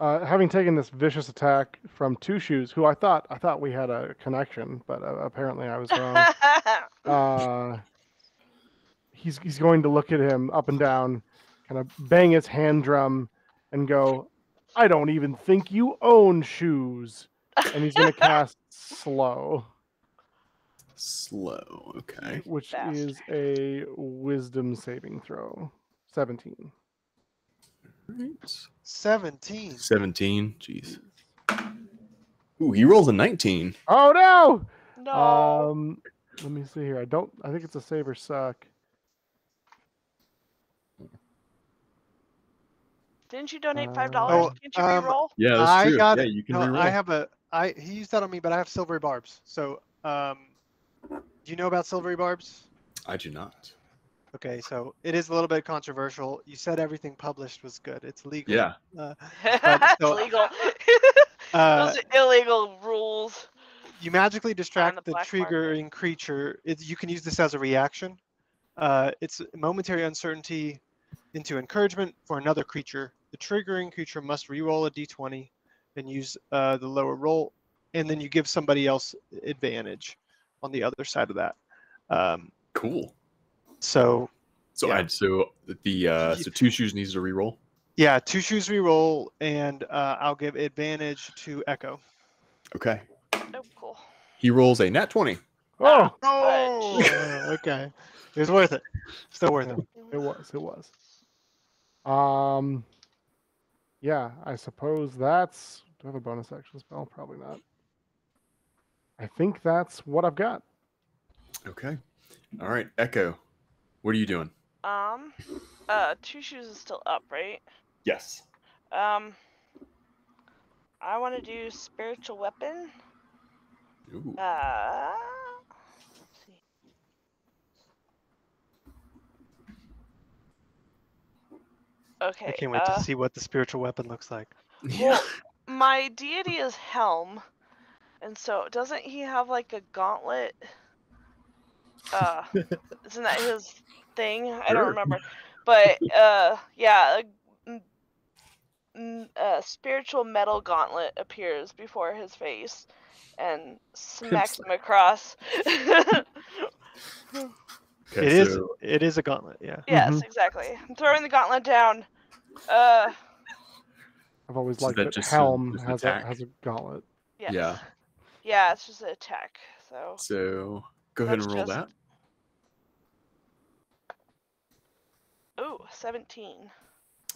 Having taken this vicious attack from Two Shoes, who I thought we had a connection, but apparently I was wrong. He's going to look at him up and down, kind of bang his hand drum, and go, "I don't even think you own shoes." And he's going to cast Slow. Slow. Okay. Which Bastard. is a Wisdom saving throw. 17. All right. 17. 17. Jeez. Ooh, he rolls a 19. Oh no! No. Let me see here. I think it's a save or suck. Didn't you donate $5? Oh, Didn't you re-roll? Yeah, that's I true. got Yeah, you can no, reroll. he used that on me, but I have silvery barbs. So, do you know about silvery barbs? I do not. Okay, so it is a little bit controversial. You said everything published was good. It's legal. Yeah. It's so, legal. Uh, Those are illegal rules. You magically distract the black market. triggering creature. You can use this as a reaction. It's momentary uncertainty into encouragement for another creature. The triggering creature must re-roll a d20 and use the lower roll, and then you give somebody else advantage on the other side of that. Cool. So yeah. So Two Shoes needs to reroll. Yeah, Two Shoes re-roll, and I'll give advantage to Echo. Okay. Oh, cool. He rolls a nat 20. Oh! Oh, okay. It was worth it. Still worth it. It was. Yeah, I suppose that's... Do I have a bonus action spell? Probably not. I think that's what I've got. Okay. All right, Echo. What are you doing? Two Shoes is still up, right? Yes. I want to do spiritual weapon. Ooh. Let's see. Okay. I can't wait to see what the spiritual weapon looks like. Well, my deity is Helm, and so doesn't he have like a gauntlet? Isn't that his thing. I Sure. don't remember, but yeah, a spiritual metal gauntlet appears before his face and smacks him across. Okay, It is a gauntlet, yeah. Yes, exactly. I'm throwing the gauntlet down. I've always So liked that that just Helm just has attack? a gauntlet. Yes. Yeah. Yeah, it's just an attack. So So go ahead and That's roll just- that. ooh, 17.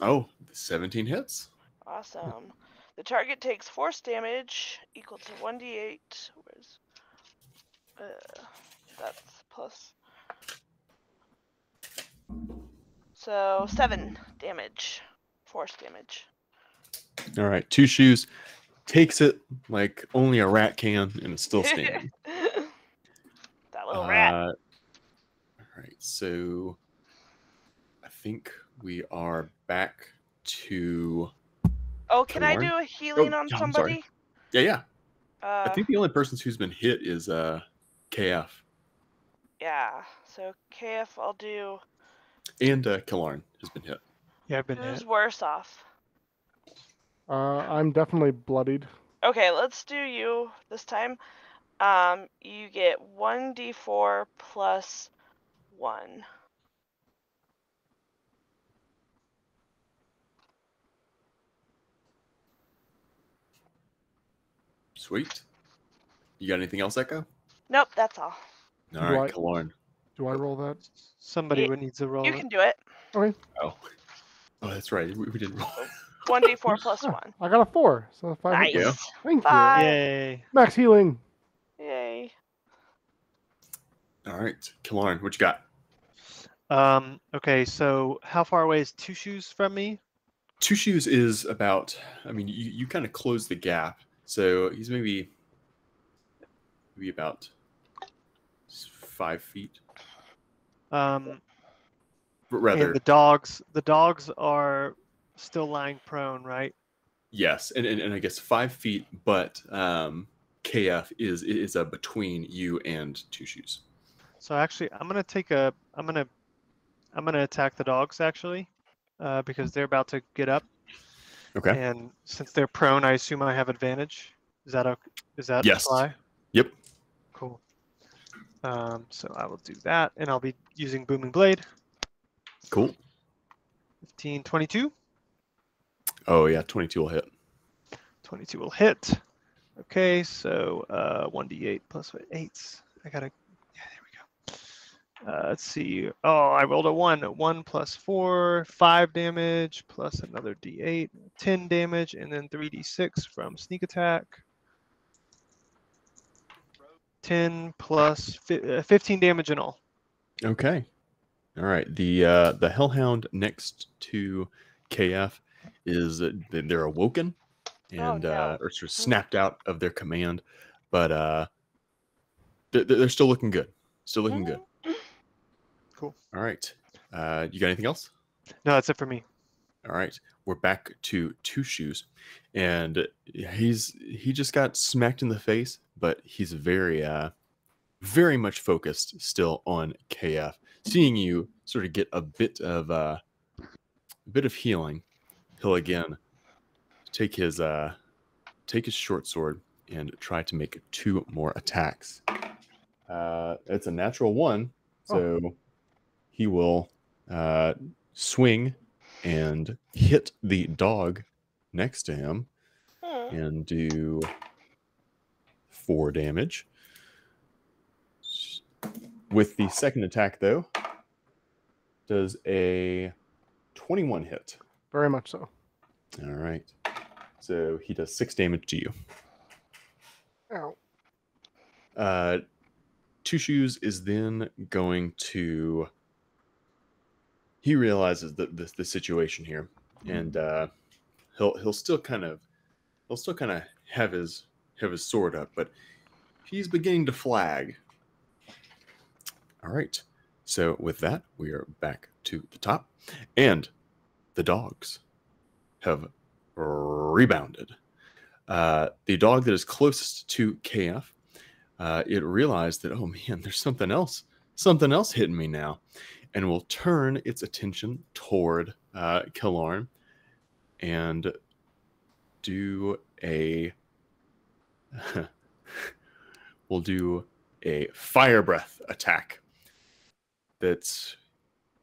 Oh, 17 hits. Awesome. The target takes force damage equal to 1d8. Where's that's plus. So 7 damage, force damage. All right, Two Shoes takes it like only a rat can, and it's still standing. That little rat. All right, so I think we are back to. Oh, can I Kamar? do a healing Oh, on yeah, I'm somebody? Yeah. I Uh, think the only person who's been hit is KF yeah. So KF, I'll do. and Killarn has been hit. Yeah, I've been Who's hit. worse off? I'm definitely bloodied. Okay, let's do you this time. You get 1d4 plus 1. Sweet. You got anything else, Echo? Nope, that's all. All Do right, I- Killarn. Do I roll that? Somebody Yeah, would need to roll You it. can do it. Okay. Oh, that's right. We didn't roll. 1d4 plus Ah, 1. I got a 4, so 5 hit Nice. points. Thank 5. Yay. you. Max healing. Yay. All right, Killarn, what you got? Okay, so how far away is Two Shoes from me? Two Shoes is about. I mean, you kind of close the gap, so he's maybe about 5 feet. Um, Rather, and the dogs are still lying prone, right? yes, and I guess 5 feet, but KF is between you and Two Shoes. So actually, I'm gonna attack the dogs actually, because they're about to get up, Okay. and since they're prone, I assume I have advantage. Is that okay? Is that Yes. fly? Yep. Cool. So I will do that, and I'll be using Booming Blade. Cool. 15, 22. Oh yeah, 22 will hit. 22 will hit. Okay, so 1d8 plus 8. Yeah, there we go. Let's see. Oh, I rolled a 1. 1 plus 4, 5 damage, plus another d8, 10 damage, and then 3d6 from sneak attack. 10 plus 15 damage in all. Okay. All right. The Hellhound next to KF is they're awoken and no. or sort of snapped out of their command, but they're still looking good. Still looking good. Cool. All right. You got anything else? No, that's it for me. All right. We're back to Two Shoes, and he just got smacked in the face, but he's very much focused still on KF. Seeing you sort of get a bit of healing, he'll again take his short sword and try to make 2 more attacks. It's a natural 1, so he will swing and hit the dog next to him and do 4 damage. With the second attack, though, does a 21 hit. Very much so. All right. So he does 6 damage to you. Ow. Two Shoes is then going to. He realizes that the situation here, and he'll still kind of have his sword up, but he's beginning to flag. All right. So with that, we are back to the top, and the dogs have rebounded. The dog that is closest to KF, it realized that, oh man, there's something else hitting me now, and will turn its attention toward Killarn and do a we'll do a fire breath attack. That's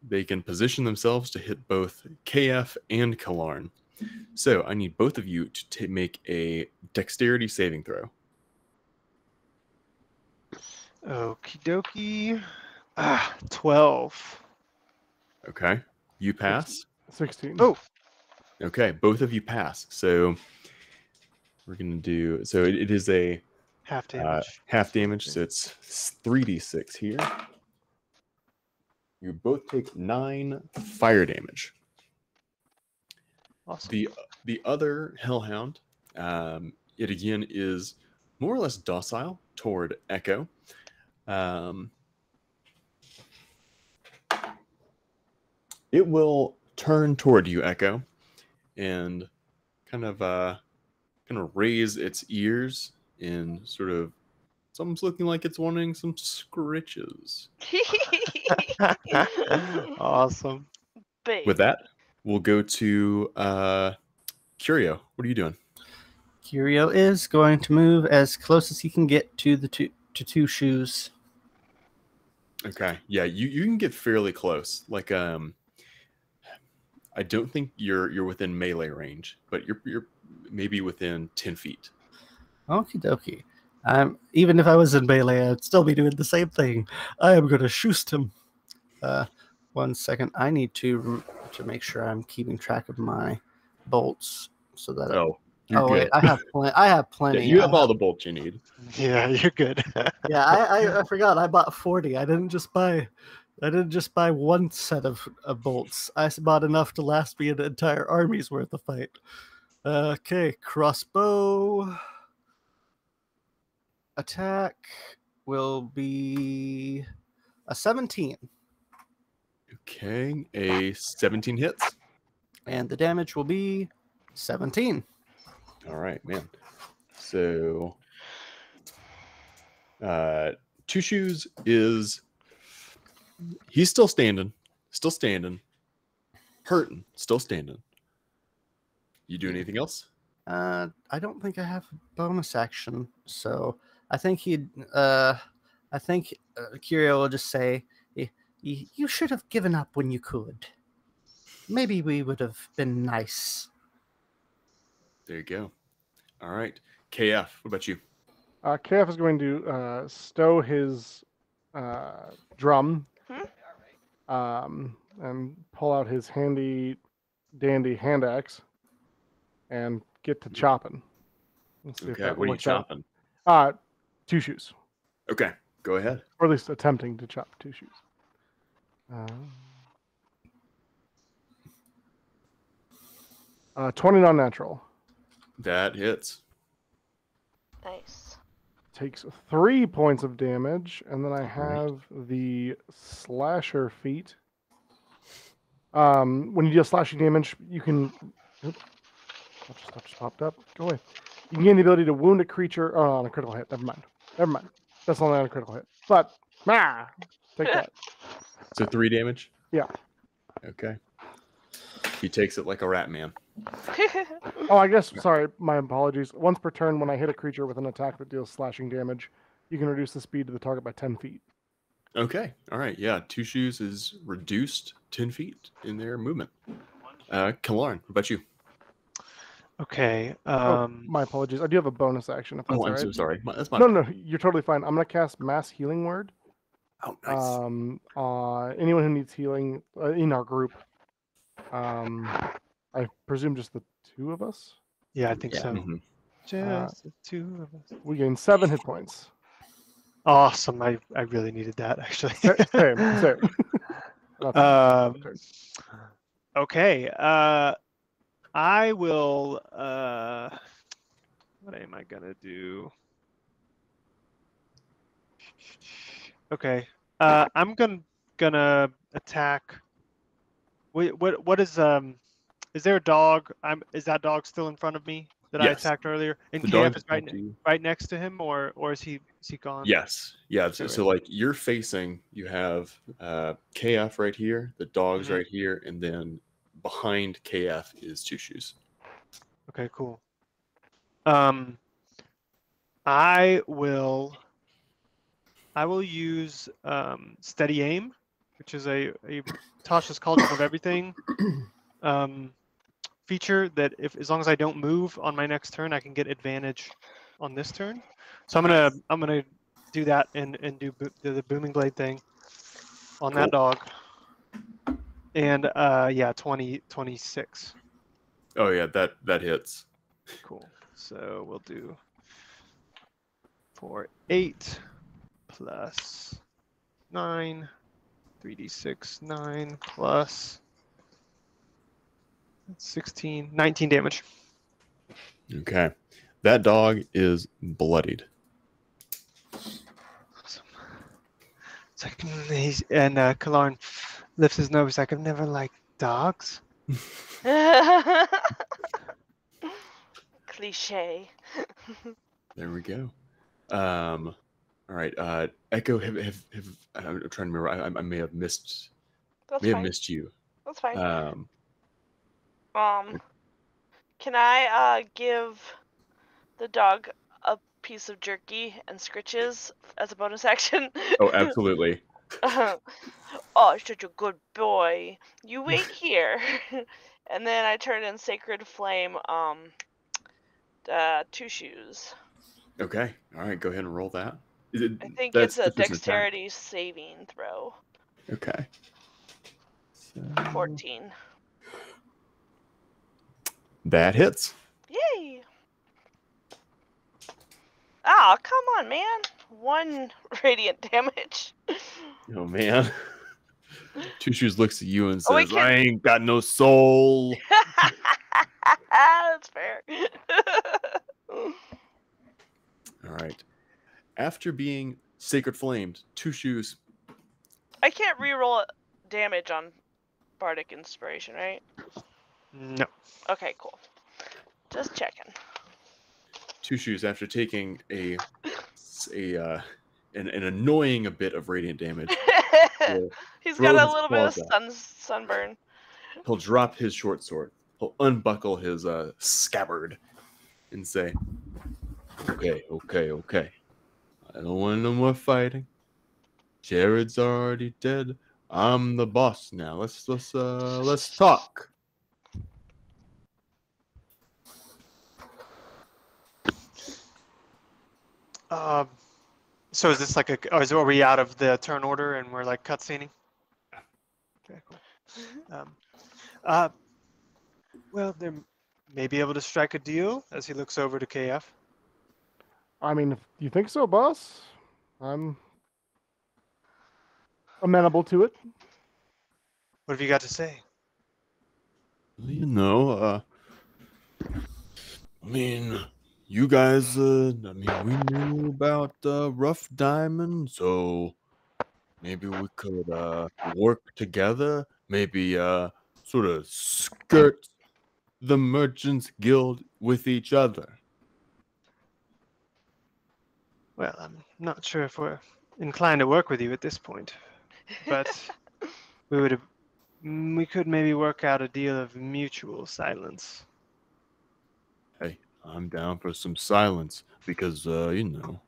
they can position themselves to hit both KF and Killarn. So I need both of you to make a dexterity saving throw. Okie dokie. 12. Okay, you pass. 16. Oh, Okay, both of you pass. So we're gonna do. So it is a half damage. half damage. So it's 3d6 here. You both take 9 fire damage. Awesome. The other hellhound, it again is more or less docile toward Echo. It will turn toward you, Echo, and kind of raise its ears in sort of. It's almost looking like it's wanting some scritches. Awesome. Babe. With that, we'll go to Curio. What are you doing? Curio is going to move as close as he can get to the two shoes. Okay, yeah, you can get fairly close. Like I don't think you're within melee range, but you're maybe within 10 feet. Okie dokie. Even if I was in melee, I'd still be doing the same thing. I am going to shoot him. 1 second. I need to make sure I'm keeping track of my bolts so that. You're good. Wait, I have plenty. Yeah, you have all the bolts you need. Yeah, you're good. Yeah, I forgot. I bought 40. I didn't just buy 1 set of bolts. I bought enough to last me an entire army's worth of fight. Okay, crossbow attack will be a 17. Okay, a 17 hits. And the damage will be 17. All right, man. So, Two Shoes is he's still standing, hurting, still standing. You do anything else? I don't think I have a bonus action, so I think Curio will just say, "You should have given up when you could. Maybe we would have been nice." There you go. All right, KF. What about you? KF is going to stow his drum and pull out his handy dandy hand axe and get to chopping. Let's see if Okay, that what are you works out. chopping? Two shoes, Okay, go ahead. or at least attempting to chop two shoes. 20 non-natural. That hits. Nice. Takes 3 points of damage, and then I have the slasher feat. When you deal slashing damage, you can. Oops, that just popped up. Go away. You can gain the ability to wound a creature on a critical hit. Never mind. That's only on a critical hit. But take that. So 3 damage. Yeah. Okay. He takes it like a rat man. Oh, I guess. Sorry, my apologies. Once per turn, when I hit a creature with an attack that deals slashing damage, you can reduce the speed of the target by 10 feet. Okay. All right. Yeah. Two Shoes is reduced 10 feet in their movement. Killarn, what about you? Okay. My apologies. I do have a bonus action. If that's Oh, I'm all so right. sorry. That's my No, you're totally fine. I'm gonna cast Mass Healing Word. Oh, nice. Anyone who needs healing in our group. I presume just the 2 of us. Yeah, I think so. Mhm. Just the 2 of us. We gain 7 hit points. Awesome. I really needed that, actually. Same. Okay. I will. What am I gonna do? Okay. I'm gonna attack. Wait, what is there a dog? Is that dog still in front of me? that I Yes. attacked earlier? And The dog KF is attacked you. right next to him, or is he gone? Yes. Yeah. So, Okay, so like you're facing, you have KF right here, the dog's Mhm. right here, and then behind KF is Two Shoes. Okay, cool. I will use steady aim, which is a Tasha's Cauldron of Everything feature that as long as I don't move on my next turn, I can get advantage on this turn. So I'm gonna do that and do the booming blade thing on that dog. And yeah, 26. Oh yeah, that hits. Cool. So we'll do for 8 plus 9, 3d6, 9 plus 16, 19 damage. Okay. That dog is bloodied. Awesome. It's like Kalarn lifts his nose like, I've never liked dogs. Cliche. There we go. All right. Echo, have I'm trying to remember. I may have missed. That's may have fine. missed you. That's fine. Um. Can I give the dog a piece of jerky and scritches as a bonus action? Oh, absolutely. Oh, such a good boy. You wait here. And then I turn in Sacred Flame, Two Shoes. Okay. All right. Go ahead and roll that. I think it's a dexterity saving throw. Okay. So, 14. that hits. Yay! Oh, come on, man. 1 radiant damage. Oh man. Two Shoes looks at you and Oh, we says, can- "I ain't got no soul." That's fair. All right. After being Sacred Flamed, Two Shoes. I can't reroll damage on Bardic Inspiration, right? No. Okay, cool. Just checking. Two Shoes, after taking an annoying a bit of radiant damage, will He's throw got a his little bit of claws out. sunburn. He'll drop his short sword. He'll unbuckle his scabbard and say, "Okay. I don't want no more fighting. Jared's already dead. I'm the boss now. Let's talk." So is this like are we out of the turn order and we're like cutscening? Okay, cool. Well, they may be able to strike a deal as he looks over to KF. I mean, if you think so, boss, I'm amenable to it. What have you got to say? You know, I mean, you guys, we knew about Rough Diamond, so maybe we could work together. Maybe sort of skirt the Merchants Guild with each other. Well, I'm not sure if we're inclined to work with you at this point, but we could maybe work out a deal of mutual silence. Hey, I'm down for some silence because, you know,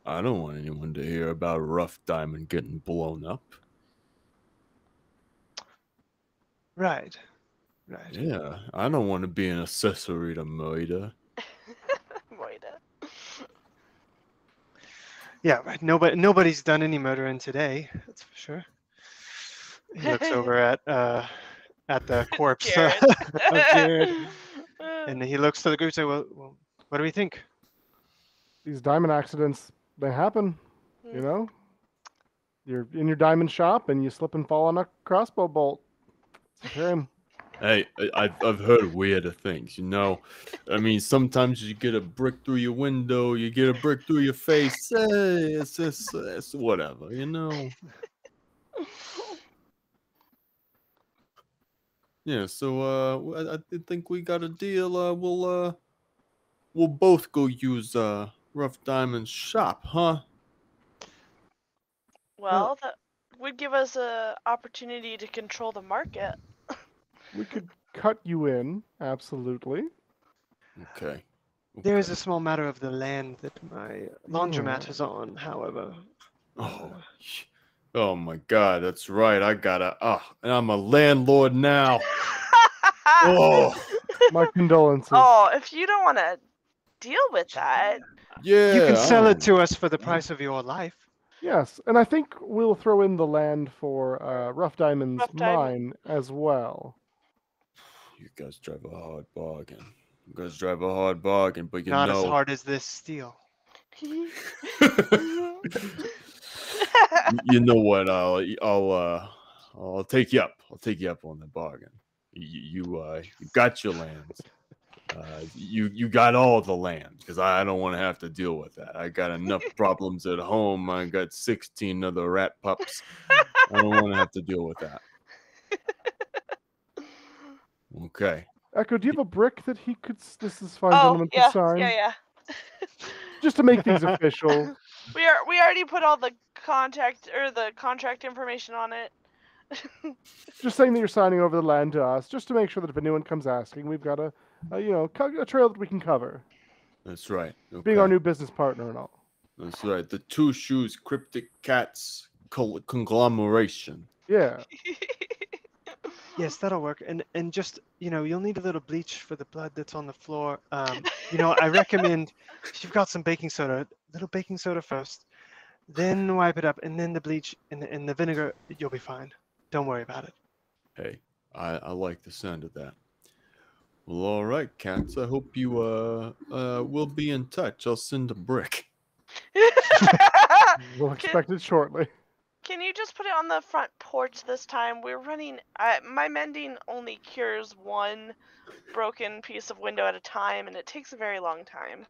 I don't want anyone to hear about Rough Diamond getting blown up. Right. Yeah, I don't want to be an accessory to murder. Moida. Yeah, right. Nobody's done any murdering today. That's for sure. He looks over at the corpse Jared. of Jared, and he looks to the group and says, well, what do we think? These diamond accidents, they happen. You Mm. know, you're in your diamond shop and you slip and fall on a crossbow bolt. Prepare him. Hey, I've heard weirder things, you know. I mean, sometimes you get a brick through your window, you get a brick through your face. Hey, it's whatever, you know. Yeah, so I think we got a deal. we'll both go use Rough Diamond's shop, huh? Well, that would give us a opportunity to control the market. We could cut you in, absolutely. Okay. There is okay. a small matter of the land that my laundromat is on, however. Oh my God, that's right. And I'm a landlord now. Oh, My condolences. Oh, if you don't want to deal with that, yeah. You can sell it I'm- to us for the price of your life. Yes, and I think we'll throw in the land for Rough Diamond's Rough Diamond. mine as well. You guys drive a hard bargain. But Not as hard as this steel. you know what? I'll take you up. I'll take you up on the bargain. You got your lands. You got all the land because I don't want to have to deal with that. I got enough problems at home. I got 16 other rat pups. I don't want to have to deal with that. Okay. Echo, do you have a brick that he could? This is fine, oh gentlemen. yeah, Could sign yeah. just to make things official. We already put all the contract information on it. Just saying that you're signing over the land to us, just to make sure that if anyone comes asking, we've got a trail that we can cover. That's right. Being our Okay. new business partner and all. That's right. The Two Shoes Cryptic Cats conglomeration. Yeah. Yes, that'll work. And just, you'll need a little bleach for the blood that's on the floor. I recommend if you've got some baking soda, a little baking soda first, then wipe it up, and then the bleach and the vinegar. You'll be fine. Don't worry about it. Hey, I like the sound of that. Well, all right, cats. I hope you will be in touch. I'll send a brick. We'll expect it shortly. Can you just put it on the front porch this time? We're running. My mending only cures one broken piece of window at a time, and it takes a very long time.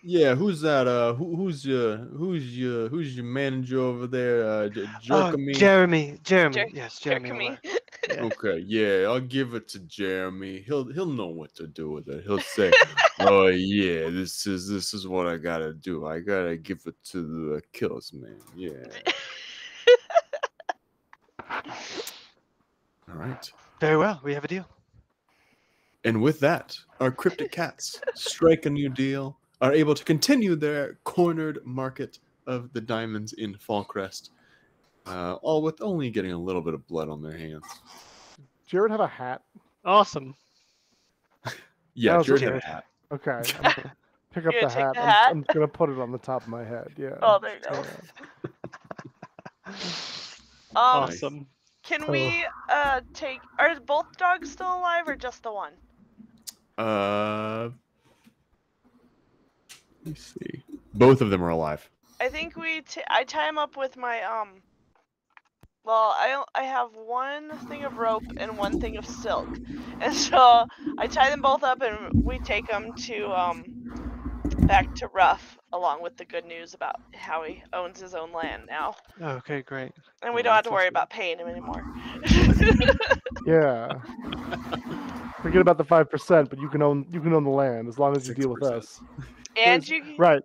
Yeah, who's that? Who's your manager over there? Jerkamy? Jeremy. Jer- Yes, Jeremy. Jerkamy. Yeah. Okay, yeah, I'll give it to Jeremy. He'll know what to do with it. He'll say, "Oh yeah, this is what I gotta do. I gotta give it to the Kills Man." Yeah. All right. Very well. We have a deal. And with that, our cryptic cats strike a new deal, are able to continue their cornered market of the diamonds in Fallcrest, all with only getting a little bit of blood on their hands. Jared have a hat. Awesome. Yeah, That was Jared had a Jared. hat. Okay. I'm gonna pick up You're the gonna take hat. the hat? I'm gonna put it on the top of my head. Yeah. Oh, there you go. Yeah. Awesome. Can we take? Are both dogs still alive or just the one? Let me see. Both of them are alive. I think I tie him up with my Well, I have one thing of rope and one thing of silk, and so I tie them both up and we take them to back to Ruff, along with the good news about how he owns his own land now, Okay, great. and we Oh, don't have that to worry sounds good. about paying him anymore. Yeah. Forget about the 5%, but you can own the land as long as you deal with 6%. us. And Yes, you Right.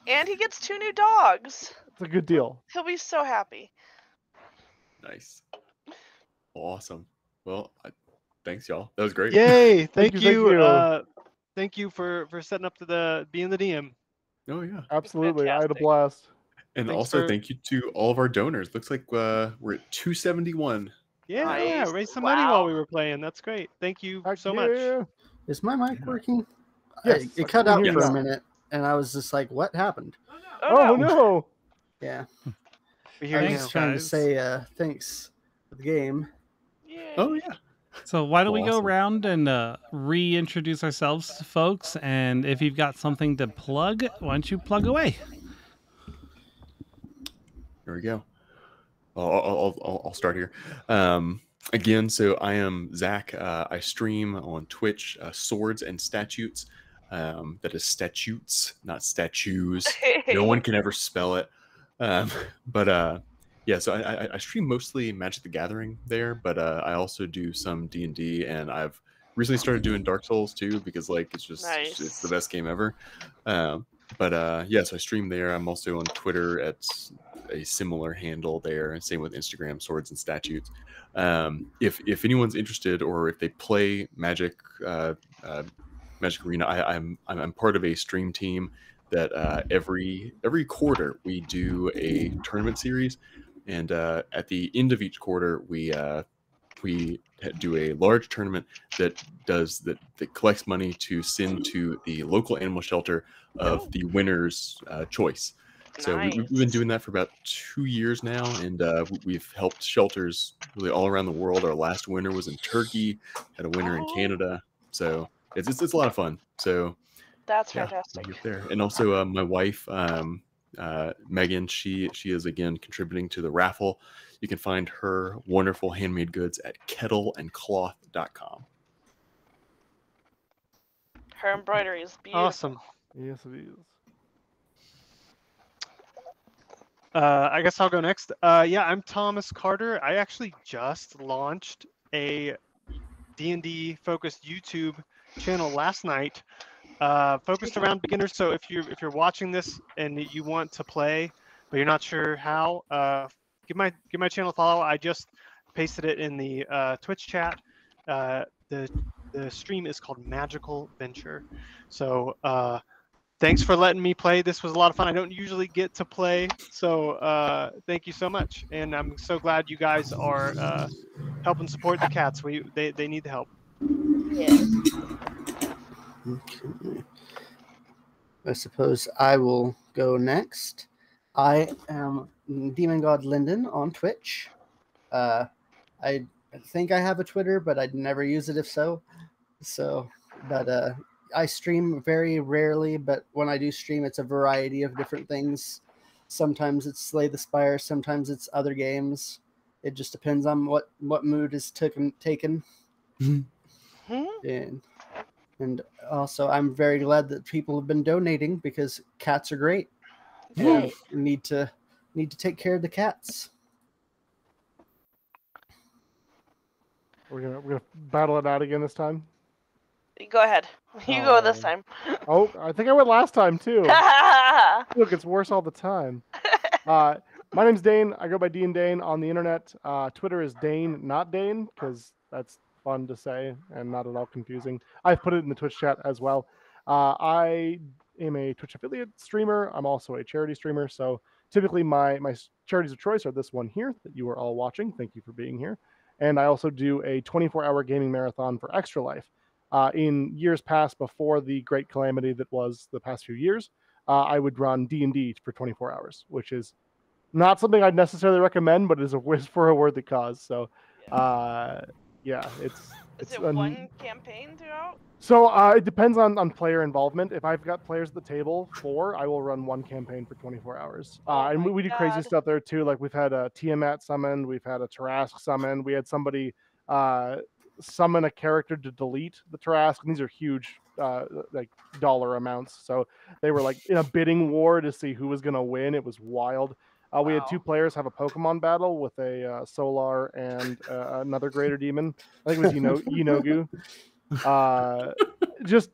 and he gets 2 new dogs. It's a good deal. He'll be so happy. Nice. Awesome. Well, thanks, y'all. That was great. Yay! Thank Thank you. you. Thank you for setting up to being the DM. Oh, yeah. Absolutely. I had a fantastic. blast. And Thanks also, for- thank you to all of our donors. Looks like we're at 271. Yeah, Nice. raise some money while Wow. we were playing. That's great. Thank you Heck so much. yeah. Is my mic Yeah. working? Yes, It I cut can out hear for you a now. minute, and I was just like, "What happened?" Oh no. Yeah, We're here I was Thanks, just trying to guys. say thanks for the game. Yay. Oh, yeah. So why don't we go Awesome. around and reintroduce ourselves to folks? And if you've got something to plug, why don't you plug away? There we go. I'll start here. Again, so I am Zach. I stream on Twitch, Swords and Statutes. That is Statutes, not statues. No one can ever spell it. Yeah, so I stream mostly Magic the Gathering there, but I also do some D&D, and I've recently started doing Dark Souls too, because like it's just Nice. it's the best game ever. So I stream there. I'm also on Twitter at a similar handle there, and same with Instagram, Swords and Statutes. If anyone's interested, or if they play Magic, Magic Arena, I'm part of a stream team that every quarter we do a tournament series, and at the end of each quarter we do a large tournament that collects money to send to the local animal shelter of the winner's choice. So we've been doing that for about 2 years now, and we've helped shelters really all around the world. Our last winner was in Turkey, had a winner in Canada. So it's a lot of fun. So That's yeah, fantastic. you're there. And also my wife, Megan, she is again contributing to the raffle. You can find her wonderful handmade goods at kettleandcloth.com. Her embroidery is beautiful. Awesome. Yes, it is. I guess I'll go next. Yeah, I'm Thomas Carter. I actually just launched a D&D focused YouTube channel last night, focused around beginners. So if you're watching this and you want to play but you're not sure how, give my channel a follow. I just pasted it in the Twitch chat. The stream is called Magical Venture. So thanks for letting me play. This was a lot of fun. I don't usually get to play, so thank you so much. And I'm so glad you guys are helping support the cats. They need the help. Yeah. Okay. I suppose I will go next. I am Demon God Linden on Twitch. I think I have a Twitter, but I'd never use it if so. But I stream very rarely, but when I do stream, it's a variety of different things. Sometimes it's Slay the Spire, sometimes it's other games. It just depends on what mood is taken. And also, I'm very glad that people have been donating, because cats are great. Yeah. We need to take care of the cats. We're gonna battle it out again this time. Go ahead. You go this time. Oh, I think I went last time too. Look, it's worse all the time. My name's Dane. I go by Dean Dane on the internet. Twitter is Dane, not Dane, because that's fun to say and not at all confusing. I've put it in the Twitch chat as well. I am a Twitch affiliate streamer. I'm also a charity streamer. So typically my charities of choice are this one here that you are all watching. Thank you for being here. And I also do a 24-hour gaming marathon for Extra Life. In years past, before the great calamity that was the past few years, I would run D&D for 24 hours, which is not something I'd necessarily recommend, but is for a worthy cause. So, yeah, Is it one campaign throughout? So it depends on player involvement. If I've got players at the table, 4, I will run one campaign for 24 hours. And we do crazy stuff there too. Like we've had a Tiamat summoned, we've had a Tarask summoned, we had somebody summon a character to delete the Tarask, and these are huge like dollar amounts. So they were like in a bidding war to see who was going to win. It was wild. We had 2 players have a Pokemon battle with a Solar and another Greater Demon. I think it was Yinogu. Just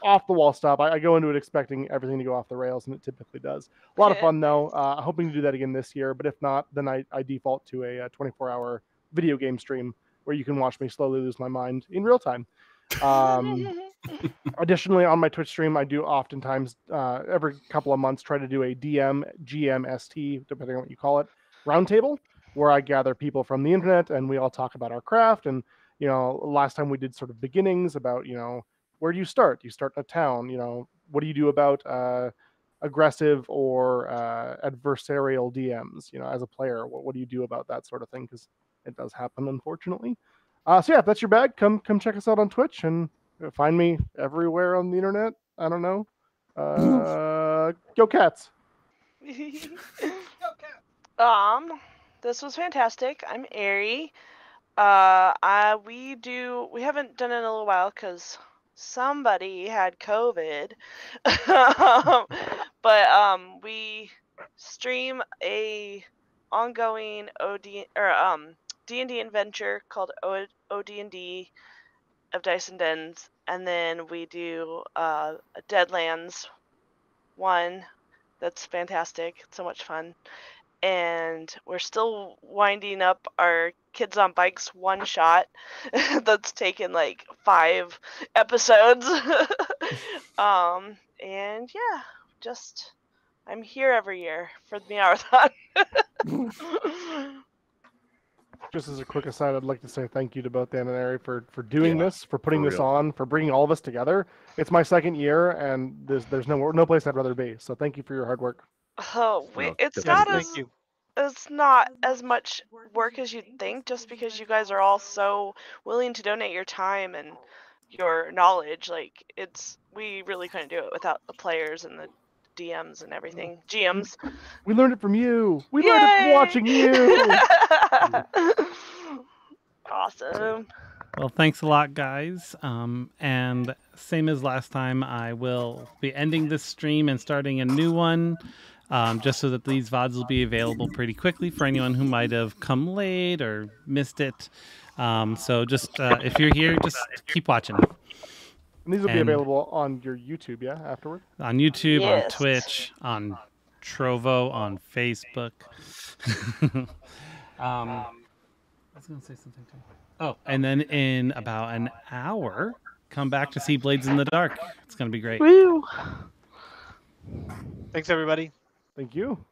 off the wall stuff. I go into it expecting everything to go off the rails, and it typically does. A lot of fun though. Hoping to do that again this year, but if not, then I default to a 24-hour video game stream where you can watch me slowly lose my mind in real time. Additionally, on my Twitch stream, I do oftentimes every couple of months try to do a DM, GM, ST, depending on what you call it, roundtable, where I gather people from the internet and we all talk about our craft. And last time we did sort of beginnings about where do you start? You start in a town. What do you do about aggressive or adversarial DMs? As a player, what do you do about that sort of thing? Because it does happen, unfortunately. So yeah, if that's your bag, come check us out on Twitch and find me everywhere on the internet. I don't know. Go Cats. This was fantastic. I'm Ari. We haven't done it in a little while because somebody had COVID. But we stream a ongoing D&D adventure called OD&D of Dice and Dens, and then we do a Deadlands one that's fantastic. It's so much fun. And we're still winding up our Kids on Bikes one shot that's taken like 5 episodes. And yeah, just I'm here every year for the Meowrathon. Just as a quick aside, I'd like to say thank you to both Dan and Ari for doing Yeah, this, for putting for this real. on, for bringing all of us together. It's my second year, and there's no place I'd rather be. So thank you for your hard work. Oh, No, it's Yes, not definitely. thank you. it's not as much work as you'd think, just because you guys are all so willing to donate your time and your knowledge. Like we really couldn't do it without the players and the DMs and everything. GMs. We learned it from you. We learned it from Yay! watching you. Awesome. Well, thanks a lot, guys. And same as last time, I will be ending this stream and starting a new one, just so that these VODs will be available pretty quickly for anyone who might have come late or missed it. So just if you're here, just keep watching And these will be And- available on your YouTube, yeah, afterward. on YouTube, on Yes. Twitch, on Trovo, on Facebook. I was going to say something too. Oh, and then in about an hour, come back to see Blades in the Dark. It's going to be great. Woo! Thanks, everybody. Thank you.